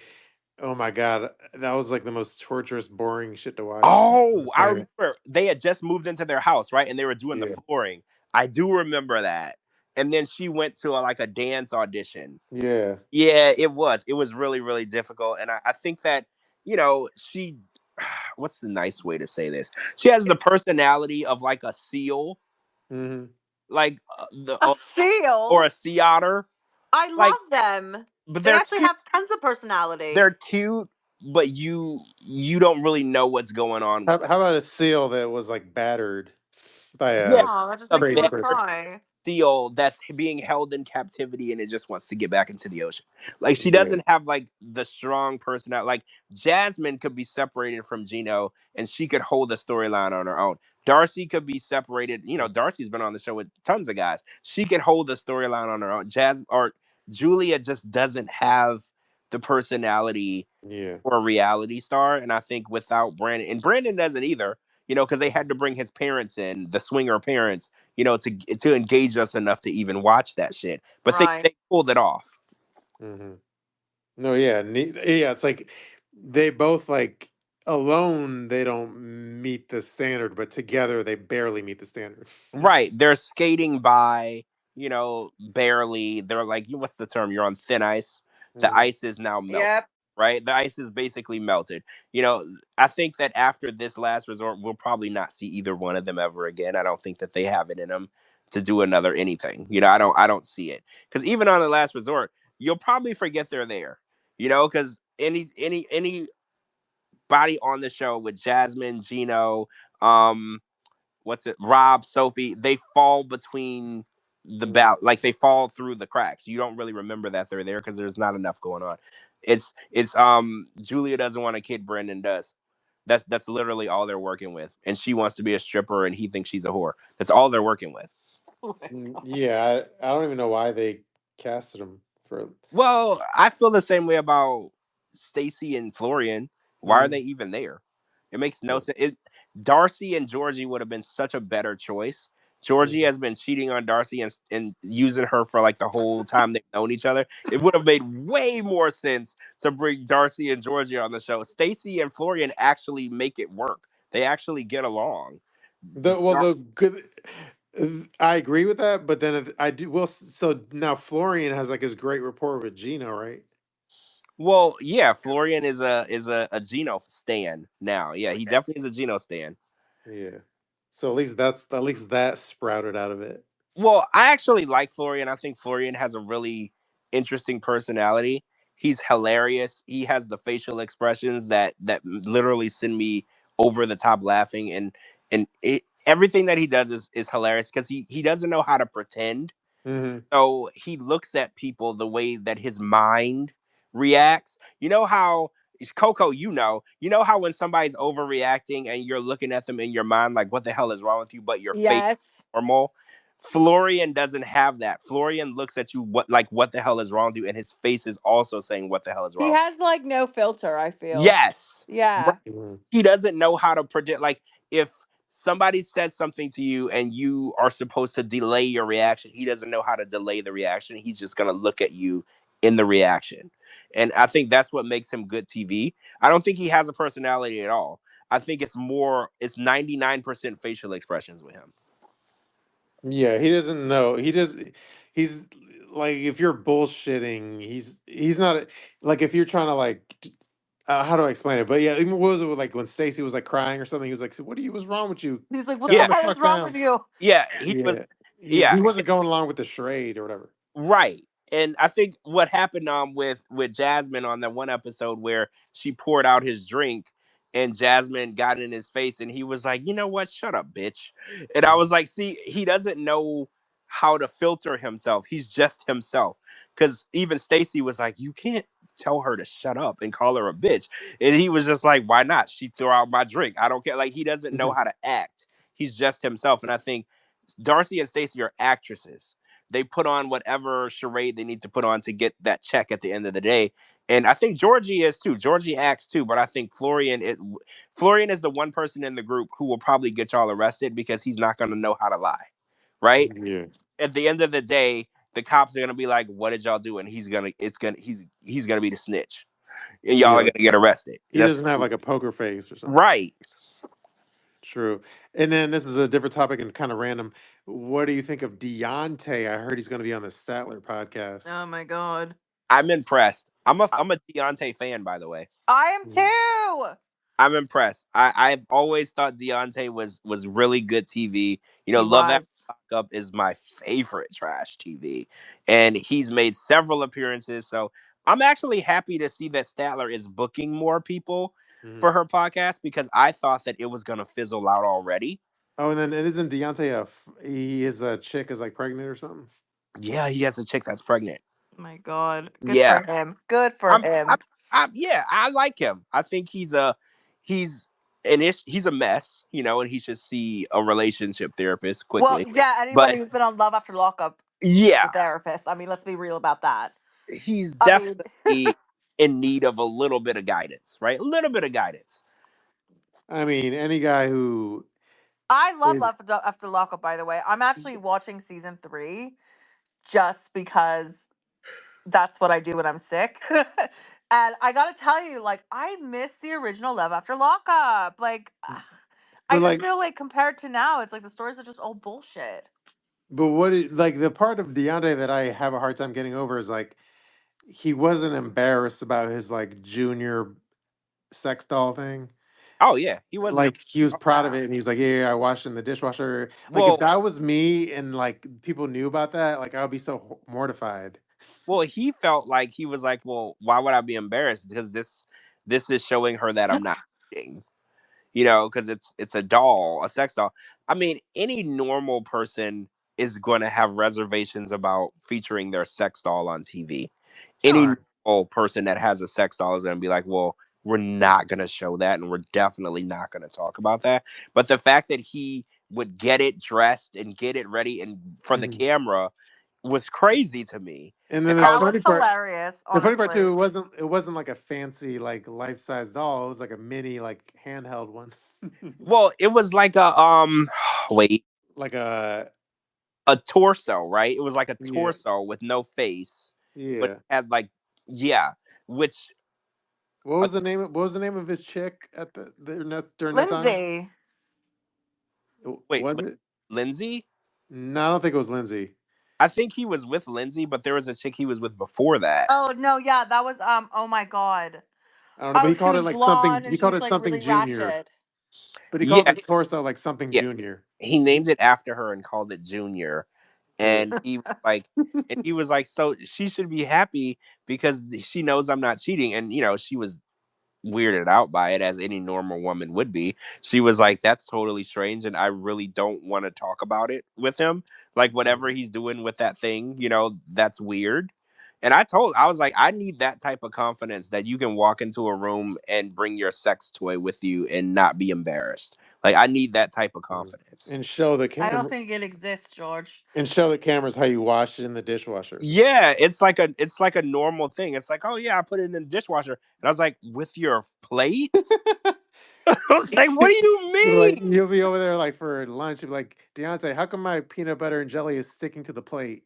Oh my god, that was like the most torturous, boring shit to watch on the Oh, I planet. remember they had just moved into their house, right? And they were doing the Yeah. flooring. I do remember that. And then she went to like a dance audition. Yeah. Yeah, it was. It was really, really difficult. And I think that, she, what's the nice way to say this? She has the personality of like a seal, Hmm. like the A or seal. a sea otter. I Like, love them. but They they're actually cute. have tons of personality. They're cute, but you don't really know what's going on with them. How about a seal that was like battered by Yeah, Oh, that just a makes me crazy want to person? better cry. seal that's being held in captivity and it just wants to get back into the ocean. Like she Yeah. doesn't have like the strong personality. Like Jasmine could be separated from Gino and she could hold the storyline on her own. Darcy could be separated. Darcy's been on the show with tons of guys. She could hold the storyline on her own. Julia just doesn't have the personality Yeah. for a reality star. And I think without Brandon, and Brandon doesn't either, because they had to bring his parents in, the swinger parents, to engage us enough to even watch that shit. But they Right. pulled it off. Hmm. No, yeah. Yeah, it's like they both like alone they don't meet the standard, but together they barely meet the standard. Right. They're skating by, barely. They're like, what's the term? You're on thin ice. The Hmm. ice is now melted. Yep. Right? The ice is basically melted. You know, I think that after this last resort, we'll probably not see either one of them ever again. I don't think that they have it in them to do another anything. I don't see it. Because even on the last resort, you'll probably forget they're there. Because anybody on the show with Jasmine, Gino, um, what's it, Rob, Sophie, they fall between Hmm. like they fall through the cracks. You don't really remember that they're there because there's not enough going on. It's Julia doesn't want a kid, Brendan does. That's literally all they're working with. And she wants to be a stripper and he thinks she's a whore. That's all they're working with. Oh my God. Yeah, I don't even know why they casted him for. Well, I feel the same way about Stacy and Florian. Why are they Mhm. even there? It makes no Yeah. sense. Darcy and Georgie would have been such a better choice. Georgie Mhm. has been cheating on Darcy and using her for like the whole time they've known each other. It would have made way more sense to bring Darcy and Georgie on the show. Stacy and Florian actually make it work. They actually get along. The good. I agree with that, but then I do. Well, so now Florian has like his great rapport with Gino, right? Well, yeah, Florian is a Geno stan now. Yeah, he definitely is a Geno stan. Yeah. So at least that sprouted out of it. Well, I actually like Florian. I think Florian has a really interesting personality. He's hilarious. He has the facial expressions that literally send me over the top laughing, and everything that he does is hilarious because he doesn't know how to pretend. Hmm. So he looks at people the way that his mind reacts. You know how Coco, you know how when somebody's overreacting and you're looking at them in your mind like what the hell is wrong with you, but your face is Yes. normal. Florian doesn't have that. Florian looks at you what the hell is wrong with you, and his face is also saying what the hell is He wrong with has like no filter, I you. feel. Yes. Yeah. Hmm. He doesn't know how to predict. Like if somebody says something to you and you are supposed to delay your reaction, he doesn't know how to delay the reaction. He's just gonna look at you in the reaction, and I think that's what makes him good TV. I don't think he has a personality at all. I think it's 99% facial expressions with him. Yeah, he doesn't know. He's like if you're bullshitting, he's not like if you're trying to how do I explain it? But yeah, even what was it with, like when Stacy was like crying or something? He was like, "So what do you? What's wrong with you? He's like, what the Yeah, Calm the hell is fuck wrong with down." you? yeah, Yeah, he yeah. wasn't going along with the charade or whatever. Right. And I think what happened with Jasmine on that one episode where she poured out his drink and Jasmine got in his face and he was like, "You know what? Shut up, bitch." And I was like, "See, he doesn't know how to filter himself. He's just himself." Cuz even Stacy was like, "You can't tell her to shut up and call her a bitch." And he was just like, "Why not? She threw out my drink. I don't care." Like he doesn't know how to act. He's just himself. And I think Darcy and Stacy are actresses. They put on whatever charade they need to put on to get that check at the end of the day. And I think Georgie is too. Georgie acts too, but I think Florian is the one person in the group who will probably get y'all arrested because he's not going to know how to lie. Right? Yeah, At the end of the day, the cops are going to be like, "What did y'all do?" And he's going to be the snitch. And y'all are yeah. going to get arrested. He That's doesn't have like a poker face or something. right. True. And then this is a different topic and kind of random. What do you think of Deontay? I heard he's going to be on the Statler Oh podcast. my god. I'm impressed. I, I'm a Deontay fan, by the way. I am Mm. too. I'm impressed. I've always thought Deontay was really good TV. You know, He Love After was. Lockup is my favorite trash TV, and he's made several appearances. So I'm actually happy to see that Statler is booking more people for Mhm. her podcast because I thought that it was gonna fizzle out already. Oh, and then it isn't Deontay he is a chick is like pregnant or something? Yeah, he has a chick that's pregnant. My god. Good Yeah, for him. Good for I'm, him. yeah, I like him. I think he's he's a mess, you know, and he should see a relationship therapist Well, quickly. yeah, anybody But who's been on Love After Lockup needs a yeah, therapist. I mean, let's be real about that. he's I mean, definitely in need of a little bit of guidance, right? A little bit of guidance. I mean, any guy who I love is Love After Lockup, by the way. I'm actually watching season 3 just because that's what I do when I'm sick. And I gotta tell you, like, I miss the original Love After Lockup. Like, I but just like feel like compared to now, it's like the stories are just all bullshit. but like the part of Deontay that I have a hard time getting over is like he wasn't embarrassed about his like junior sex doll thing. Oh yeah, he wasn't. Like he was Oh, proud of Yeah. it and he was like, "Yeah, I washed in the dishwasher." Like if well, that was me and like people knew about that, like I would be so mortified. he felt like he was like, well, why would I be embarrassed? Because this is showing her that I'm not cheating. You know, because it's a doll, a sex doll. I mean, any normal person is going to have reservations about featuring their sex doll on TV. Any Sure. normal person that has a sex doll is going to be like, well, we're not going to show that, and we're definitely not going to talk about that. But the fact that he would get it dressed and get it ready and for the Mhm. camera was crazy to me. And then And the I That was was funny part, hilarious, the funny part honestly. too, it wasn't like a fancy like life size doll. It was like a mini like handheld one, well, it was like a wait, like a a torso, right? It was like a yeah torso with no face, but it yeah. had like yeah, which uh, What was the name of his chick at during that time? Lindsay. wait, Was it? Lindsay? No, I don't think it was Lindsay. I think he was with Lindsay, but there was a chick he was with before that. Oh no, yeah, that was oh my god. I don't know, but Oh, he she called it was like something. blonde and He she called was it like something really junior. ratchet. But he called Yeah, the torso like something yeah. junior. He named it after her and called it Junior. Yeah. And he was like, so she should be happy because she knows I'm not cheating. And she was weirded out by it as any normal woman would be. She was like, that's totally strange and I really don't want to talk about it with him. Like whatever he's doing with that thing, that's weird. And I was like, I need that type of confidence that you can walk into a room and bring your sex toy with you and not be embarrassed. Like I need that type of confidence. And show the I don't camera think it exists, George. and show the cameras how you wash it in the dishwasher. Yeah, it's like a normal thing. It's like, oh yeah, I put it in the dishwasher. And I was like, with your plates? I was like, what do you Like mean? you'll be over there like for lunch, you'll be like, Deontay, how come my peanut butter and jelly is sticking to the plate?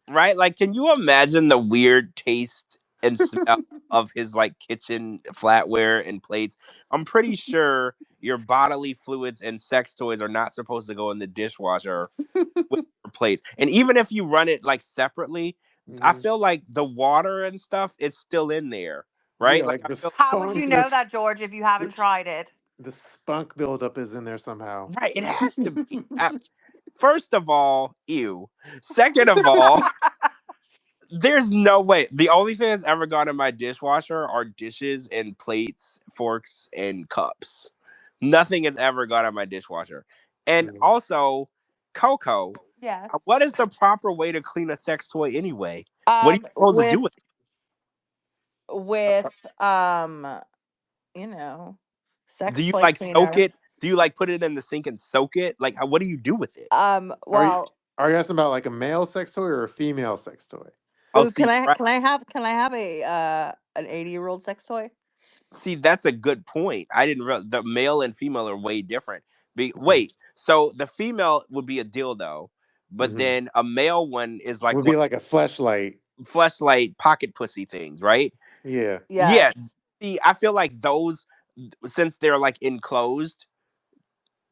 Right? Like, can you imagine the weird taste and smell of his like kitchen flatware and plates? I'm pretty sure your bodily fluids and sex toys are not supposed to go in the dishwasher with your plates. And even if you run it like separately, I Mhm. feel like the water and stuff it's still in there, Yeah, right? Like like I the feel How would you spunk, know that, George, if you haven't tried it? the spunk buildup is in there somehow. right. It has to be. First of all, ew. Second of all, there's no way. The only thing that's ever gone in my dishwasher are dishes and plates, forks, and cups. Nothing has ever gone in my dishwasher. And Mhm. also, Coco, Yes. what is the proper way to clean a sex toy anyway? What are you Um, supposed to do with with with you know, it? Do sex you play like soak cleaner. it? Do you like put it in the sink and soak it? Like, what do you do with it? Are you Well, are you asking about like a male sex toy or a female sex toy? Oh, ooh, see, right. can I have a an 80-year-old sex toy? See, that's a good point. I didn't realize the male and female are way different. Mhm. Wait, so the female would be a dildo, but Mhm. then a male one is like Would one be like a fleshlight. fleshlight pocket pussy things, right? Yeah. Yeah. Yes. See, I feel like those, since they're like enclosed,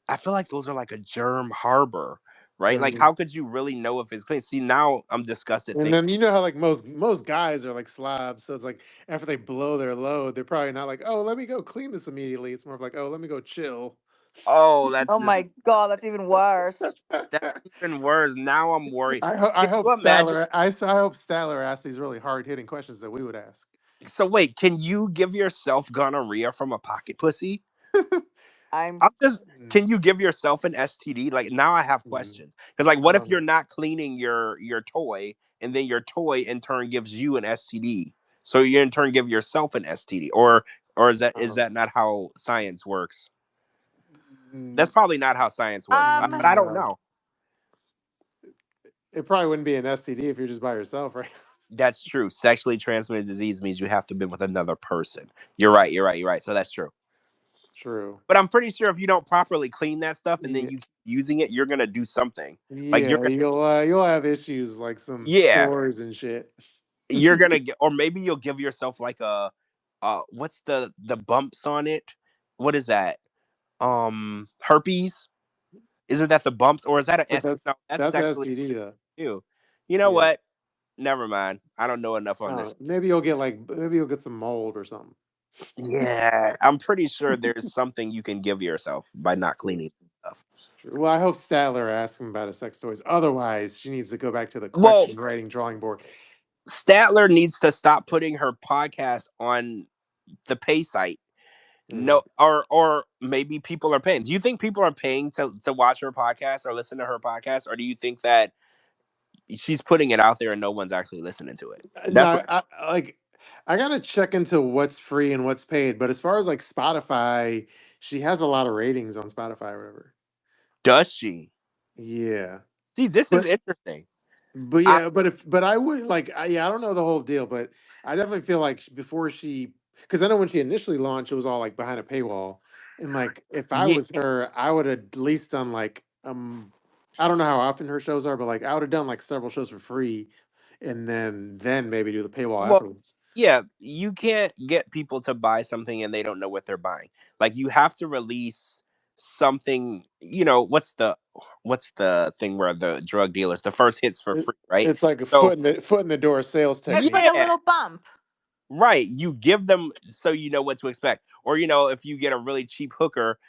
I feel like those are like a germ harbor, right? Like, Mhm. how could you really know if it's clean? See, now I'm disgusted And thinking. then you know how like most guys are like slobs, so it's like after they blow their load, they're probably not like, oh, let me go clean this immediately. It's more of like, oh, let me go chill. Oh, that's Oh just my God, that's even worse. that's even worse. Now I'm worried. I Can hope you imagine? I hope Statler asks these really hard hitting questions that we would ask. So wait, can you give yourself gonorrhea from a pocket pussy? I'm I'm just can you give yourself an STD? Like now I have Mm, questions. Cuz like I what if don't you're know. not cleaning your toy and then your toy in turn gives you an STD? So you in turn give yourself an STD or is that I is don't that not how science works? That's mm, probably not how science works. But I don't no. know. It probably wouldn't be an STD if you're just by yourself, right? That's true. Sexually transmitted disease means you have to be with another person. You're right. You're right. You're right. So that's true. True. But I'm pretty sure if you don't properly clean that stuff and then Yeah. you keep using it, you're gonna do something. Like Yeah, you'll have issues like some yeah, sores and shit. you're gonna get, or maybe you'll give yourself like what's the bumps on it? What is that? Herpes? Isn't that the bumps, or is that a But S? No, that's that's sexually STD though. too. You know Yeah. what? Never mind. I don't know enough on this. Maybe you'll get some mold or something. Yeah, I'm pretty sure there's something you can give yourself by not True. cleaning stuff. True. Well, I hope Statler asks him about his sex toys. Otherwise, she needs to go back to the Well, question writing drawing board. Statler needs to stop putting her podcast on the pay site. Mhm. No, or maybe people are paying. Do you think people are paying to watch her podcast or listen to her podcast, or do you think that she's putting it out there and no one's actually listening to it? That's No, what I gotta check into what's free and what's paid. But as far as like Spotify, she has a lot of ratings on Spotify or whatever. does she. Yeah. See, this is But interesting. But I yeah, but I would like yeah, I don't know the whole deal, but I definitely feel like before she, because I know when she initially launched, it was all like behind a paywall, and like if I yeah. was her, I would have at least done like I don't know how often her shows are, but like I would have done like several shows for free, and then maybe do the paywall Well, afterwards. yeah, you can't get people to buy something and they don't know what they're buying. Like you have to release something, what's the thing where the drug dealers the first hits for It, free, right? it's like a So foot in the door sales It's like a technique. yeah, little bump. Right. You give them so you know what to expect. Or, if you get a really cheap hooker,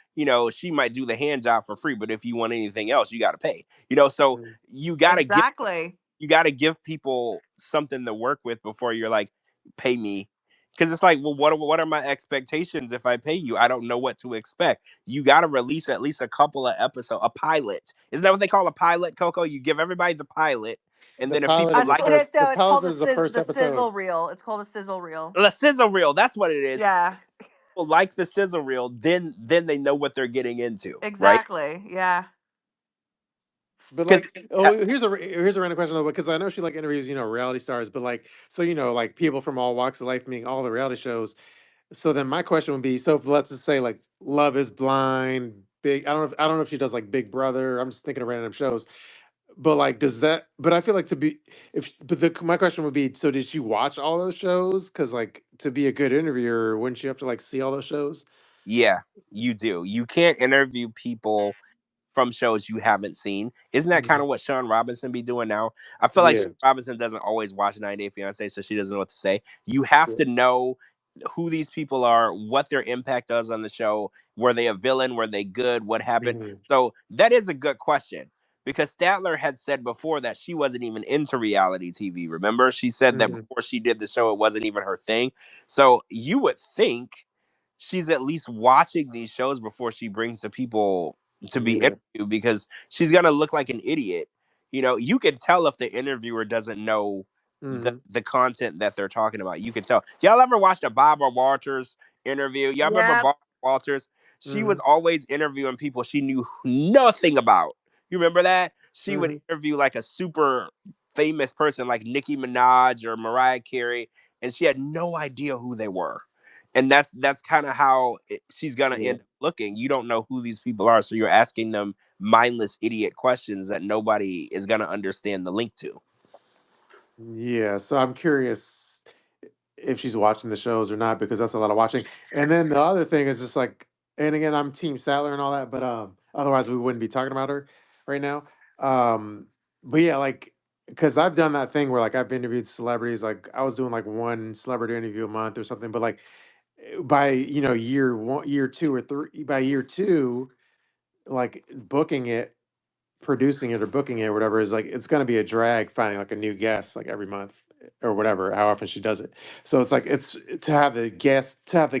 she might do the hand job for free, but if you want anything else, you got to pay. So Mhm. you got to give Exactly. you got to give people something to work with before you're like, pay me. Because it's like, well, what are my expectations if I pay you? I don't know what to expect. You got to release at least a couple of episodes, a pilot. Isn't that what they call a pilot, Coco? You give everybody the pilot, and The then if pilot people is the like It is first. The no. It's pilot called is the first the episode. sizzle reel. It's called a sizzle reel. the sizzle reel, that's what it is. Yeah. People like the sizzle reel, then they know what they're getting into, right? Exactly. Yeah. But Because like, oh, here's a random question though, because I know she like interviews, reality stars, but like, so like people from all walks of life, meaning all the reality shows. So then my question would be, so if let's just say like Love is Blind, Big, I don't know if she does like Big Brother. I'm just thinking of random shows, but like, does that? But I feel like to be, if but my question would be, so did she watch all those shows? Because like to be a good interviewer, wouldn't you have to like see all those shows? yeah, you do. You can't interview people from shows you haven't seen. Isn't that kind Mhm. of what Sean Robinson be doing now? I feel like Sean Yeah. Robinson doesn't always watch 90 Day Fiance, so she doesn't know what to say. You have Yeah. to know who these people are, what their impact does on the show. Were they a villain? Were they good? What happened? Mhm. So that is a good question because Statler had said before that she wasn't even into reality TV. Remember, she said that Mhm. before she did the show, it wasn't even her thing. So you would think she's at least watching these shows before she brings the people to be Yeah. interviewed because she's gonna look like an idiot. You can tell if the interviewer doesn't know Mhm. the content that they're talking about. You can tell. Y'all ever watched a Barbara Walters interview? Y'all remember Yep. Barbara Walters? She was Mhm. always interviewing people she knew nothing about. You remember that? She would Mhm. interview like a super famous person like Nicki Minaj or Mariah Carey, and she had no idea who they were. And that's kind of how she's gonna Yeah. end up looking. You don't know who these people are, so you're asking them mindless idiot questions that nobody is gonna understand the link to. Yeah. So I'm curious if she's watching the shows or not because that's a lot of watching. And then the other thing is just like, and again, I'm Team Sattler and all that, but otherwise we wouldn't be talking about her right now. But yeah, like, because I've done that thing where like I've interviewed celebrities, like I was doing like one celebrity interview a month or something, but like by year one, year two or three, by year two, like booking it, producing it or booking it or whatever is like it's going to be a drag finding like a new guest like every month or whatever how often she does it. So it's like it's to have the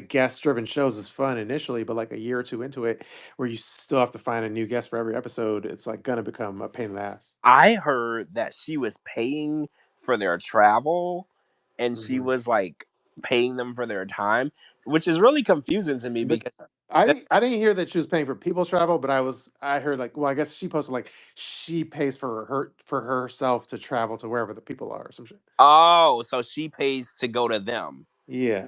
guest driven shows is fun initially, but like a year or two into it where you still have to find a new guest for every episode, it's like going to become a pain in the ass. I heard that she was paying for their travel and she Hmm. was like paying them for their time, which is really confusing to me But because that, I didn't hear that she was paying for people's travel, but I heard like, well, I guess she posted like she pays for herself to travel to wherever the people are or some shit. oh, so she pays to go to them. Yeah.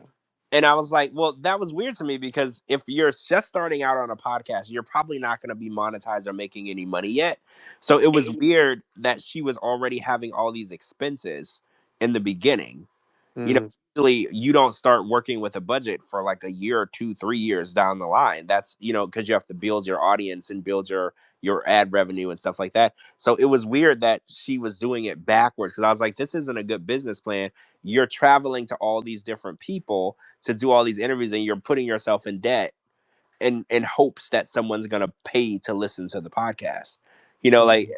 And I was like, well, that was weird to me because if you're just starting out on a podcast, you're probably not going to be monetized or making any money yet. So it was weird that she was already having all these expenses in the beginning. you know Hmm. usually you don't start working with a budget for like a year or 2 3 years down the line. That's because you have to build your audience and build your ad revenue and stuff like that. So it was weird that she was doing it backwards because I was like, this isn't a good business plan. You're traveling to all these different people to do all these interviews and you're putting yourself in debt in hopes that someone's gonna pay to listen to the podcast. Like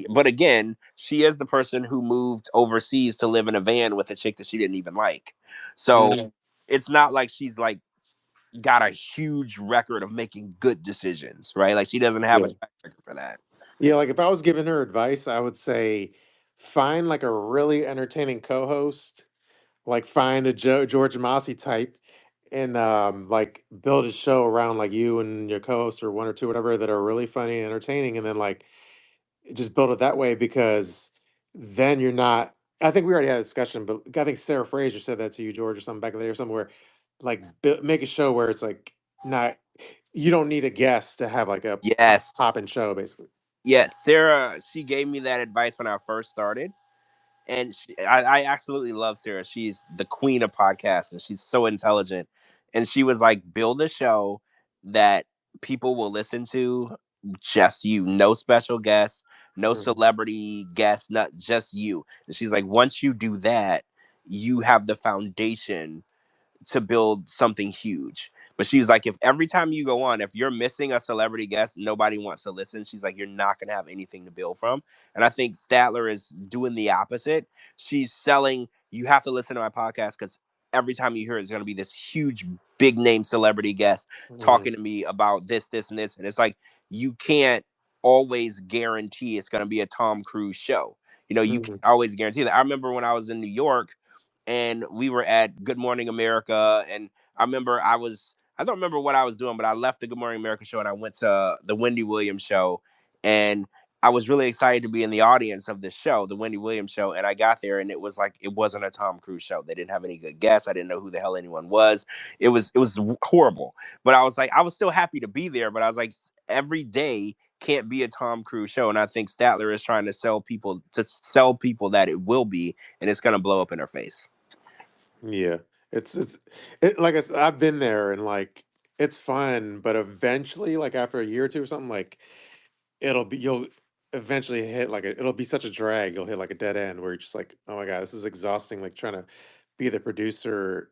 but again, she is the person who moved overseas to live in a van with a chick that she didn't even like. So Hmm. it's not like she's like got a huge record of making good decisions, right? Like she doesn't have a Yeah. track record for that. Yeah, like if I was giving her advice, I would say find like a really entertaining co-host, like find a George Mossy type, and like build a show around like you and your co-host or one or two, whatever, that are really funny and entertaining, and then like just build it that way because then you're not. I think we already had a discussion, but I think Sarah Fraser said that to you, George, or something back there, somewhere. Like make a show where it's like not you don't need a guest to have like a Yes. poppin' show, basically. Yes. Sarah, she gave me that advice when I first started. And I absolutely love Sarah. She's the queen of podcasts, and she's so intelligent. And she was like, build a show that people will listen to, just you, no special guests, no Mhm. celebrity guests, not just you. And she's like, once you do that, you have the foundation to build something huge. But she's like, if every time you go on, if you're missing a celebrity guest, nobody wants to listen. She's like, you're not going to have anything to build from. And I think Statler is doing the opposite. She's selling, you have to listen to my podcast because every time you hear it, it's going to be this huge, big name celebrity guest Mhm. talking to me about this, this, and this. And it's like, you can't always guarantee it's going to be a Tom Cruise show. You know, you can't Mhm. always guarantee that. I remember when I was in New York, and we were at Good Morning America, and I don't remember what I was doing, but I left the Good Morning America show and I went to the Wendy Williams show, and I was really excited to be in the audience of this show, the Wendy Williams show, and I got there and it was like it wasn't a Tom Cruise show. They didn't have any good guests. I didn't know who the hell anyone was. It was horrible. But I was like I was still happy to be there, but I was like every day can't be a Tom Cruise show, and I think Statler is trying to sell people that it will be, and it's going to blow up in her face. Yeah, it's like I've been there and like it's fun, but eventually, like after a year or two or something, like you'll eventually hit like it'll be such a drag. You'll hit like a dead end where you're just like, oh my god, this is exhausting. Like trying to be the producer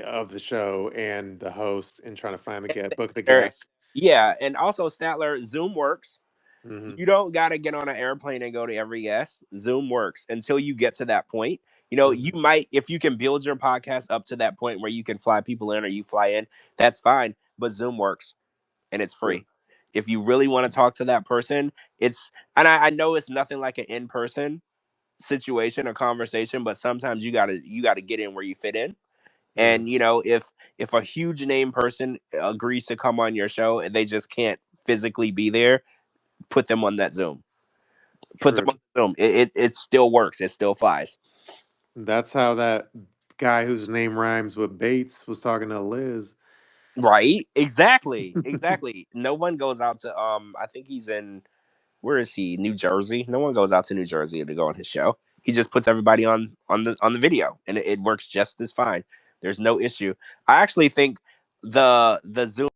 of the show and the host and trying to find the get book the There- guests. Yeah, and also Statler, Zoom works. Hmm. You don't got to get on an airplane and go to every guest. Zoom works until you get to that point. You know, you Hmm. might, if you can build your podcast up to that point where you can fly people in or you fly in, that's fine. But Zoom works and it's True. free. If you really want to talk to that person, I know it's nothing like an in person situation or conversation, but sometimes you gotta get in where you fit in. Hmm. And you know, if a huge name person agrees to come on your show and they just can't physically be there, put them on that Zoom. Put them True. on the Zoom. It still works. It still flies. That's how that guy whose name rhymes with Bates was talking to Liz. Right? Exactly. Exactly. No one goes out to I think he's in, where is he? New Jersey. No one goes out to New Jersey to go on his show. He just puts everybody on the video, and it works just as fine. There's no issue. I actually think the Zoom,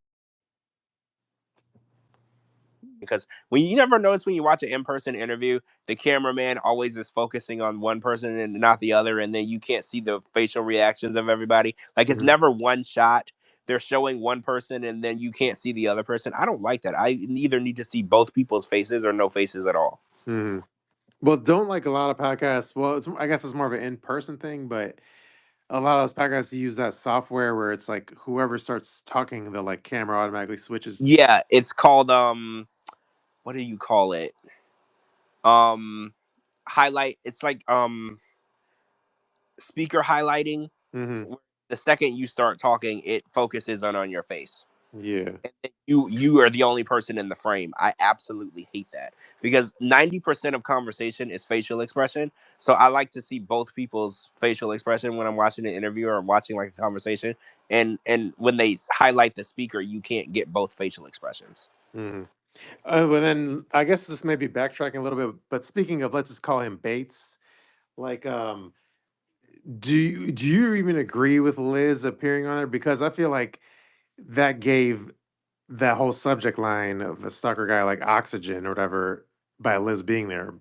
because when you never notice when you watch an in-person interview, the cameraman always is focusing on one person and not the other, and then you can't see the facial reactions of everybody. Like it's Hmm. never one shot. They're showing one person and then you can't see the other person. I don't like that. I either need to see both people's faces or no faces at all. Hmm. Well, don't like a lot of podcasts. Well, I guess it's more of an in-person thing, but a lot of those podcasts use that software where it's like whoever starts talking, the like camera automatically switches. Yeah, it's called what do you call it? Um Highlight. It's like speaker highlighting. Hmm. Where the second you start talking, it focuses on your face. Yeah. And then you are the only person in the frame. I absolutely hate that because 90% of conversation is facial expression. So I like to see both people's facial expression when I'm watching an interview or watching like a conversation. And when they highlight the speaker, you can't get both facial expressions. Hmm. Well, then I guess this may be backtracking a little bit, but speaking of, let's just call him Bates. Like, do you even agree with Liz appearing on there? Because I feel like that gave that whole subject line of the stalker guy like oxygen or whatever by Liz being there.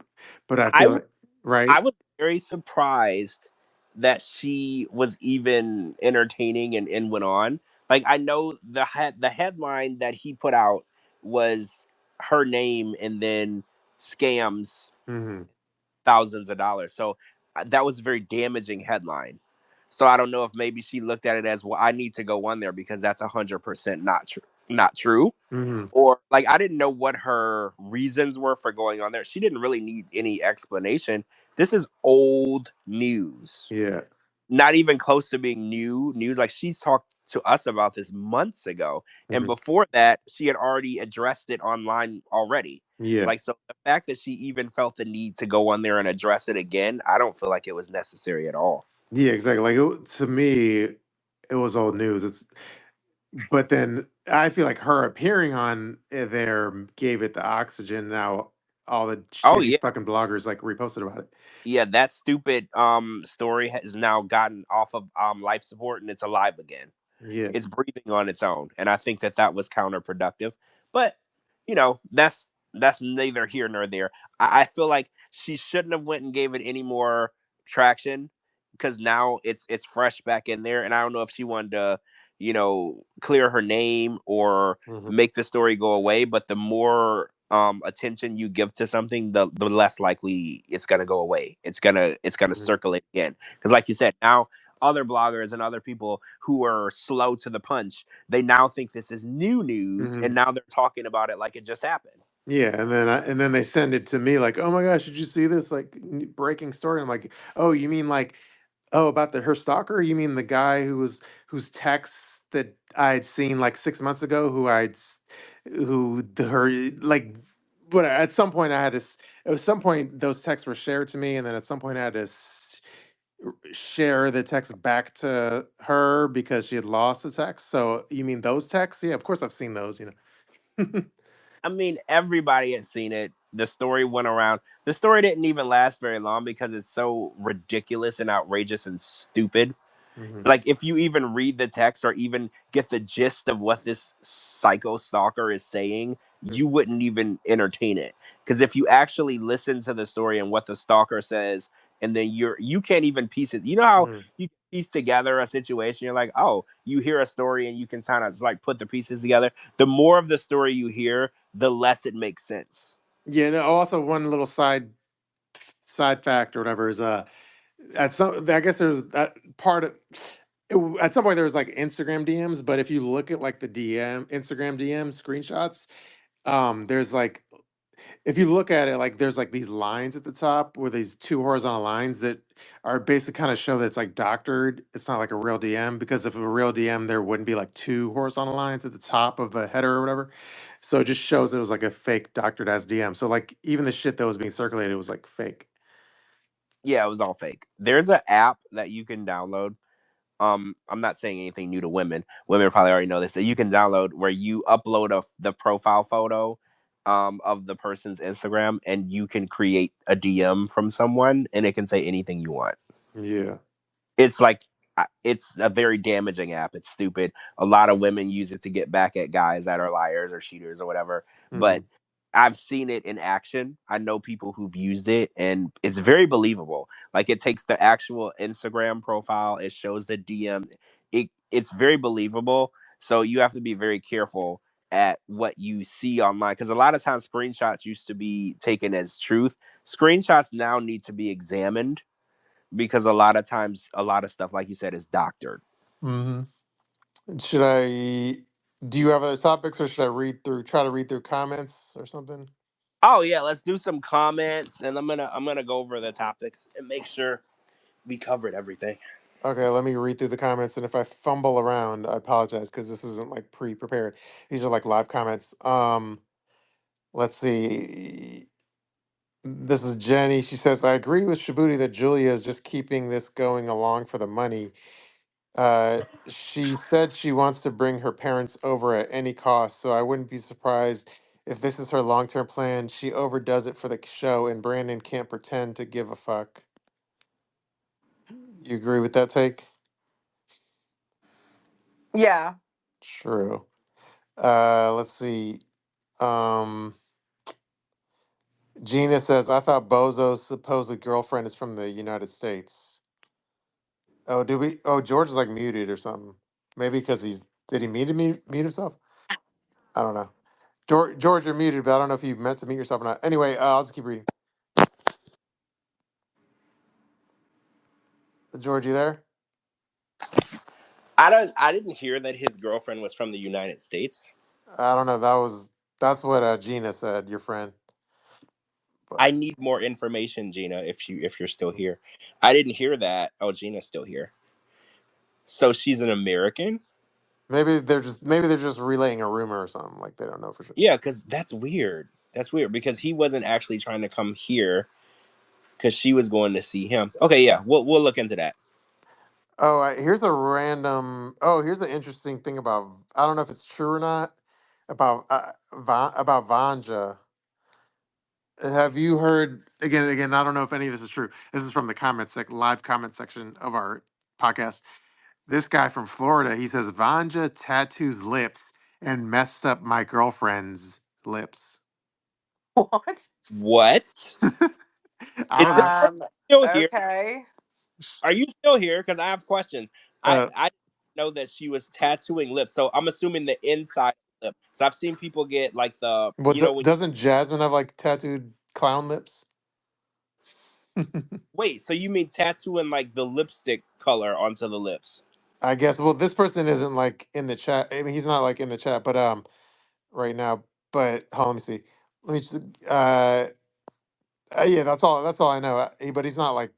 But I I feel was like right. I was very surprised that she was even entertaining and went on. Like I know the headline that he put out was her name and then scams Hmm. thousands of dollars. So that was a very damaging headline. So I don't know if maybe she looked at it as, well, I need to go on there because that's 100% not true. Hmm. Or like I didn't know what her reasons were for going on there. She didn't really need any explanation. This is old news, Yeah. not even close to being new news. Like she's talked to us about this months ago, and Hmm. before that, she had already addressed it online already. Yeah. Like so, the fact that she even felt the need to go on there and address it again, I don't feel like it was necessary at all. Yeah. Exactly. Like to me, it was old news. It's but then I feel like her appearing on there gave it the oxygen. Now all the Oh shitty yeah, fucking bloggers like reposted about it. yeah. That stupid story has now gotten off of life support and it's alive again. Yeah. It's breathing on its own, and I think that that was counterproductive. But you know, that's neither here nor there. I feel like she shouldn't have went and gave it any more traction. because now it's fresh back in there, and I don't know if she wanted to, clear her name or Hmm. make the story go away. But the more attention you give to something, the less likely it's gonna go away. It's gonna Hmm. circulate again. Because like you said, now other bloggers and other people who are slow to the punch, they now think this is new news, Hmm. and now they're talking about it like it just happened. Yeah, and then they send it to me like, "Oh my gosh, did you see this like breaking story?" I'm like, "Oh, you mean like, oh, about the her stalker? You mean the guy whose texts that I'd seen like 6 months ago, her like, but at some point I had to, at some point those texts were shared to me, and then at some point I had to share the text back to her because she had lost the text. So you mean those texts? Yeah, of course I've seen those. I mean, everybody had seen it. The story went around. The story didn't even last very long because it's so ridiculous and outrageous and stupid. Hmm. Like, if you even read the text or even get the gist of what this psycho stalker is saying, you wouldn't even entertain it. Because if you actually listen to the story and what the stalker says, and then you can't even piece it. You know how Hmm. you piece together a situation? You're like, oh, you hear a story and you can kind of like put the pieces together. The more of the story you hear, the less it makes sense. Yeah, no, also one little side fact or whatever is at some, I guess there's that part of at some point there was like Instagram DMs, but if you look at like the Instagram DM screenshots, there's like, if you look at it, like there's like these lines at the top where these two horizontal lines that are basically kind of show that it's like doctored. It's not like a real DM, because if it were a real DM, there wouldn't be like two horizontal lines at the top of the header or whatever. So it just shows that it was like a fake doctored as DM. So like even the shit that was being circulated was like fake. Yeah, it was all fake. There's an app that you can download. I'm not saying anything new to women. Women probably already know this. That you can download where you upload the profile photo of the person's Instagram, and you can create a DM from someone, and it can say anything you want. Yeah. It's like it's a very damaging app. It's stupid. A lot of women use it to get back at guys that are liars or cheaters or whatever. But Hmm. I've seen it in action. I know people who've used it, and it's very believable. Like, it takes the actual Instagram profile, it shows the DM. It's very believable. So you have to be very careful at what you see online, because a lot of times screenshots used to be taken as truth. Screenshots now need to be examined, because a lot of times a lot of stuff, like you said, is doctored. Hmm. Should I? Do you have other topics, or should I try to read through comments or something? Oh yeah, let's do some comments, and I'm gonna go over the topics and make sure we covered everything. Okay, let me read through the comments, and if I fumble around, I apologize because this isn't like pre-prepared. These are like live comments. Let's see. This is Jenny. She says, "I agree with Shabooty that Julia is just keeping this going along for the money. She said she wants to bring her parents over at any cost, so I wouldn't be surprised if this is her long-term plan. She overdoes it for the show, and Brandon can't pretend to give a fuck." You agree with that take? Yeah. True. Let's see. Um, Gina says, "I thought Bozo's supposed girlfriend is from the United States." Oh, do we? Oh, George is like muted or something. Maybe because did he mute himself? I don't know. George, you're muted, but I don't know if you meant to mute yourself or not. Anyway, I'll just keep reading. George, you there? I didn't hear that his girlfriend was from the United States. I don't know. That's what Gina said, your friend. I But need more information, Gina, if you're still here. I didn't hear that. Oh, Gina's still here. So she's an American? maybe they're just relaying a rumor or something. Like they don't know for sure. Yeah, because that's weird. That's weird because he wasn't actually trying to come here, because she was going to see him. Okay, yeah, we'll look into that. Oh, here's a random. Oh, here's an interesting thing about. I don't know if it's true or not about about Vanja. Have you heard again? Again, I don't know if any of this is true. This is from the live comment section of our podcast. This guy from Florida, he says Vanja tattoos lips and messed up my girlfriend's lips. What? What? I Is don't this know. person still here? Okay. Are you still here? Because I have questions. Uh, I didn't know that she was tattooing lips, so I'm assuming the inside lip. So I've seen people get like the, well, when doesn't Jasmine have like tattooed clown lips? wait, so you mean tattooing like the lipstick color onto the lips? I guess. Well, this person isn't like in the chat. I mean, he's not like in the chat, but right now. But hold on, let me see. Let me just. Yeah, that's all. That's all I know. But he's not like.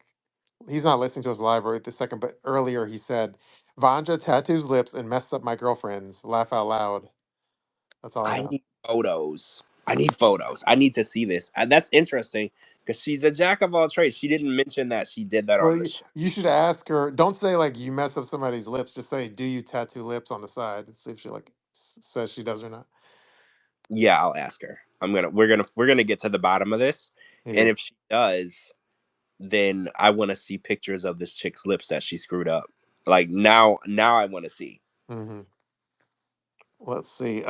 He's not listening to us live right this second. But earlier he said, "Vanja tattoos lips and messes up my girlfriends. Laugh out loud." That's all I I know. need photos. I need photos. I need to see this. That's interesting because she's a jack of all trades. She didn't mention that she did that Well, on the show. you should ask her. Don't say like you mess up somebody's lips. Just say, "Do you tattoo lips on the side?" And see if she like says she does or not. Yeah, I'll ask her. We're gonna get to the bottom of this, and Yeah. if she does, then I want to see pictures of this chick's lips that she screwed up. Like now I want to see. Hmm. Let's see.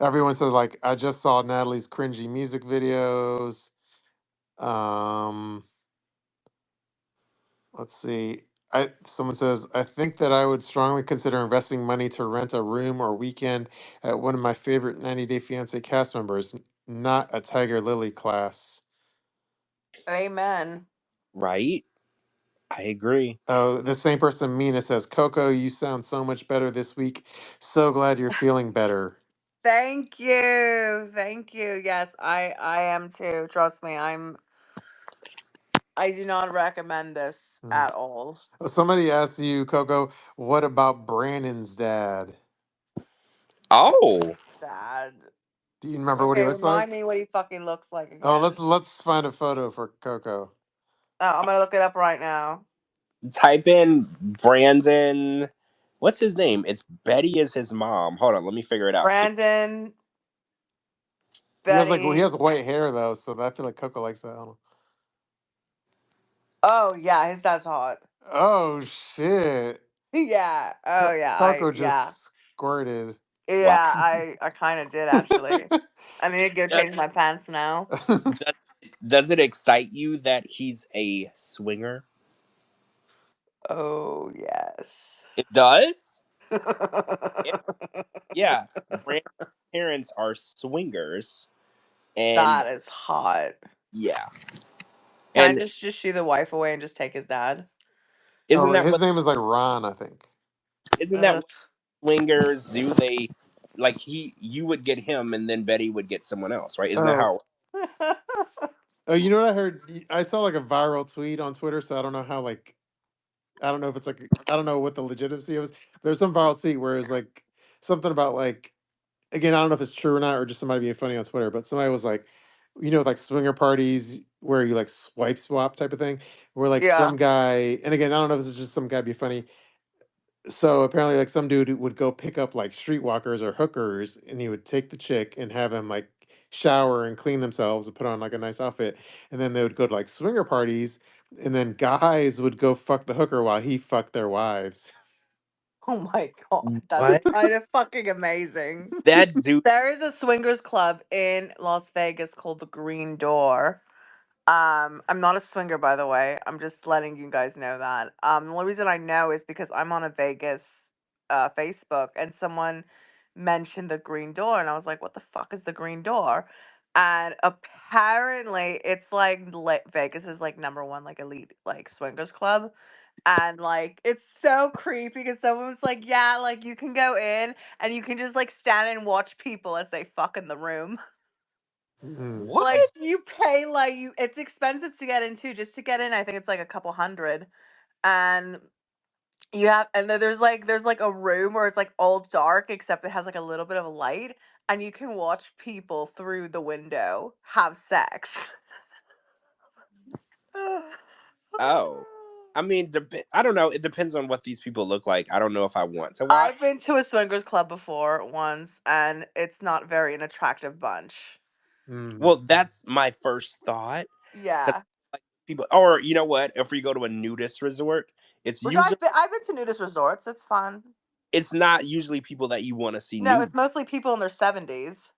Everyone says like I just saw Natalie's cringy music videos. Um, let's see. Someone says I think that I would strongly consider investing money to rent a room or weekend at one of my favorite 90 Day Fiance cast members, not a Tiger Lily class. Amen. Right? I agree. Oh, the same person, Mina, says, Coco, you sound so much better this week. So glad you're feeling better. Thank you. Thank you. Yes, I am too. Trust me. I do not recommend this Hmm. at all. Oh, somebody asked you, Coco, what about Brandon's dad? Oh, Sad. Do you remember what he Okay, looks remind like? me what he fucking looks like Oh, again. let's find a photo for Coco. Oh, I'm gonna look it up right now. type in Brandon. What's his name? It's Betty is his mom. Hold on, let me figure it out. Brandon, He Betty. has white hair though, so I feel like Coco likes that. I don't know. Oh yeah, his dad's hot. Oh shit! Yeah. Oh yeah. Coco Yeah. just squirted. Wow. Yeah. I kind of did actually. I need to go Does, change my pants now. does, does it excite you that he's a swinger? Oh yes. It does. Yeah, Brandon's parents are swingers, and That is hot. yeah, Can I and just shoo the wife away and just take his dad? isn't Oh, that his what name is like Ron, I think. isn't that Ugh. what swingers do? They like you would get him, and then Betty would get someone else, right? Isn't that Oh, how? oh, you know what I heard? I saw like a viral tweet on Twitter, so I don't know how like I don't know if it's like I don't know what the legitimacy of it is. There's some viral tweet where it's like something about like again, I don't know if it's true or not, or just somebody being funny on Twitter, but somebody was like, like swinger parties where you like swipe swap type of thing, where like Yeah. some guy, and again, I don't know if this is just some guy being funny. So apparently, like some dude would go pick up like streetwalkers or hookers, and he would take the chick and have them like shower and clean themselves and put on like a nice outfit, and then they would go to like swinger parties, and then guys would go fuck the hooker while he fucked their wives. Oh my god, that's What kind of fucking amazing. that dude? There is a swingers club in Las Vegas called the Green Door. I'm not a swinger, by the way. I'm just letting you guys know that. The only reason I know is because I'm on a Vegas Facebook, and someone mentioned the Green Door, and I was like, "What the fuck is the Green Door?" And apparently, it's like Vegas is like number one, like elite, like swingers club. And like it's so creepy because someone's like, "Yeah, like you can go in and you can just like stand and watch people as they fuck in the room." Mm. What? Like you pay like you it's expensive to get into. Just to get in, I think it's like a couple hundred. And you have and then there's like a room where it's like all dark except it has like a little bit of a light, and you can watch people through the window have sex. Oh, I mean, I don't know. It depends on what these people look like. I don't know if I want to watch. I've been to a swingers club before once, and it's not very an attractive bunch. Mm. Well, that's my first thought. Because Yeah. like people, or you know what? If we go to a nudist resort, it's Which usually I've been to nudist resorts. It's fun. it's not usually people that you want to see No, nude. it's mostly people in their 70s.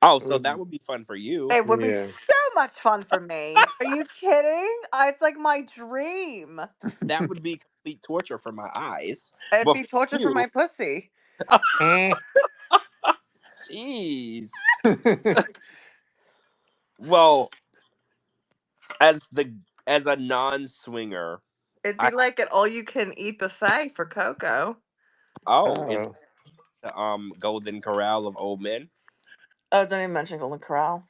Oh, so that Ooh. would be fun for you. It would be Yeah. so much fun for me. Are you kidding? It's like my dream. That would be complete torture for my eyes. It'd But be for torture for you, my pussy. Eh. jeez. Well, as a non-swinger, It'd be I like an all-you-can-eat buffet for Coco. oh, is Oh. the Golden Corral of old men? Oh, don't even mention Golden Corral.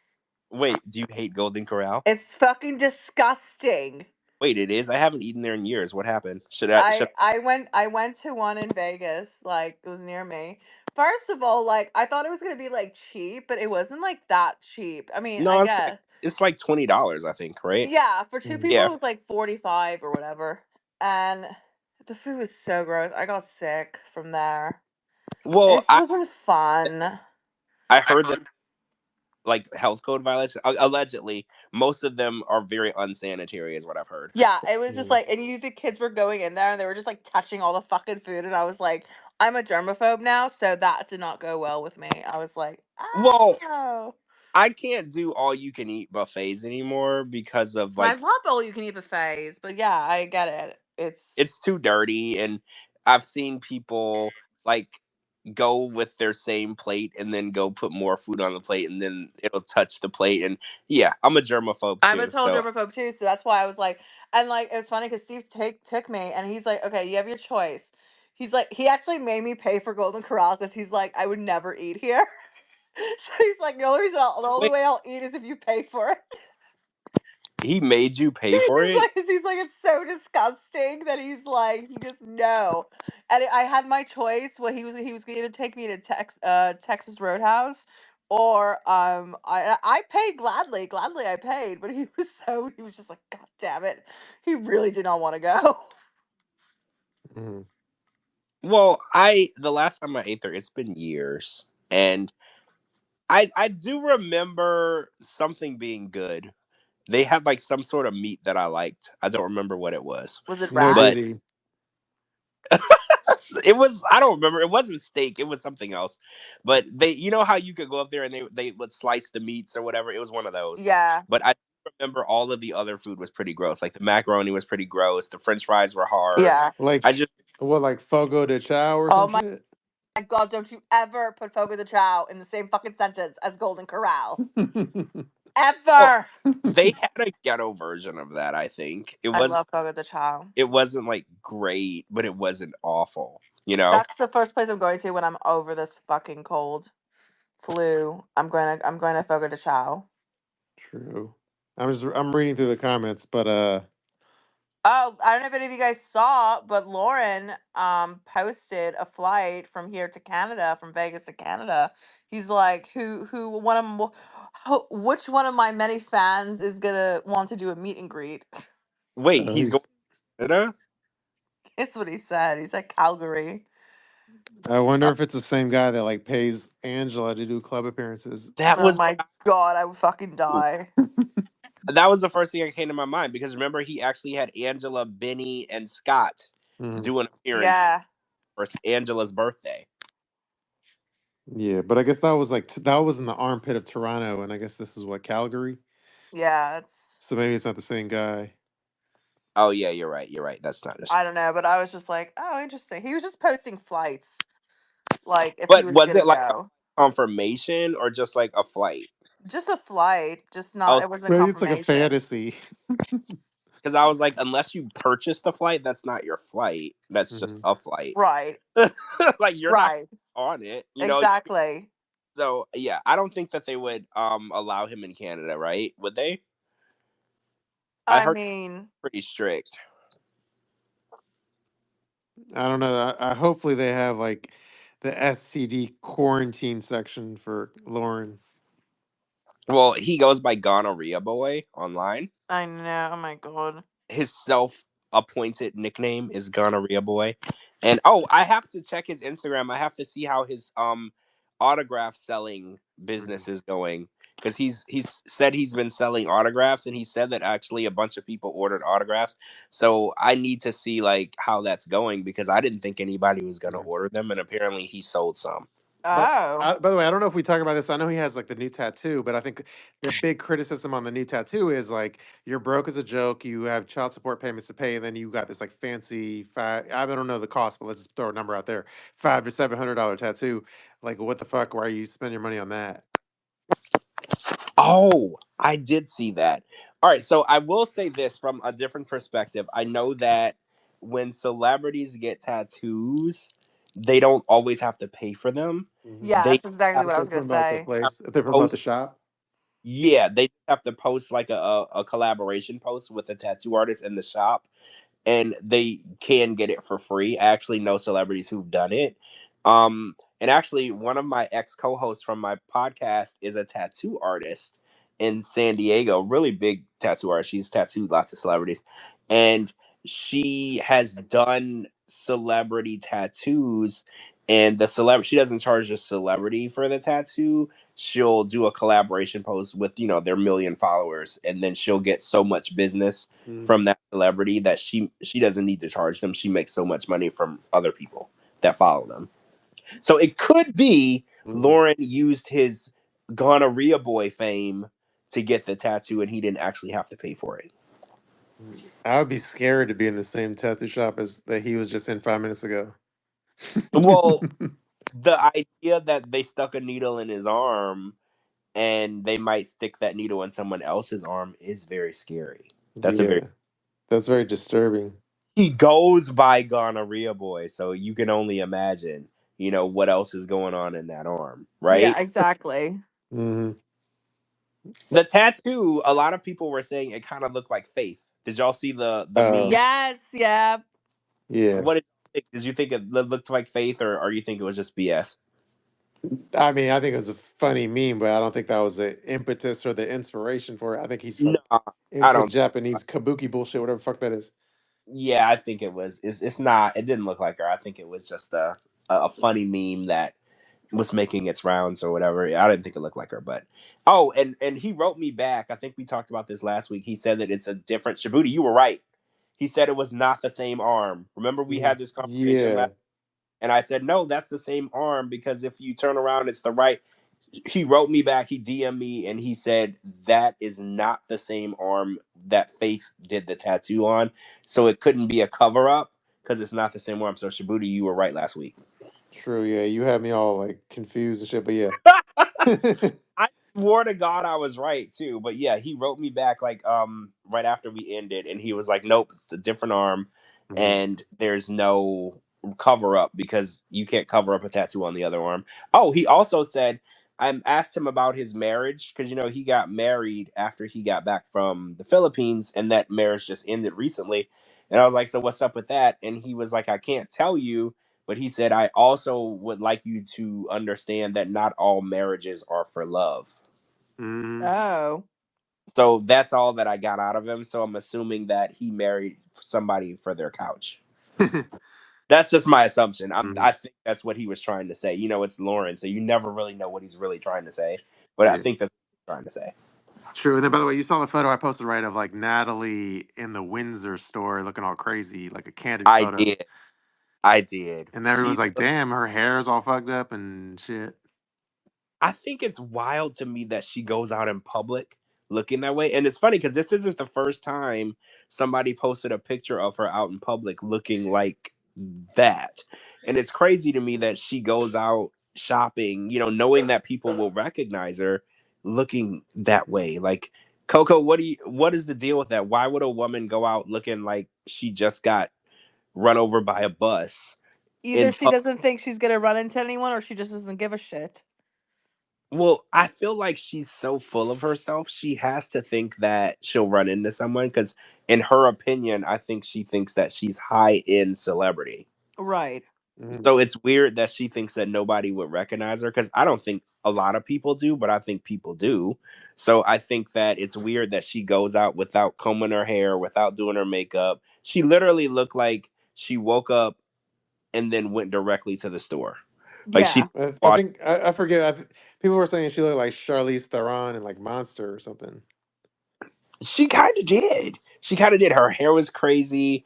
Wait, do you hate Golden Corral? It's fucking disgusting. Wait, it is. I haven't eaten there in years. What happened? Should I? Should I went to one in Vegas, like it was near me. First of all, like I thought it was gonna be like cheap, but it wasn't like that cheap. I mean, I no, guess. it's like $20, I think, right? Yeah, for two Mm. people Yeah. it was like 45 or whatever. And the food was so gross. I got sick from there. It Well, just wasn't fun. I heard that like health code violations. Allegedly, most of them are very unsanitary, is what I've heard. Yeah, it was just Mm. like, and the kids were going in there and they were just like touching all the fucking food, and I was like, I'm a germaphobe now, so that did not go well with me. I was like, Well, oh, I can't do all you can eat buffets anymore because of I like love all you can eat buffets, but yeah, I get it. It's it's too dirty, and I've seen people like go with their same plate and then go put more food on the plate and then it'll touch the plate, and yeah, I'm a germaphobe I'm a too. total So germaphobe too, so that's why I was like, and like it was funny because Steve took me, and he's like, okay, you have your choice. He's like, he actually made me pay for Golden Corral because he's like, I would never eat here. So he's like, the only wait, way I'll eat is if you pay for it. he made you pay for it? He's like, it's so disgusting that he's like, he just no. And I had my choice. What he was going to take me to Texas Roadhouse, or I paid gladly I paid, but he was just like, God damn it, he really did not want to go. Mm. Well, the last time I ate there, it's been years, and I do remember something being good. They had like some sort of meat that I liked. I don't remember what it was, Was it No rat? but Diddy. it was, I don't remember. It wasn't steak. It was something else. But you know how you could go up there and they would slice the meats or whatever. It was one of those. Yeah, But I remember all of the other food was pretty gross. Like the macaroni was pretty gross. The French fries were hard. yeah. Like I just what, like Fogo de Chao or Oh some my shit? God, don't you ever put Fogo de Chao in the same fucking sentence as Golden Corral. well, Ever. they had a ghetto version of that. I think I love Fogo de Chao. it wasn't like great, but it wasn't awful. You know. That's the first place I'm going to when I'm over this fucking cold flu. I'm going to Fogo de Chao. True. I'm reading through the comments, but Oh, I don't know if any of you guys saw, but Lauren posted a flight from here to Canada, from Vegas to Canada. He's like, who one of which one of my many fans is gonna want to do a meet and greet? Wait, he's going he's. to Canada? It's what he said. He said Calgary. I wonder Uh, if it's the same guy that like pays Angela to do club appearances. that Oh was my God, I would fucking die. that was the first thing that came to my mind because remember he actually had Angela, Benny, and Scott Mhm. do an appearance Yeah, for Angela's birthday. Yeah, but I guess that was like that was in the armpit of Toronto, and I guess this is what, Calgary. yeah. It's So maybe it's not the same guy. Oh yeah, you're right. You're right. That's not I a. don't know, but I was just like, oh, interesting. He was just posting flights, like if he But was was gonna it like a go. confirmation or just like a flight? Just a flight, just I not. was It wasn't a Maybe it's like a confirmation. fantasy. because I was like, unless you purchase the flight, that's not your flight. That's just Hmm. a flight. Right, Like you're not right, on it, you know. exactly. So yeah, I don't think that they would allow him in Canada, right? Would they? I I heard mean, pretty strict. I don't know. Hopefully they have like the STD quarantine section for Lauren. Well, he goes by Gonorrhea Boy online. I know. Oh my God. His self-appointed nickname is Gonorrhea Boy. And oh, I have to check his Instagram. I have to see how his autograph selling Mhm. business is going because he's said he's been selling autographs and he said that actually a bunch of people ordered autographs. So I need to see like how that's going because I didn't think anybody was going to Yeah. order them and apparently he sold some. But Oh. by the way, I don't know if we talk about this. I know he has like the new tattoo, but I think the big criticism on the new tattoo is like you're broke as a joke. You have child support payments to pay, and then you got this like fancy five. I don't know the cost, but let's just throw a number out there: $500 to $700 tattoo. Like, what the fuck? Why are you spending your money on that? Oh, I did see that. All right, so I will say this from a different perspective. I know that when celebrities get tattoos, they don't always have to pay for them. Hmm. Yeah, They that's exactly have what If I they was gonna promote the say. to place, if they promote the post. shop. Yeah, they have to post like a collaboration post with a tattoo artist in the shop, and they can get it for free. I actually know celebrities who've done it. And actually, one of my ex co-hosts from my podcast is a tattoo artist in San Diego, really big tattoo artist. She's tattooed lots of celebrities, and she has done celebrity tattoos. And the celebrity, she doesn't charge the celebrity for the tattoo. She'll do a collaboration post with their million followers, and then she'll get so much business from that celebrity that she doesn't need to charge them. She makes so much money from other people that follow them. So it could be Mm-hmm. Lauren used his gonorrhea boy fame to get the tattoo and he didn't actually have to pay for it. I would be scared to be in the same tattoo shop as that he was just in 5 minutes ago. Well, the idea that they stuck a needle in his arm and they might stick that needle in someone else's arm is very scary. That's a very Yeah, that's very disturbing. He goes by gonorrhea boy, so you can only imagine, what else is going on in that arm, Yeah, right? exactly. Hmm. The tattoo, a lot of people were saying it kind of looked like Faith. Did y'all see the meme? Yes, yeah. Yeah. What did you think? Did you think it looked like Faith, or you think it was just BS? I mean, I think it was a funny meme, but I don't think that was the impetus or the inspiration for it. I think he's No, like I into don't. Japanese kabuki bullshit, whatever the fuck that is. Yeah, I think it was. It's not. It didn't look like her. I think it was just a funny meme that was making its rounds or whatever. I didn't think it looked like her, but and he wrote me back. I think we talked about this last week. He said that it's a different Shabooty. You were right. He said it was not the same arm. Remember we had this conversation Yeah, last, and I said no, that's the same arm because if you turn around, it's the right. He wrote me back. He DM'd me and he said that is not the same arm that Faith did the tattoo on, so it couldn't be a cover up because it's not the same arm. So Shabooty, you were right last week. true. Yeah, you had me all like confused and shit, but yeah. I swore to God I was right too, but yeah, he wrote me back like right after we ended, and he was like, "Nope, it's a different arm, Mhm. and there's no cover up because you can't cover up a tattoo on the other arm." Oh, he also said I asked him about his marriage because he got married after he got back from the Philippines, and that marriage just ended recently. And I was like, "So what's up with that?" And he was like, "I can't tell you." But he said, I also would like you to understand that not all marriages are for love. Mhm. Oh. So that's all that I got out of him. So I'm assuming that he married somebody for their couch. That's just my assumption. I Mhm. think that's what he was trying to say. It's Lauren, so you never really know what he's really trying to say. But I Yeah. think that's what he's trying to say. True. And then, by the way, you saw the photo I posted, right, of like Natalie in the Windsor store looking all crazy, like a candid I photo. did. I did. And everyone's She like, damn, her hair's all fucked up and shit. I think it's wild to me that she goes out in public looking that way. And it's funny because this isn't the first time somebody posted a picture of her out in public looking like that. And it's crazy to me that she goes out shopping, knowing that people will recognize her looking that way. Like Coco, what is the deal with that? Why would a woman go out looking like she just got run over by a bus Either in she doesn't think she's gonna run into anyone or she just doesn't give a shit. Well, I feel like she's so full of herself. She has to think that she'll run into someone because, in her opinion, I think she thinks that she's high end celebrity. Right. Mhm. So it's weird that she thinks that nobody would recognize her because I don't think a lot of people do, but I think people do. So I think that it's weird that she goes out without combing her hair, without doing her makeup. She literally looked like she woke up and then went directly to the store. Like she Yeah. I washed. think I forget. People were saying she looked like Charlize Theron and like Monster or something. She kind of did. She kind of did. Her hair was crazy.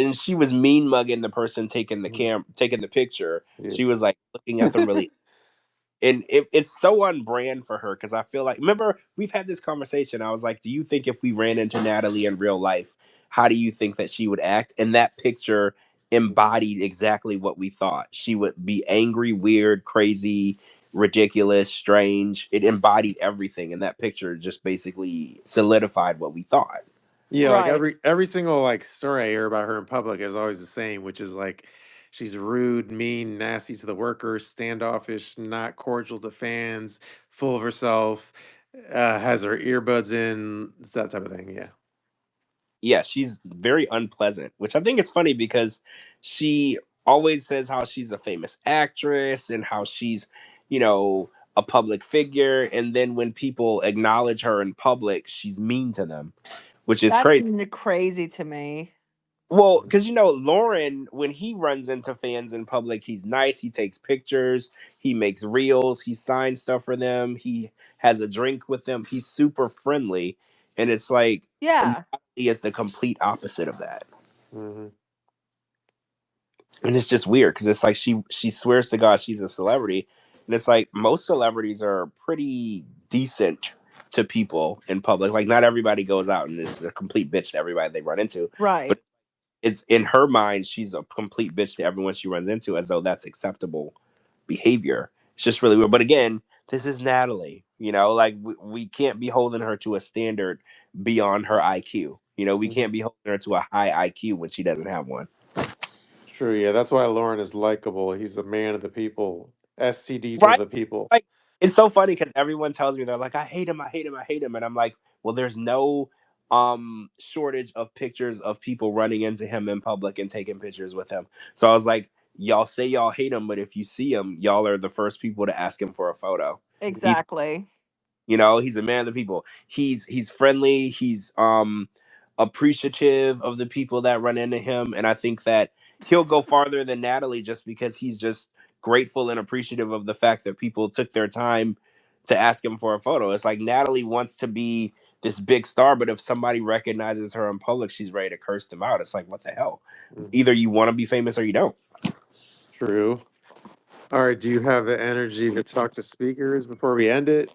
And she was mean mugging the person taking the Mhm. taking the picture. Yeah. She was like looking at them really. And it's so on brand for her because I feel like, remember, we've had this conversation. I was like, do you think if we ran into Natalie in real life, how do you think that she would act? And that picture embodied exactly what we thought. She would be angry, weird, crazy, ridiculous, strange. It embodied everything. And that picture just basically solidified what we thought. Yeah, like Right. every single like story I hear about her in public is always the same, which is like she's rude, mean, nasty to the workers, standoffish, not cordial to fans, full of herself, has her earbuds in, it's that type of thing. Yeah. Yeah, she's very unpleasant, which I think is funny because she always says how she's a famous actress and how she's, you know, a public figure. And then when people acknowledge her in public, she's mean to them, which is That's crazy. crazy to me. Well, because, Lauren, when he runs into fans in public, he's nice. He takes pictures, he makes reels, he signs stuff for them, he has a drink with them. He's super friendly. And it's like, Yeah. Natalie is the complete opposite of that. Hmm. And it's just weird because it's like she swears to God she's a celebrity, and it's like most celebrities are pretty decent to people in public. Like not everybody goes out and is a complete bitch to everybody they run into, but Right. it's in her mind she's a complete bitch to everyone she runs into, as though that's acceptable behavior. It's just really weird. But again, this is Natalie. Like we can't be holding her to a standard beyond her IQ. We Hmm. can't be holding her to a high IQ when she doesn't have one. True. Yeah. That's why Lauren is likable. He's a man of the people, STD for Right? the people. Like it's so funny because everyone tells me they're like, I hate him, I hate him, I hate him, and I'm like, well, there's no shortage of pictures of people running into him in public and taking pictures with him. So I was like, y'all say y'all hate him, but if you see him, y'all are the first people to ask him for a photo. Exactly. He's a man of the people. He's friendly. He's appreciative of the people that run into him, and I think that he'll go farther than Natalie just because he's just grateful and appreciative of the fact that people took their time to ask him for a photo. It's like Natalie wants to be this big star, but if somebody recognizes her in public, she's ready to curse them out. It's like, what the hell? Hmm. Either you want to be famous or you don't. True. All right. Do you have the energy to talk to speakers before we end it?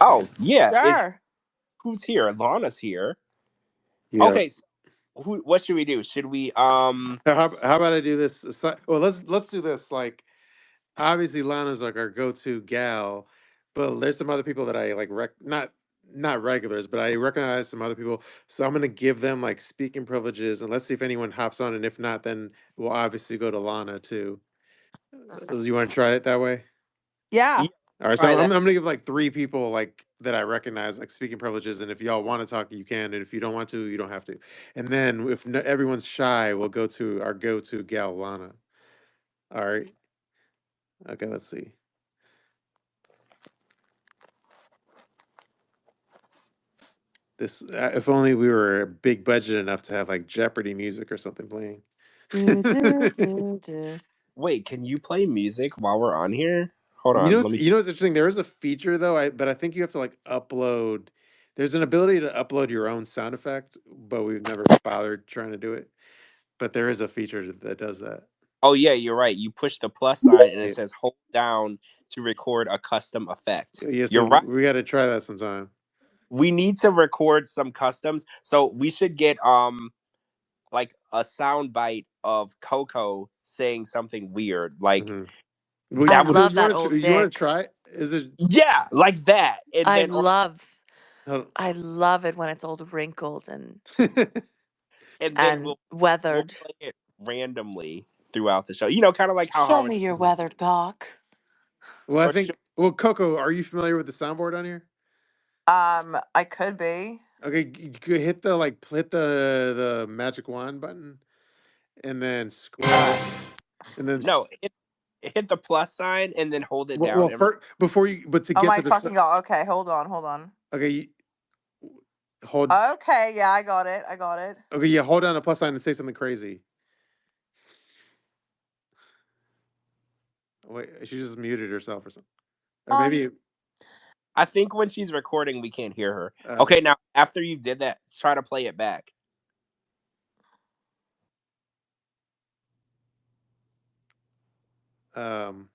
Oh yeah, it's Sure. who's here? Lana's here. Yeah. Okay, so what should we do? Should we How about I do this? Well, let's do this. Like, obviously, Lana's like our go-to gal, but there's some other people that I like. Not regulars, but I recognize some other people. So I'm gonna give them like speaking privileges, and let's see if anyone hops on. And if not, then we'll obviously go to Lana too. You want to try it that way? Yeah. yeah, All right. So try I'm that? gonna give like three people like that I recognize like speaking privileges, and if y'all want to talk, you can, and if you don't want to, you don't have to. And then if no, everyone's shy, we'll go to our go-to gal, Lana. All right. Okay, let's see. This if only we were big budget enough to have like Jeopardy music or something playing. Do, do, do, do. Wait, can you play music while we're on here? Hold on, let me. You know what's interesting? There is a feature though, but I think you have to like upload. There's an ability to upload your own sound effect, but we've never bothered trying to do it. But there is a feature that does that. Oh yeah, you're right. You push the plus sign and it Yeah, says hold down to record a custom effect. yeah. So You're right. we got to try that sometime. We need to record some customs. So we should get like a sound bite of Coco saying something weird. Like Hmm. I that would love that old You want to chick. try it? Is it? yeah, like that. And I then love Hold I love it when it's old wrinkled on. we'll weathered. play it randomly throughout the show. Kind of like how Show Howard me your weathered cock. Well, I or show, think. Well, Coco, are you familiar with the soundboard on here? I could be. Okay, hit the hit the magic wand button, and then Uh, scroll, and then no, hit the plus sign and then hold it well, down every. first before you, but to oh get my to the fucking god. Okay, hold on, hold on. okay, hold Okay, yeah, I got it. I got it. okay, yeah, hold down the plus sign and say something crazy. Wait, she just muted herself or something, or On. maybe I think when she's recording, we can't hear her. uh, Okay, now after you did that, try to play it back. um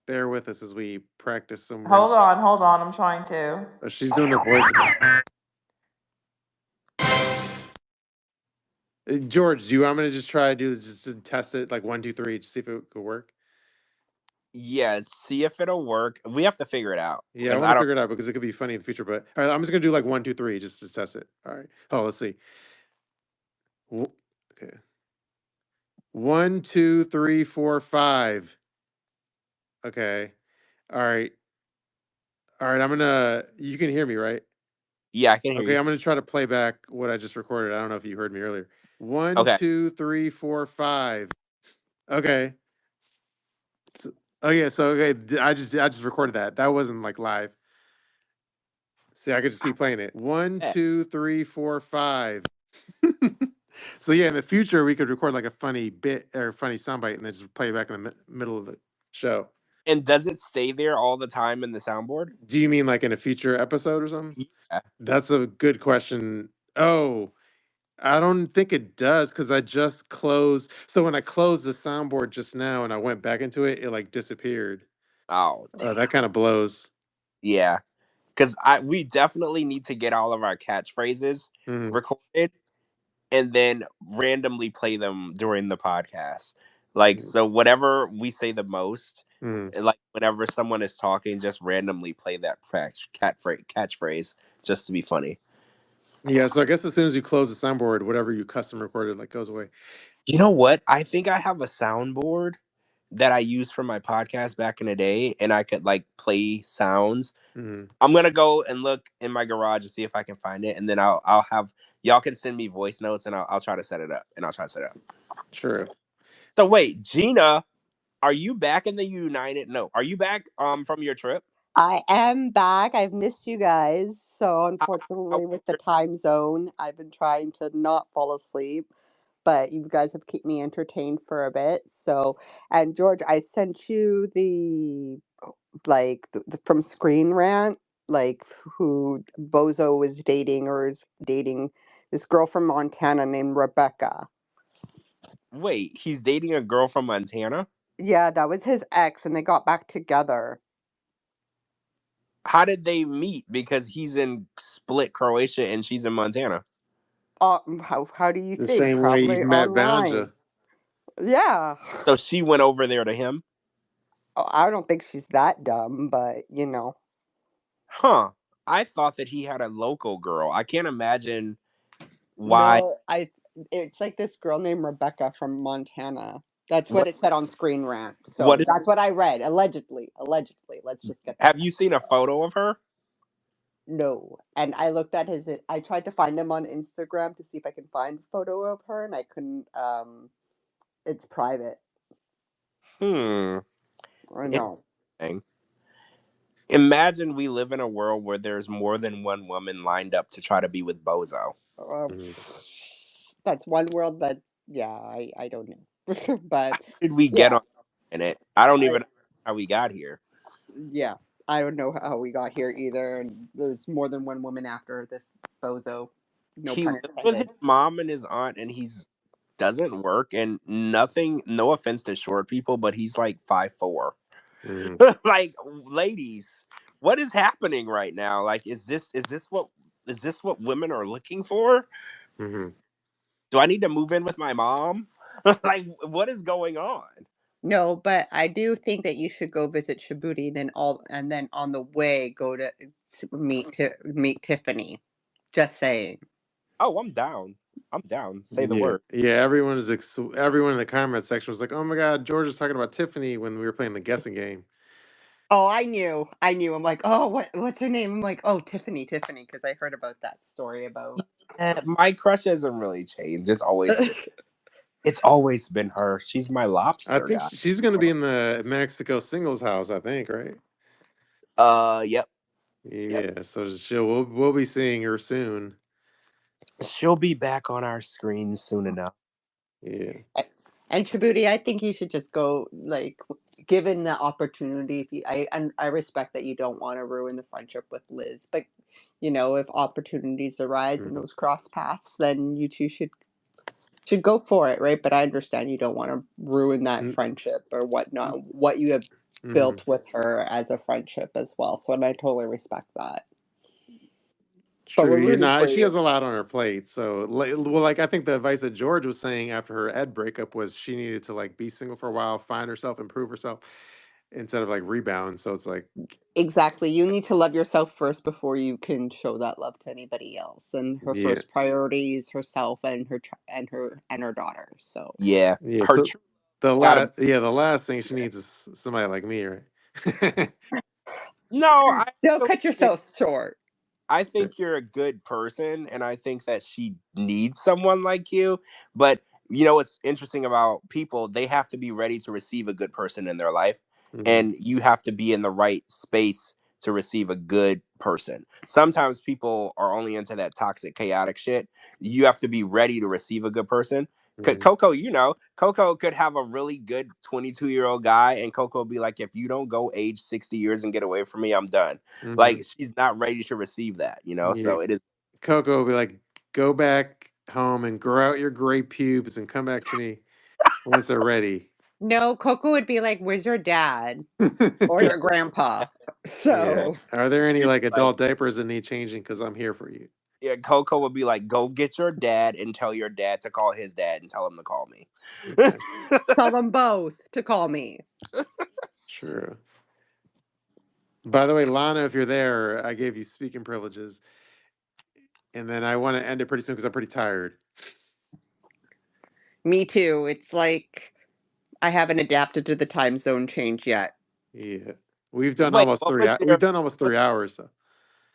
bear with us as we practice some Hold words. on. I'm trying to. Oh, she's doing the voice. George, do you want me to just try to do this just to test it, like 1, 2, 3, to see if it could work? Yeah, see if it'll work. We have to figure it out Yeah, I because want I to don't. figure it out because it could be funny in the future. But all right, I'm just gonna do like 1, 2, 3 just to test it. All right. Oh, let's see. Okay. 1, 2, 3, 4, 5. Okay. All right. All right. I'm gonna. You can hear me, right? Yeah, I can hear Okay. you. I'm gonna try to play back what I just recorded. I don't know if you heard me earlier. One, Okay. 2, 3, 4, 5. Okay. So, oh yeah. So okay. I just recorded that. That wasn't like live. See, I could just keep playing it. One, Bet. 2, 3, 4, 5. So yeah, in the future we could record like a funny bit or funny soundbite and then just play it back in the middle of the show. And does it stay there all the time in the soundboard? Do you mean like in a future episode or something? Yeah. That's a good question. Oh, I don't think it does because I just closed. So when I closed the soundboard just now and I went back into it, it like disappeared. Oh, damn. That kind of blows. Yeah. Because we definitely need to get all of our catchphrases Mm-hmm. recorded and then randomly play them during the podcast. Like, so whatever we say the most, Mm-hmm. like whenever someone is talking, just randomly play that catchphrase just to be funny. Yeah, so I guess as soon as you close the soundboard, whatever you custom recorded like goes away. You know what? I think I have a soundboard that I used for my podcast back in the day, and I could like play sounds. Mm-hmm. I'm gonna go and look in my garage and see if I can find it, and then I'll have y'all can send me voice notes, and I'll try to set it up, and I'll try to set it up. True. So wait, Gina, are you back in the United? No, are you back from your trip? I am back. I've missed you guys. So, How unfortunately, with the time zone, I've been trying to not fall asleep, but you guys have kept me entertained for a bit. So, and George, I sent you from Screen Rant, like who Bozo was dating or is dating this girl from Montana named Rebecca. wait, he's dating a girl from Montana. Yeah, that was his ex, and they got back together. How did they meet? Because he's in Split, Croatia, and she's in Montana. How do you The think? same way you Probably met online. Vanja. Yeah. So she went over there to him. Oh, I don't think she's that dumb, but Huh. I thought that he had a local girl. I can't imagine why. No, it's like this girl named Rebecca from Montana. That's what What? it said on Screen Rant. What? So that's what I read. Allegedly. Allegedly. Let's just get that Have you seen a out. photo of her? No. And I looked at I tried to find him on Instagram to see if I can find a photo of her and I couldn't it's private. Hmm. I know. Interesting. Imagine we live in a world where there's more than one woman lined up to try to be with Bozo. Uh, Mhm. that's one world that yeah, I don't know. How But did we get yeah. on in it? I don't I even know how we got here. Yeah, I don't know how we got here either. And there's more than one woman after this bozo. No He pun lived with his intended. mom and his aunt, and he's doesn't work and nothing. No offense to short people, but he's like 5'4". Mhm. Like, ladies, what is happening right now? Like, is this what women are looking for? Mhm. Do I need to move in with my mom? Like, what is going on? No, but I do think that you should go visit Shabooty, and then on the way go to meet Tiffany. Just saying. Oh, I'm down. I'm down. Say the Yeah, word. yeah. Everyone in the comment section was like, "Oh my God, George is talking about Tiffany when we were playing the guessing game." Oh, I knew. I knew. I'm like, oh, what's her name? I'm like, oh, Tiffany, because I heard about that story about. My crush hasn't really changed. It's always been her. She's my I lobster think guy. she's going to be in the Mexico singles house. I think, right? Yep, yep. Yeah. So we'll be seeing her soon. She'll be back on our screens soon enough. Yeah. And Shabooty, I think you should just go, like, given the opportunity. If you, and I respect that you don't want to ruin the friendship with Liz, but if opportunities arise and Mhm. those cross paths, then you two should go for it, right? But I understand you don't want to ruin that N- friendship or whatnot. What you have Hmm. built with her as a friendship as well. So, and I totally respect that. But True, we're you're rooting for not. She you. has a lot on her plate. So, well, like I think the advice that George was saying after her Ed breakup was she needed to like be single for a while, find herself, improve herself, instead of like rebound. So it's like, Exactly. You need to love yourself first before you can show that love to anybody else. And her yeah, first priority is herself and her daughter. So Yeah, yeah. her So true gotta be. the last thing she needs is somebody like me, right? No, I don't actually cut think yourself short. I think you're a good person, and I think that she needs someone like you. But you know what's interesting about people? They have to be ready to receive a good person in their life, Hmm. and you have to be in the right space to receive a good person. Sometimes people are only into that toxic, chaotic shit. You have to be ready to receive a good person. Hmm. Coco, Coco could have a really good 22-year-old guy, and Coco would be like, if you don't go age 60 years and get away from me, I'm done. Like Hmm. she's not ready to receive that, you know. Yeah, So it is. Coco will be like, go back home and grow out your gray pubes and come back to me once they're ready. No, Coco would be like, "Where's your dad or Yeah, your grandpa?" Yeah. So Are there any you're like like, adult diapers that need changing? Because I'm here for you. yeah. Coco would be like, go get your dad and tell your dad to call his dad and tell him to call me. Yeah, tell them both to call me. true. By the way, Lana, if you're there, I gave you speaking privileges, and then I want to end it pretty soon because I'm pretty tired. Me too. It's like I haven't adapted to the time zone change yet. Yeah, we've done Wait, almost what three. was We've your done almost what, 3 hours. So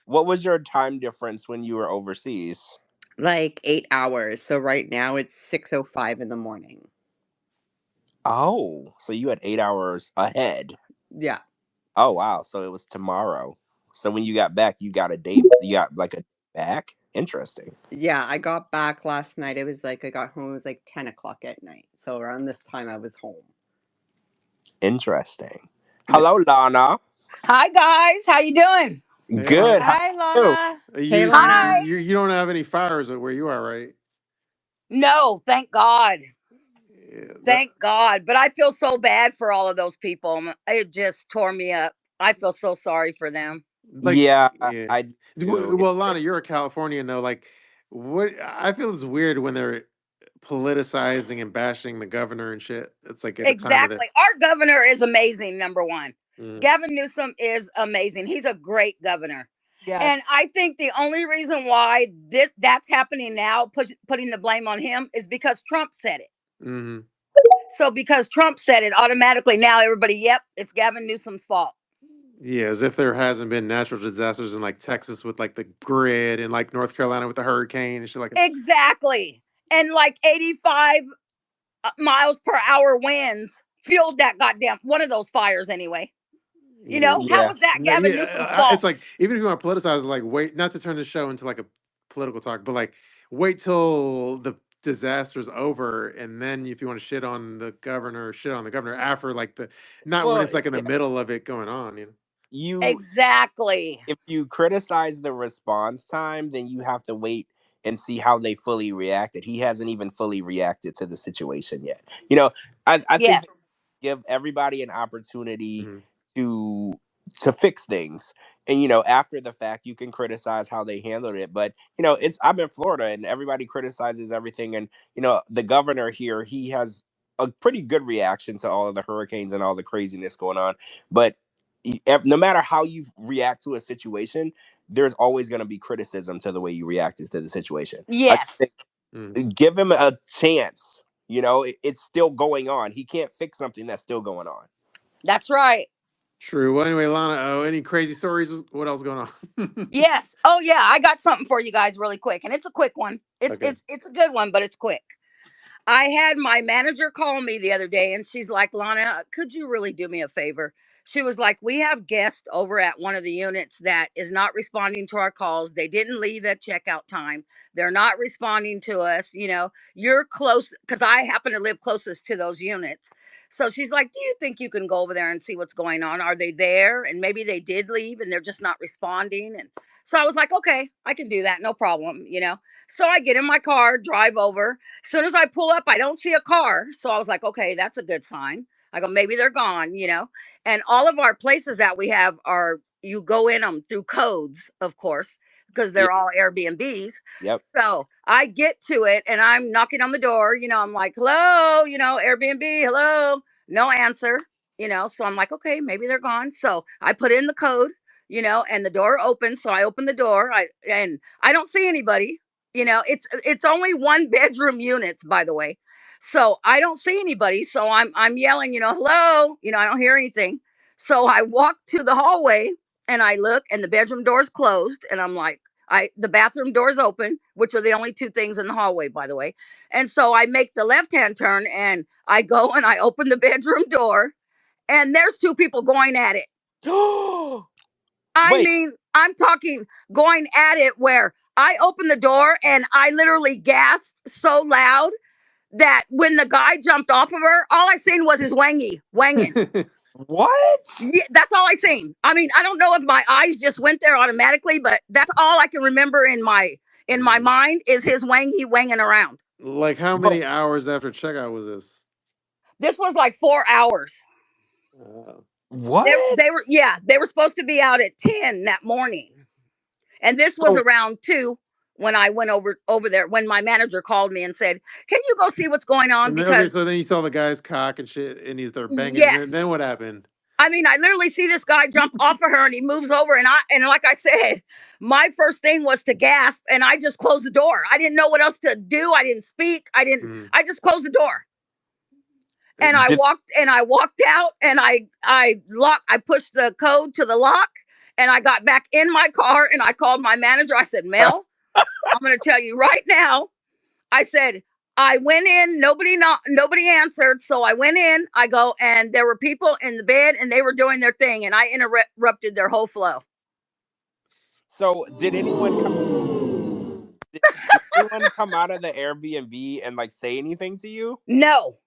what was your time difference when you were overseas? Like 8 hours. So right now it's 6:05 in the morning. Oh, so you had 8 hours ahead. Yeah. Oh wow, so it was tomorrow. So when you got back, you got a date. You got like a back. Interesting. Yeah, I got back last night. It was like I got home, it was like 10 o'clock at night. So around this time I was home. Interesting. Yeah. Hello, Lana. Hi guys, how you doing? hey, Good. Lana, How Hi, are you? Lana. Hey Hi. Lana. You don't have any fires where you are, right? No, thank God. Yeah, Thank God. But I feel so bad for all of those people. It just tore me up. I feel so sorry for them. like Yeah, yeah. I do too. Well, Lana, you're a Californian though. Like, what I feel is weird when they're politicizing and bashing the governor and shit. It's like at a time of Exactly. this. Our governor is amazing, number one. Mm, Gavin Newsom is amazing. He's a great governor. Yes. And I think the only reason why that's happening now, putting the blame on him, is because Trump said it. hmm. So because Trump said it, automatically now everybody, yep, it's Gavin Newsom's fault. Yeah, as if there hasn't been natural disasters in like Texas with like the grid and like North Carolina with the hurricane and shit like. Exactly. And like 85 miles per hour winds fueled that goddamn one of those fires anyway. You Yeah, know, how Yeah. was that no, Gavin yeah. Newsom's It's fault? like even if you want to politicize, like wait, not to turn the show into like a political talk, but like wait till the disaster's over, and then if you want to shit on the governor after like the not when Well, it's like in the yeah, middle of it going on. You know. you Exactly. if you criticize the response time, then you have to wait and see how they fully reacted. He hasn't even fully reacted to the situation yet. You know, I think Yes. give everybody an opportunity Hmm. to to fix things. And you know, after the fact, you can criticize how they handled it. But you know, it's I'm in Florida, and everybody criticizes everything. And you know, the governor here, he has a pretty good reaction to all of the hurricanes and all the craziness going on. But no matter how you react to a situation, there's always going to be criticism to the way you reacted to the situation. I think Yes. Hmm. give him a chance. You know, it's still going on. He can't fix something that's still going on. That's right. True. Well, anyway, Lana, any crazy stories? What else going on? Yes. Oh yeah, I got something for you guys really quick, and it's a quick one. It's Okay. it's it's a good one, but it's quick. I had my manager call me the other day and she's like, Lana, could you really do me a favor? She was like, we have guests over at one of the units that is not responding to our calls. They didn't leave at checkout time. They're not responding to us. You know, you're close because I happen to live closest to those units. So she's like, do you think you can go over there and see what's going on? Are they there? And maybe they did leave and they're just not responding. And so I was like, okay, I can do that. No problem. You know, so I get in my car, drive over. As soon as I pull up, I don't see a car. So I was like, okay, that's a good sign. I go, maybe they're gone, And all of our places that we have are, you go in them through codes, of course, because Yeah. they're all Airbnbs. Yep. So I get to it and I'm knocking on the door, I'm like, hello, Airbnb, hello, no answer, So I'm like, okay, maybe they're gone. So I put in the code, and the door opens. So I open the door, and I don't see anybody. It's only one bedroom units, by the way. So I don't see anybody. So I'm yelling, hello, I don't hear anything. So I walk to the hallway and I look and the bedroom door's closed. And I'm like, the bathroom door's open, which are the only two things in the hallway, by the way. And so I make the left-hand turn and I go and I open the bedroom door and there's two people going at it. I Wait, mean, I'm talking going at it where I opened the door and I literally gasped so loud that when the guy jumped off of her, all I seen was his wangy wanging. what? Yeah, that's all I seen. I mean, I don't know if my eyes just went there automatically, but that's all I can remember in my Mm. mind is his wangy wanging around. Like how But many hours after checkout was this? This was like 4 hours. Uh, They, what? they were yeah, they were supposed to be out at 10 that morning. And this was So around 2 when I went over there when my manager called me and said, "Can you go see what's going on?" and then, okay, Because so then you saw the guy's cock and shit, and he's there banging. And yes. then what happened? I mean, I literally see this guy jump off of her and he moves over and like I said, my first thing was to gasp and I just closed the door. I didn't know what else to do. I didn't speak. Mm. I just closed the door. And I did walked out and I pushed the code to the lock and I got back in my car and I called my manager. I said, "Mel, I'm going to tell you right now." I said, I went in, nobody answered. So I went in, I go, and there were people in the bed and they were doing their thing and I interrupted their whole flow. so did anyone come did anyone come out of the Airbnb and like say anything to you? No.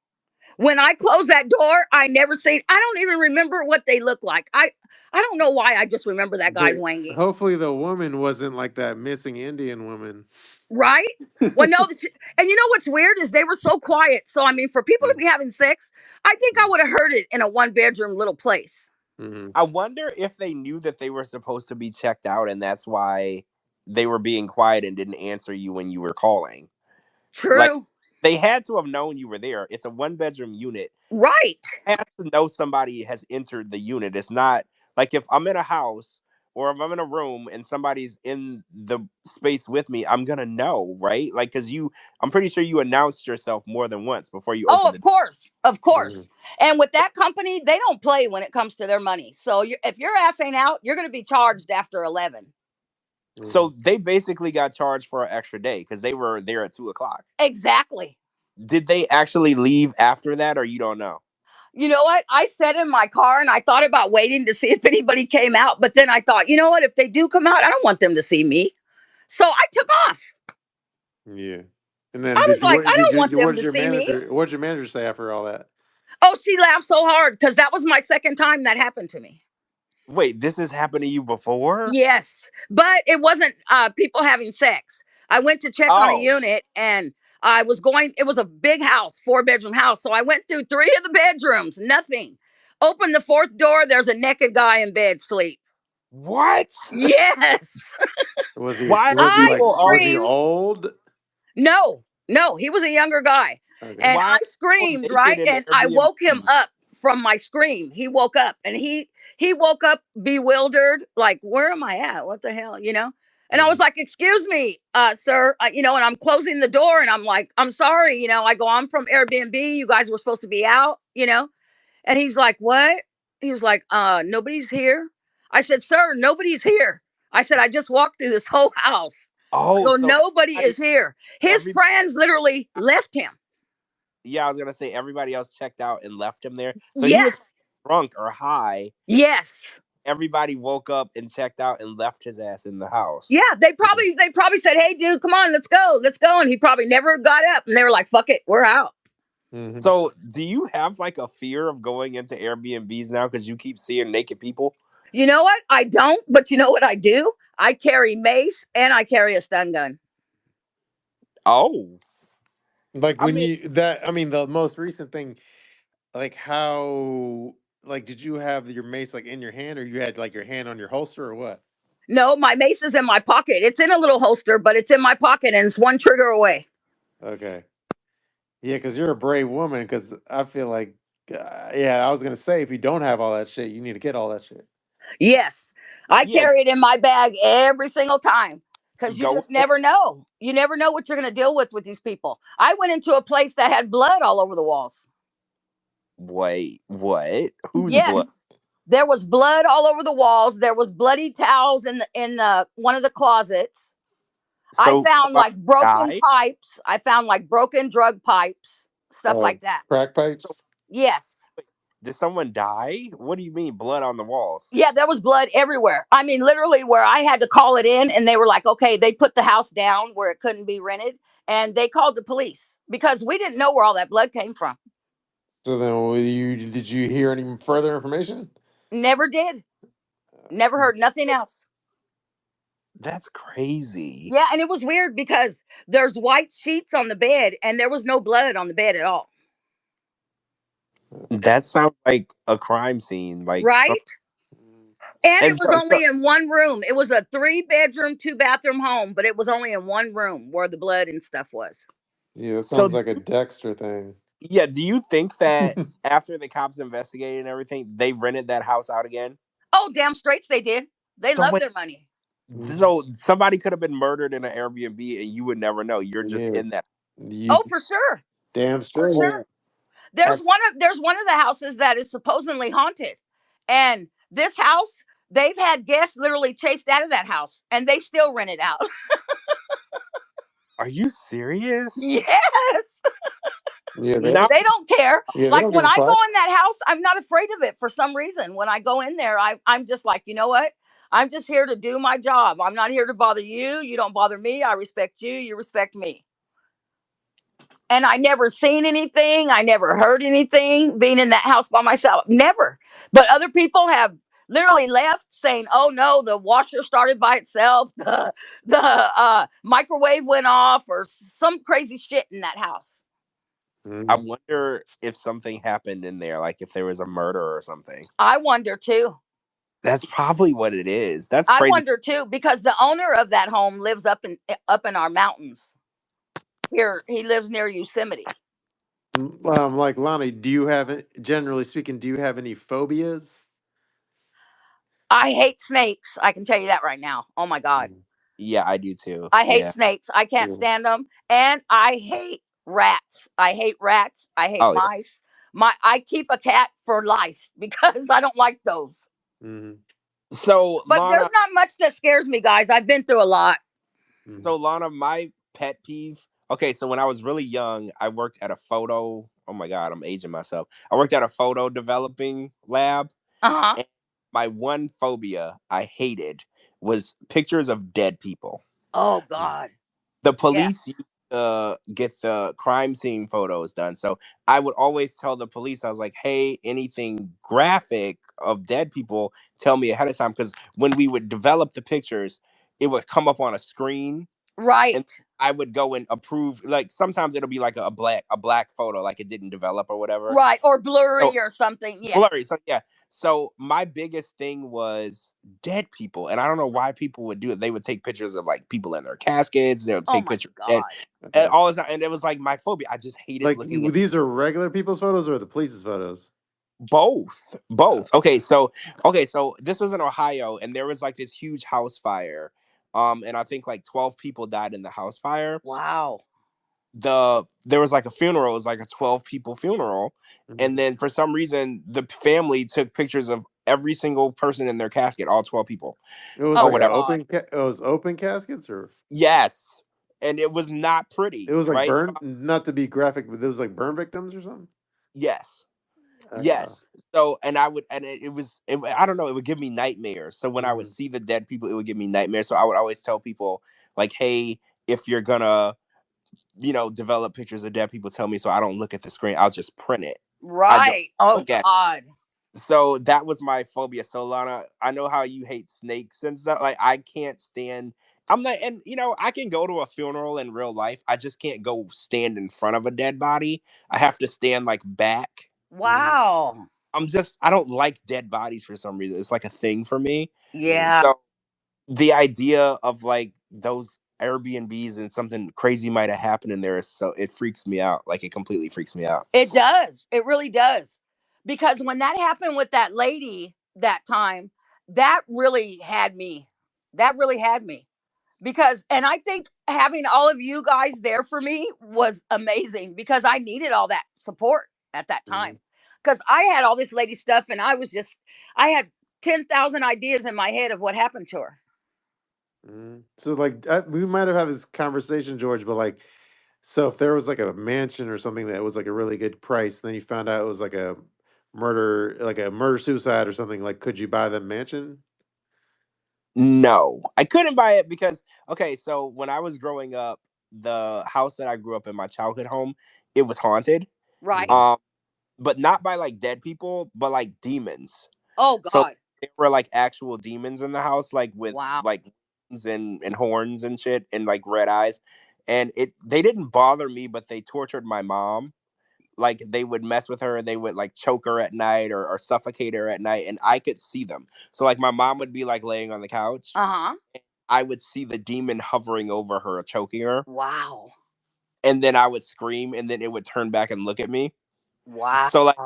When I closed that door, I don't even remember what they look like. I don't know why I just remember that guy's The wangy. hopefully the woman wasn't like that missing Indian woman. Right? Well, no, and you know what's weird is they were so quiet. So I mean, for people to be having sex, I think I would have heard it in a one bedroom little place. Mm-hmm. I wonder if they knew that they were supposed to be checked out and that's why they were being quiet and didn't answer you when you were calling. Like True. they had to have known you were there. It's a one bedroom unit. Right. Has to know somebody has entered the unit. It's not like if I'm in a house or if I'm in a room and somebody's in the space with me, I'm gonna know, right? Like because I'm pretty sure you announced yourself more than once before you Oh, opened of the. course, of Mm-hmm. course. And with that company, they don't play when it comes to their money. So if your ass ain't out, you're going to be charged after 11. Mm-hmm. So they basically got charged for an extra day because they were there at 2 o'clock. Exactly. Did they actually leave after that, or you don't know? You know what? I sat in my car and I thought about waiting to see if anybody came out. But then I thought, you know what? If they do come out, I don't want them to see me. So I took off. Yeah. And then I was did you like, what I did don't want you them to see me. what did your manager say after all that? Oh, she laughed so hard because that was my second time that happened to me. Wait, this has happened to you before? Yes, but it wasn't people having sex. I went to check on a Oh, unit and I was going, it was a big house, 4 bedroom house. So I went through 3 of the bedrooms, nothing. Open the fourth door, there's a naked guy in bed sleep. what? Yes. Why do I people Was he always? screamed. old? No, no, he was a younger guy. Okay. And I Why are people screamed, naked right? in And I Airbnb? woke him up from my scream. He woke up and he woke up bewildered, like, where am I at? What the hell? And I was Mm-hmm. like, excuse me, sir, and I'm closing the door and I'm like, I'm sorry, I go, I'm from Airbnb. You guys were supposed to be out. And he's like, what? He was like, nobody's here. I said, sir, nobody's here. I said, I just walked through this whole house. I Oh, go, so nobody is here. His every friends literally left him. yeah, I was gonna say everybody else checked out and left him there. So he was Yes. drunk or high. Yes. Everybody woke up and checked out and left his ass in the Yeah, house. they probably said, "Hey, dude, come on, let's go, let's go," and he probably never got up, and they were like, "Fuck it, we're out." Mm-hmm. So, do you have like a fear of going into Airbnbs now because you keep seeing naked people? You know what? I don't, but you know what I do? I carry mace and I carry a stun gun. Oh, Like I when mean, you that I mean the most recent thing like how like did you have your mace like in your hand, or you had like your hand on your holster, or what? No, my mace is in my pocket. It's in a little holster, but it's in my pocket and it's one trigger away. Okay. Yeah, because you're a brave woman. Because I feel like, yeah, I was gonna say if you don't have all that shit, you need to get all that shit. Yes, I Yeah, carry it in my bag every single time because you go. just never know. You never know what you're going to deal with these people. I went into a place that had blood all over the walls. Wait, what? Whose blood? Yes, there was blood all over the walls. There was bloody towels in the one of the closets. I So found somebody like broken died. pipes. I found like broken drug pipes, stuff Oh, like that. crack So pipes. Yes. did someone die? What do you mean blood on the walls? Yeah, there was blood everywhere. I mean, literally, where I had to call it in, and they were like, okay, they put the house down where it couldn't be rented, and they called the police because we didn't know where all that blood came from. So then, did you hear any further information? Never did. Never heard nothing else. That's crazy. Yeah, and it was weird because there's white sheets on the bed, and there was no blood on the bed at all. That sounds like a crime scene. Like some. Right? And it And was only in one room. It was a 3 bedroom, 2 bathroom home, but it was only in one room where the blood and stuff was. Yeah, that so sounds like a Dexter thing. yeah, do you think that after the cops investigated and everything, they rented that house out again? Oh, damn straights they did. They So love when their money. Mhm. so somebody could have been murdered in an Airbnb and you would never know. You're just Yeah, in that. you Oh, for sure. damn For straight. sure. Oh, that's There's one of the houses that is supposedly haunted. And this house, they've had guests literally chased out of that house and they still rent it out. are you serious? Yes. Yeah, Now They don't care. yeah, they Like don't give when a I go fuck. in that house, I'm not afraid of it for some reason. When I go in there, I'm just like, you know what? I'm just here to do my job. I'm not here to bother you. You don't bother me. I respect you. You respect me. And I never seen anything. I never heard anything being in that house by myself. Never. But other people have literally left saying, "Oh no, the washer started by itself. The microwave went off, or some crazy shit in that house." I Mhm. wonder if something happened in there, like if there was a murder or something. I wonder too. That's probably what it is. That's I crazy. wonder too because the owner of that home lives up in our mountains. Here, he lives near Yosemite. Like Lonnie, do you have generally speaking, do you have any phobias? I hate snakes. I can tell you that right now. Oh my god. Mm, Yeah, I do too. I hate Yeah. snakes. I can't yeah. stand them. And I hate rats. I hate rats. I hate Oh yeah. mice. I keep a cat for life because I don't like those. Mhm, So But Lana, there's not much that scares me, guys. I've been through a lot. mhm, so Lana, my pet peeve. Okay, so when I was really young, I worked at a photo. Oh my god, I'm aging myself. I worked at a photo developing lab, Uh-huh. and my one phobia I hated was pictures of dead people. Oh mm, God. The police Yes. used to get the crime scene photos done. So I would always tell the police, I was like, hey, anything graphic of dead people, tell me ahead of time. Because when we would develop the pictures, it would come up on a screen and Right. I would go and approve. Like sometimes it'll be like a black photo, like it didn't develop or whatever. Right. Or So blurry or something. Yeah. blurry. So yeah. So my biggest thing was dead people, and I don't know why people would do it. They would take pictures of like people in their caskets. They would Oh take my pictures of dead, God. and uh, all this, and it was like my phobia. I just hated like looking at these are regular people's photos or the police's photos? both. Uh, Both. Okay, so this was in Ohio, and there was like this huge house fire. And I think like 12 people died in the house fire. Wow. There was like a funeral. It was like a 12 people funeral, and mhm. then for some reason the family took pictures of every single person in their casket, all 12 people It was or Oh like a whatever. God. it was open caskets, or Yes, and it was not it pretty, was like right? burn. Not to be graphic, but it was like burn victims or something. Yes, Uh, yes. So, and I would, and it was, I don't know, it would give me nightmares. So when I would mhm, see the dead people, it would give me nightmares. So I would always tell people, like, hey, if you're gonna, develop pictures of dead people, tell me so I don't look at the screen. I'll just print it. I don't Right. Oh look at. God. So that was my phobia. So Lana, I know how you hate snakes and stuff. Like I can't stand. I'm not, and I can go to a funeral in real life. I just can't go stand in front of a dead body. I have to stand like back. Mm, Wow. I don't like dead bodies for some reason. It's like a thing for me. mm, Yeah. So the idea of like those Airbnbs and something crazy might have happened in there is so it freaks me out. Like it completely freaks me out. It does. It really does. Because when that happened with that lady that time, that really had me. That really had me. Because, and I think having all of you guys there for me was amazing because I needed all that support at that mm, time. Because I had all this lady stuff and I had 10,000 ideas in my head of what happened to her. mm. So like we might have had this conversation, George, but like, so if there was like a mansion or something that was like a really good price, then you found out it was like a murder suicide or something, like could you buy the mansion? No, I couldn't buy it because okay, so when I was growing up, the house that I grew up in, my childhood home, it was haunted. Right? Mm, Um, but not by like dead people, but like demons. Oh, So God. there were like actual demons in the house, like with Wow. like wings and horns and shit and like red eyes. And they didn't bother me, but they tortured my mom. Like they would mess with her, they would like choke her at night or suffocate her at night, and I could see them. So like my mom would be like laying on the couch, Uh huh. I would see the demon hovering over her, choking her, Wow. and then I would scream, and then it would turn back and look at me. Wow. So like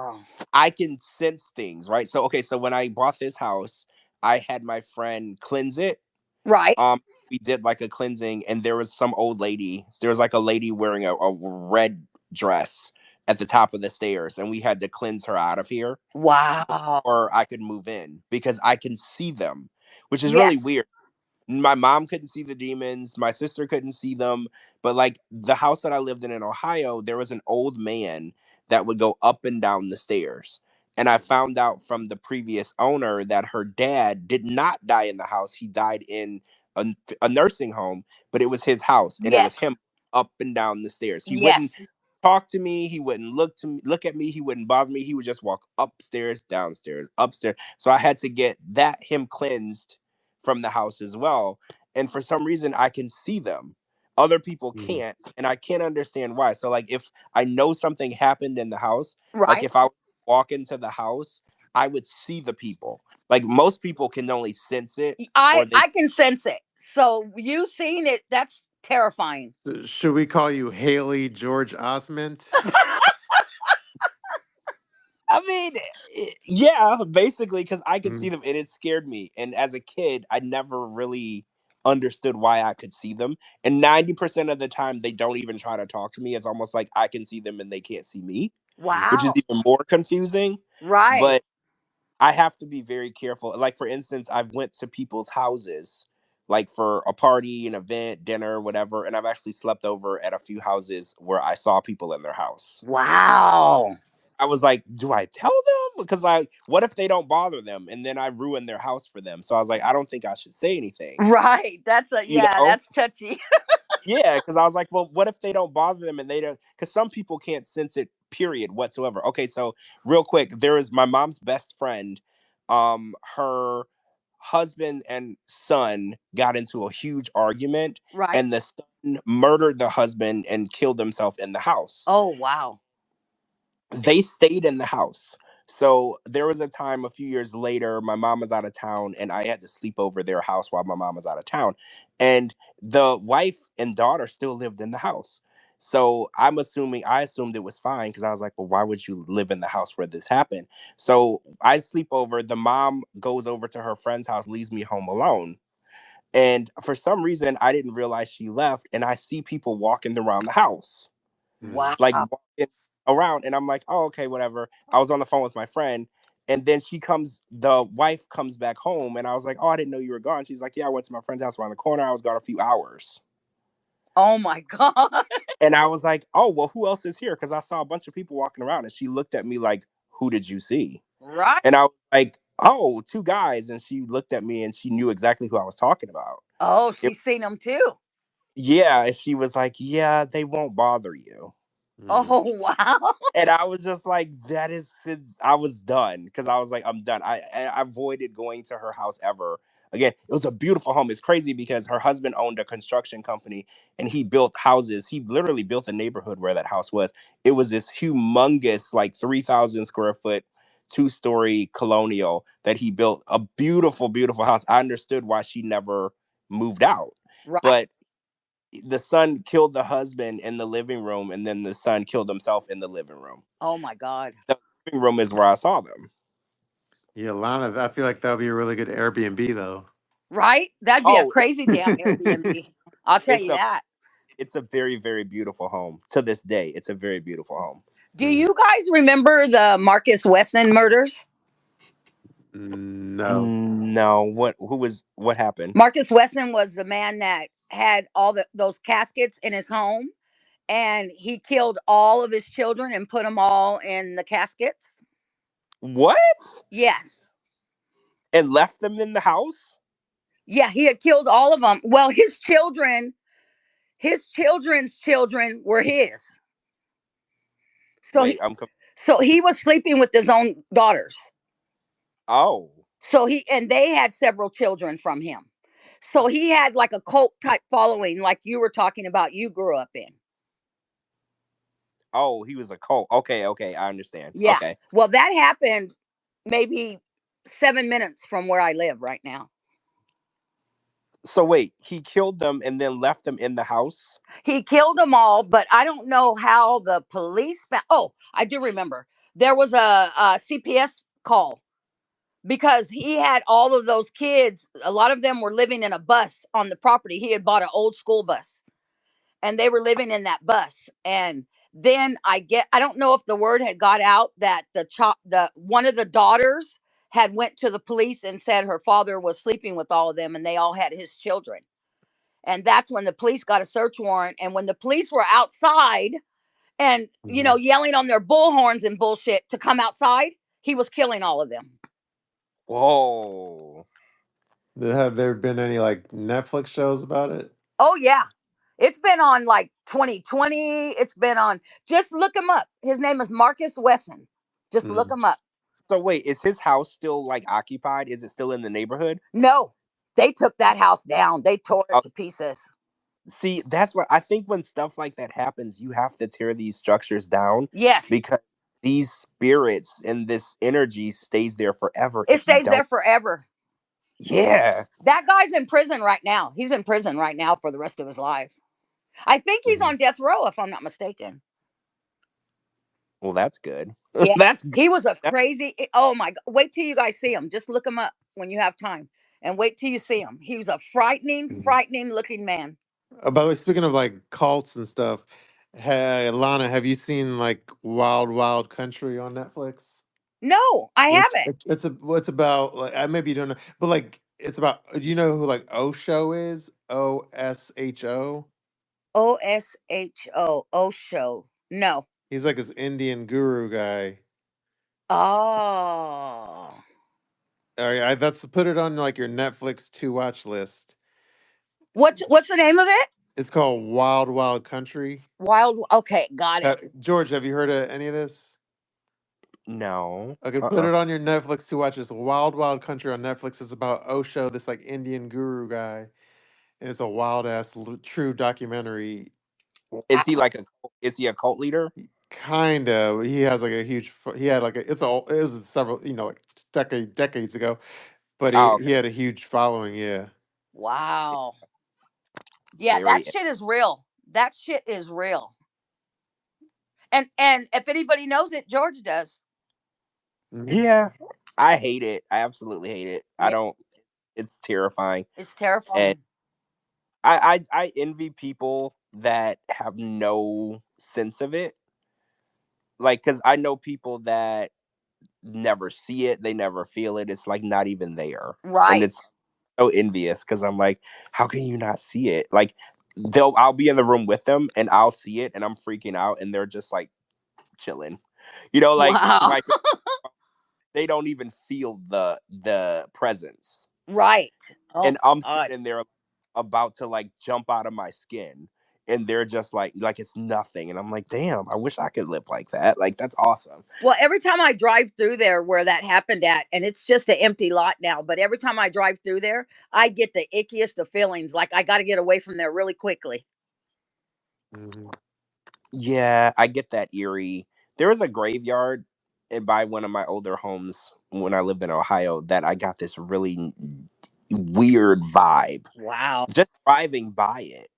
I can sense things, right? So okay, so when I bought this house, I had my friend cleanse it. Right. Um, we did like a cleansing, and there was some old lady. There was like a lady wearing a red dress at the top of the stairs, and we had to cleanse her out of here Wow. or I could move in because I can see them, which is really Yes. weird. My mom couldn't see the demons, my sister couldn't see them, but like the house that I lived in Ohio, there was an old man that would go up and down the stairs. And I found out from the previous owner that her dad did not die in the house. He died in a, a nursing home, but it was his house and it was him Yes. up and down the stairs. He wouldn't Yes. talk to me, he wouldn't look at me, he wouldn't bother me. He would just walk upstairs, downstairs, upstairs. So I had to get that him cleansed from the house as well. And for some reason, I can see them. Other people mm. can't, and I can't understand why. So, like, if I know something happened in the house, like Right. if I walk into the house, I would see the people. Like most people can only sense it, or they. I can sense it. So you seen it? That's terrifying. So should we call you Haley George Osment? I mean, yeah, basically, because I could see Mm, them, and it scared me. And as a kid, I never really understood why I could see them. And 90% of the time, they don't even try to talk to me. It's almost like I can see them and they can't see me, which is Wow. even more confusing. Right. But I have to be very careful. Like for instance, I've went to people's houses like for a party, an event, dinner, whatever, and I've actually slept over at a few houses where I saw people in their house. Wow. I was like, do I tell them? Because like, what if they don't bother them and then I ruin their house for them? So I was like, I don't think I should say anything. Right. That's a You yeah. know? That's touchy. Yeah, because I was like, well, what if they don't bother them and they don't? Because some people can't sense it, period, whatsoever. Okay, so real quick, there is my mom's best friend. Her husband and son got into a huge argument, Right. and the son murdered the husband and killed himself in the house. Oh wow. They stayed in the house. So there was a time a few years later, my mom was out of town and I had to sleep over their house while my mom was out of town. And the wife and daughter still lived in the house. So I assumed it was fine because I was like, well, why would you live in the house where this happened? So I sleep over. The mom goes over to her friend's house, leaves me home alone. And for some reason, I didn't realize she left. And I see people walking around the house mm, like Wow. walking around, and I'm like, oh, okay, whatever. I was on the phone with my friend, and then the wife comes back home, and I was like, oh, I didn't know you were gone. She's like, yeah, I went to my friend's house around the corner. I was gone a few hours. Oh my god. And I was like, oh, well, who else is here? Because I saw a bunch of people walking around, and she looked at me like, who did you see? Right. And I was like, oh, two guys. And she looked at me and she knew exactly who I was talking about. Oh, It, she's seen them too. yeah, and she was like, yeah, they won't bother you. Mm. Oh, wow. And I was just like, that is since I was done because I was like, I'm done. I avoided going to her house ever again. It was a beautiful home. It's crazy because her husband owned a construction company and he built houses. He literally built the neighborhood where that house was. It was this humongous, like 3,000 square foot, 2-story colonial that he built. A beautiful, beautiful house. I understood why she never moved out, Right. but the son killed the husband in the living room, and then the son killed himself in the living room. Oh my God. The living room is where I saw them. Yeah, Lana, I feel like that would be a really good Airbnb though. Right? That'd be a Oh, crazy damn Airbnb. I'll tell it's you a that. it's a very, very beautiful home. To this day, it's a very beautiful home. Do Mm. you guys remember the Marcus Weston murders? No. No, what happened? Marcus Weston was the man that had all those caskets in his home, and he killed all of his children and put them all in the caskets. What? Yes. And left them in the house? Yeah, he had killed all of them. Well, his children's children were his. So Wait, he, so he was sleeping with his own daughters. oh, So and they had several children from him. So he had like a cult type following, like you were talking about, you grew up in. oh, he was a cult. Okay, okay, I understand. Yeah. Okay. Well, that happened maybe 7 minutes from where I live right now. So wait, he killed them and then left them in the house? He killed them all, but I don't know how the police found. Oh, I do remember. There was a CPS call because he had all of those kids. A lot of them were living in a bus on the property. He had bought an old school bus, and they were living in that bus. And then I don't know if the word had got out that the one of the daughters had went to the police and said her father was sleeping with all of them, and they all had his children. And that's when the police got a search warrant. And when the police were outside and Mhm. yelling on their bullhorns and bullshit to come outside, he was killing all of them. Whoa. Have there been any like Netflix shows about it? Oh yeah. It's been on like 2020. It's been on, just look him up. His name is Marcus Wesson. Just look Mm. him up. So wait, is his house still like occupied? Is it still in the neighborhood? No, they took that house down. They tore it to pieces. See, that's what I think when stuff like that happens, you have to tear these structures down Yes, because these spirits and this energy stays there forever it if you stays don't. there forever. Yeah. That guy's in prison right now. He's in prison right now for the rest of his life. I think he's Mhm. on death row, if I'm not mistaken. Well, that's good. Yeah, That's good. he was a That- crazy. Oh my God! Wait till you guys see him. Just look him up when you have time, and wait till you see him. He was a frightening, Mhm. frightening looking man. By the way, speaking of like cults and stuff, hey, Lana, have you seen like Wild Wild Country on Netflix? No, I Which haven't. it's about like maybe you don't know, but like it's about. Do you know who like Osho is? Osho. Osho Osho. No. He's like this Indian guru guy. Oh, All right, that's put it on like your Netflix to watch list. what's the name of it? It's called Wild Wild Country. Wild. Okay, got it. George, have you heard of any of this? no. Okay, put Uh-uh. it on your Netflix to watch. This Wild Wild Country on Netflix. It's about Osho, this like Indian guru guy, and it's a wild ass true documentary. Is he Wow. like a is he a cult leader? Kind of. He has like a huge. He had like a. It was several. Like decades ago, but Oh, he okay. had a huge following. Yeah. Wow. Yeah, that Very. shit is real. That shit is real. And if anybody knows it, George does. Mhm. Yeah. I hate it. I absolutely hate it. I Yeah, don't. It's terrifying, it's and terrifying. I envy people that have no sense of it. Like, because I know people that never see it, they never feel it. It's like not even there, and Right. it's so envious because I'm like, how can you not see it? Like, I'll be in the room with them and I'll see it and I'm freaking out, and they're just like chilling, like Wow. right. They don't even feel the presence, Right. Oh and I'm my God. sitting there about to like jump out of my skin. and they're just like it's nothing, and I'm like, damn, I wish I could live like that. Like that's awesome. Well, every time I drive through there where that happened at, and it's just an empty lot now, but every time I drive through there, I get the ickiest of feelings. Like I got to get away from there really quickly. Hmm. Yeah, I get that eerie. There was a graveyard by one of my older homes when I lived in Ohio that I got this really weird vibe. Wow. Just driving by it,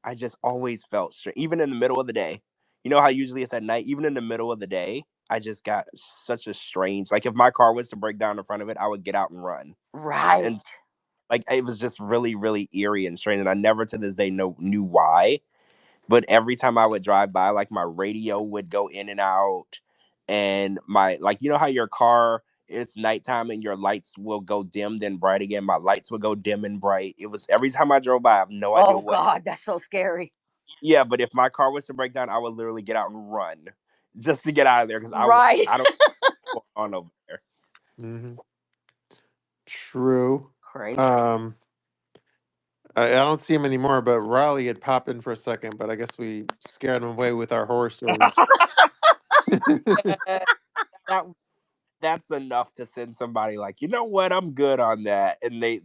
I just always felt strange. Even in the middle of the day, you know how usually it's at night. Even in the middle of the day, I just got such a strange. Like if my car was to break down in front of it, I would get out and run. Right. And like it was just really, really eerie and strange. And I never to this day knew why. But every time I would drive by, like my radio would go in and out, and my like you know how your car it's nighttime and your lights will go dim then bright again. My lights would go dim and bright. It was every time I drove by, I have no idea Oh what. God, that's so scary. Yeah, but if my car was to break down, I would literally get out and run just to get out of there because Right. I don't know what's going on over there. Hmm. True. Crazy. Um, I don't see him anymore, but Riley had popped in for a second, but I guess we scared him away with our horror stories. Yeah, that that's enough to send somebody like, you know what, I'm good on that, and they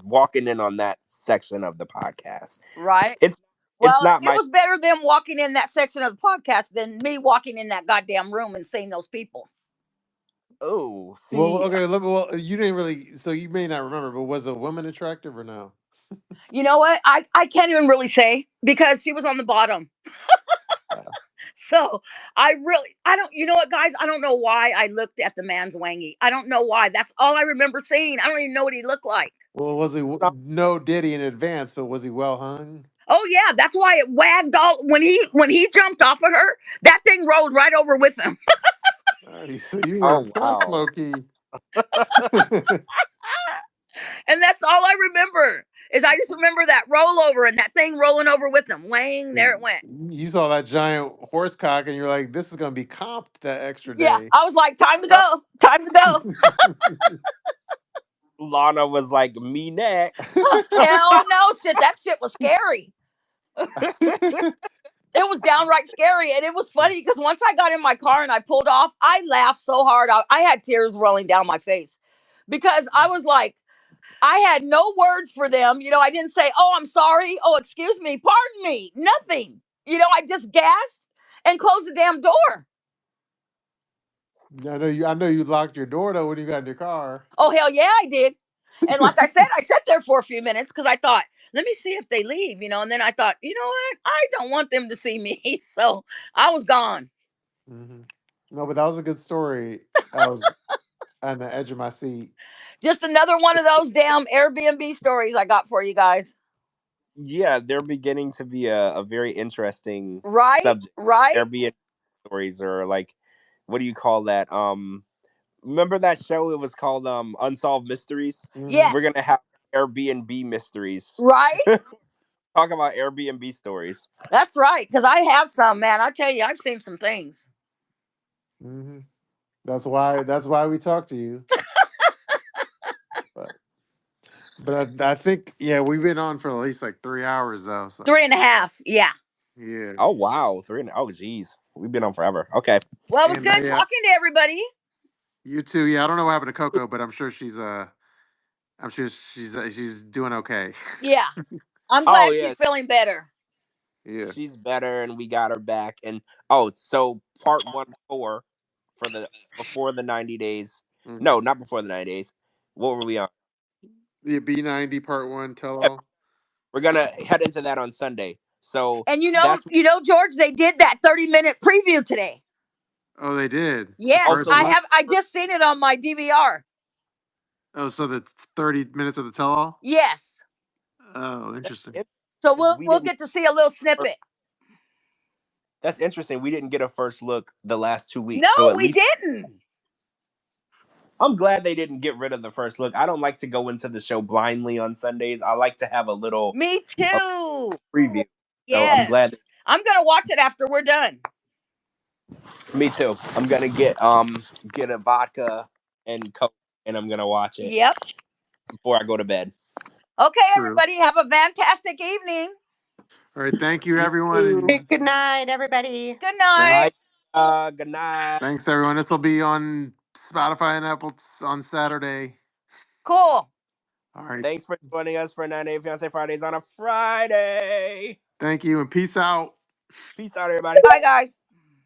walking in on that section of the podcast. Right. It's it's Well, not it my was better them walking in that section of the podcast than me walking in that goddamn room and seeing those people. oh Well, see okay, look, well, you didn't really, so you may not remember, but was a woman attractive or no? You know what? I can't even really say because she was on the bottom. Uh, So I don't, you know what, guys? I don't know why I looked at the man's wangy. I don't know why. That's all I remember seeing. I don't even know what he looked like. well, was he no diddy in advance, but was he well hung? Oh yeah, that's why it wagged all when he jumped off of her. That thing rolled right over with him. So you were oh impressed, wow. Loki. And that's all I remember is I just remember that rollover and that thing rolling over with him. Wang, there it went. You saw that giant horse cock, and you're like, "This is gonna be comped that extra Yeah, day." I was like, time to go, time to go. Lana was like, me next. Hell no, shit. That shit was scary. It was downright scary, and it was funny because once I got in my car and I pulled off, I laughed so hard I had tears rolling down my face because I was like, I had no words for them. You know, I didn't say, "Oh, I'm sorry," "Oh, excuse me," "Pardon me," nothing. You know, I just gasped and closed the damn door. I know you. I know you locked your door though when you got in your car. Oh hell yeah, I did. And like I said, I sat there for a few minutes because I thought, let me see if they leave, you know. And then I thought, you know what? I don't want them to see me. So I was gone. Hmm. No, but that was a good story. I was on the edge of my seat. Just another one of those damn Airbnb stories I got for you guys. Yeah, they're beginning to be a very interesting Right? subject. Right? Airbnb stories, or like, what do you call that? Remember that show? It was called Unsolved Mysteries. Hmm. We're Yes. gonna have Airbnb mysteries. Right? Talk about Airbnb stories. That's right. Because I have some, man. I tell you, I've seen some things. Hmm. That's why. That's why we talk to you. But I think yeah, we've been on for at least like 3 hours though. So 3.5. Yeah. yeah, Oh wow, three and oh geez, we've been on forever. Okay. Well, it was and good yeah, talking to everybody. you too. Yeah, I don't know what happened to Coco, but I'm sure she's doing okay. Yeah. I'm Oh glad yeah, she's feeling better. Yeah. she's better, and we got her back. And oh, so part 1 4 for the before the 90 days. Hmm. No, not before the 90 days. What were we on? The B90 Part One Tell Yeah, All. we're gonna head into that on Sunday. So And that's George, they did that 30-minute preview today. Oh, they did Yes, also first look. I just seen it on my DVR. Oh, so the 30 minutes of the tell all. Yes. Oh, interesting. So because we we'll didn't. get to see a little snippet. That's interesting. We didn't get a first look the last 2 weeks. No, So at we least didn't. I'm glad they didn't get rid of the first look. I don't like to go into the show blindly on Sundays. I like to have Me a too. preview. So I'm Yes. glad. I'm gonna watch it after we're done. Me too. I'm gonna get a vodka and Coke, and I'm gonna watch it Yep. before I go to bed. Okay, True. everybody, have a fantastic evening. All right. Thank you, You everyone. too. And Good night, everybody. Good night. Bye. Good night. thanks, everyone. This will be on Spotify and Apple on Saturday. Cool. All right. Thanks for joining us for 90 Fiance Fridays on a Friday. Thank you and peace out. Peace out, everybody. Bye, guys.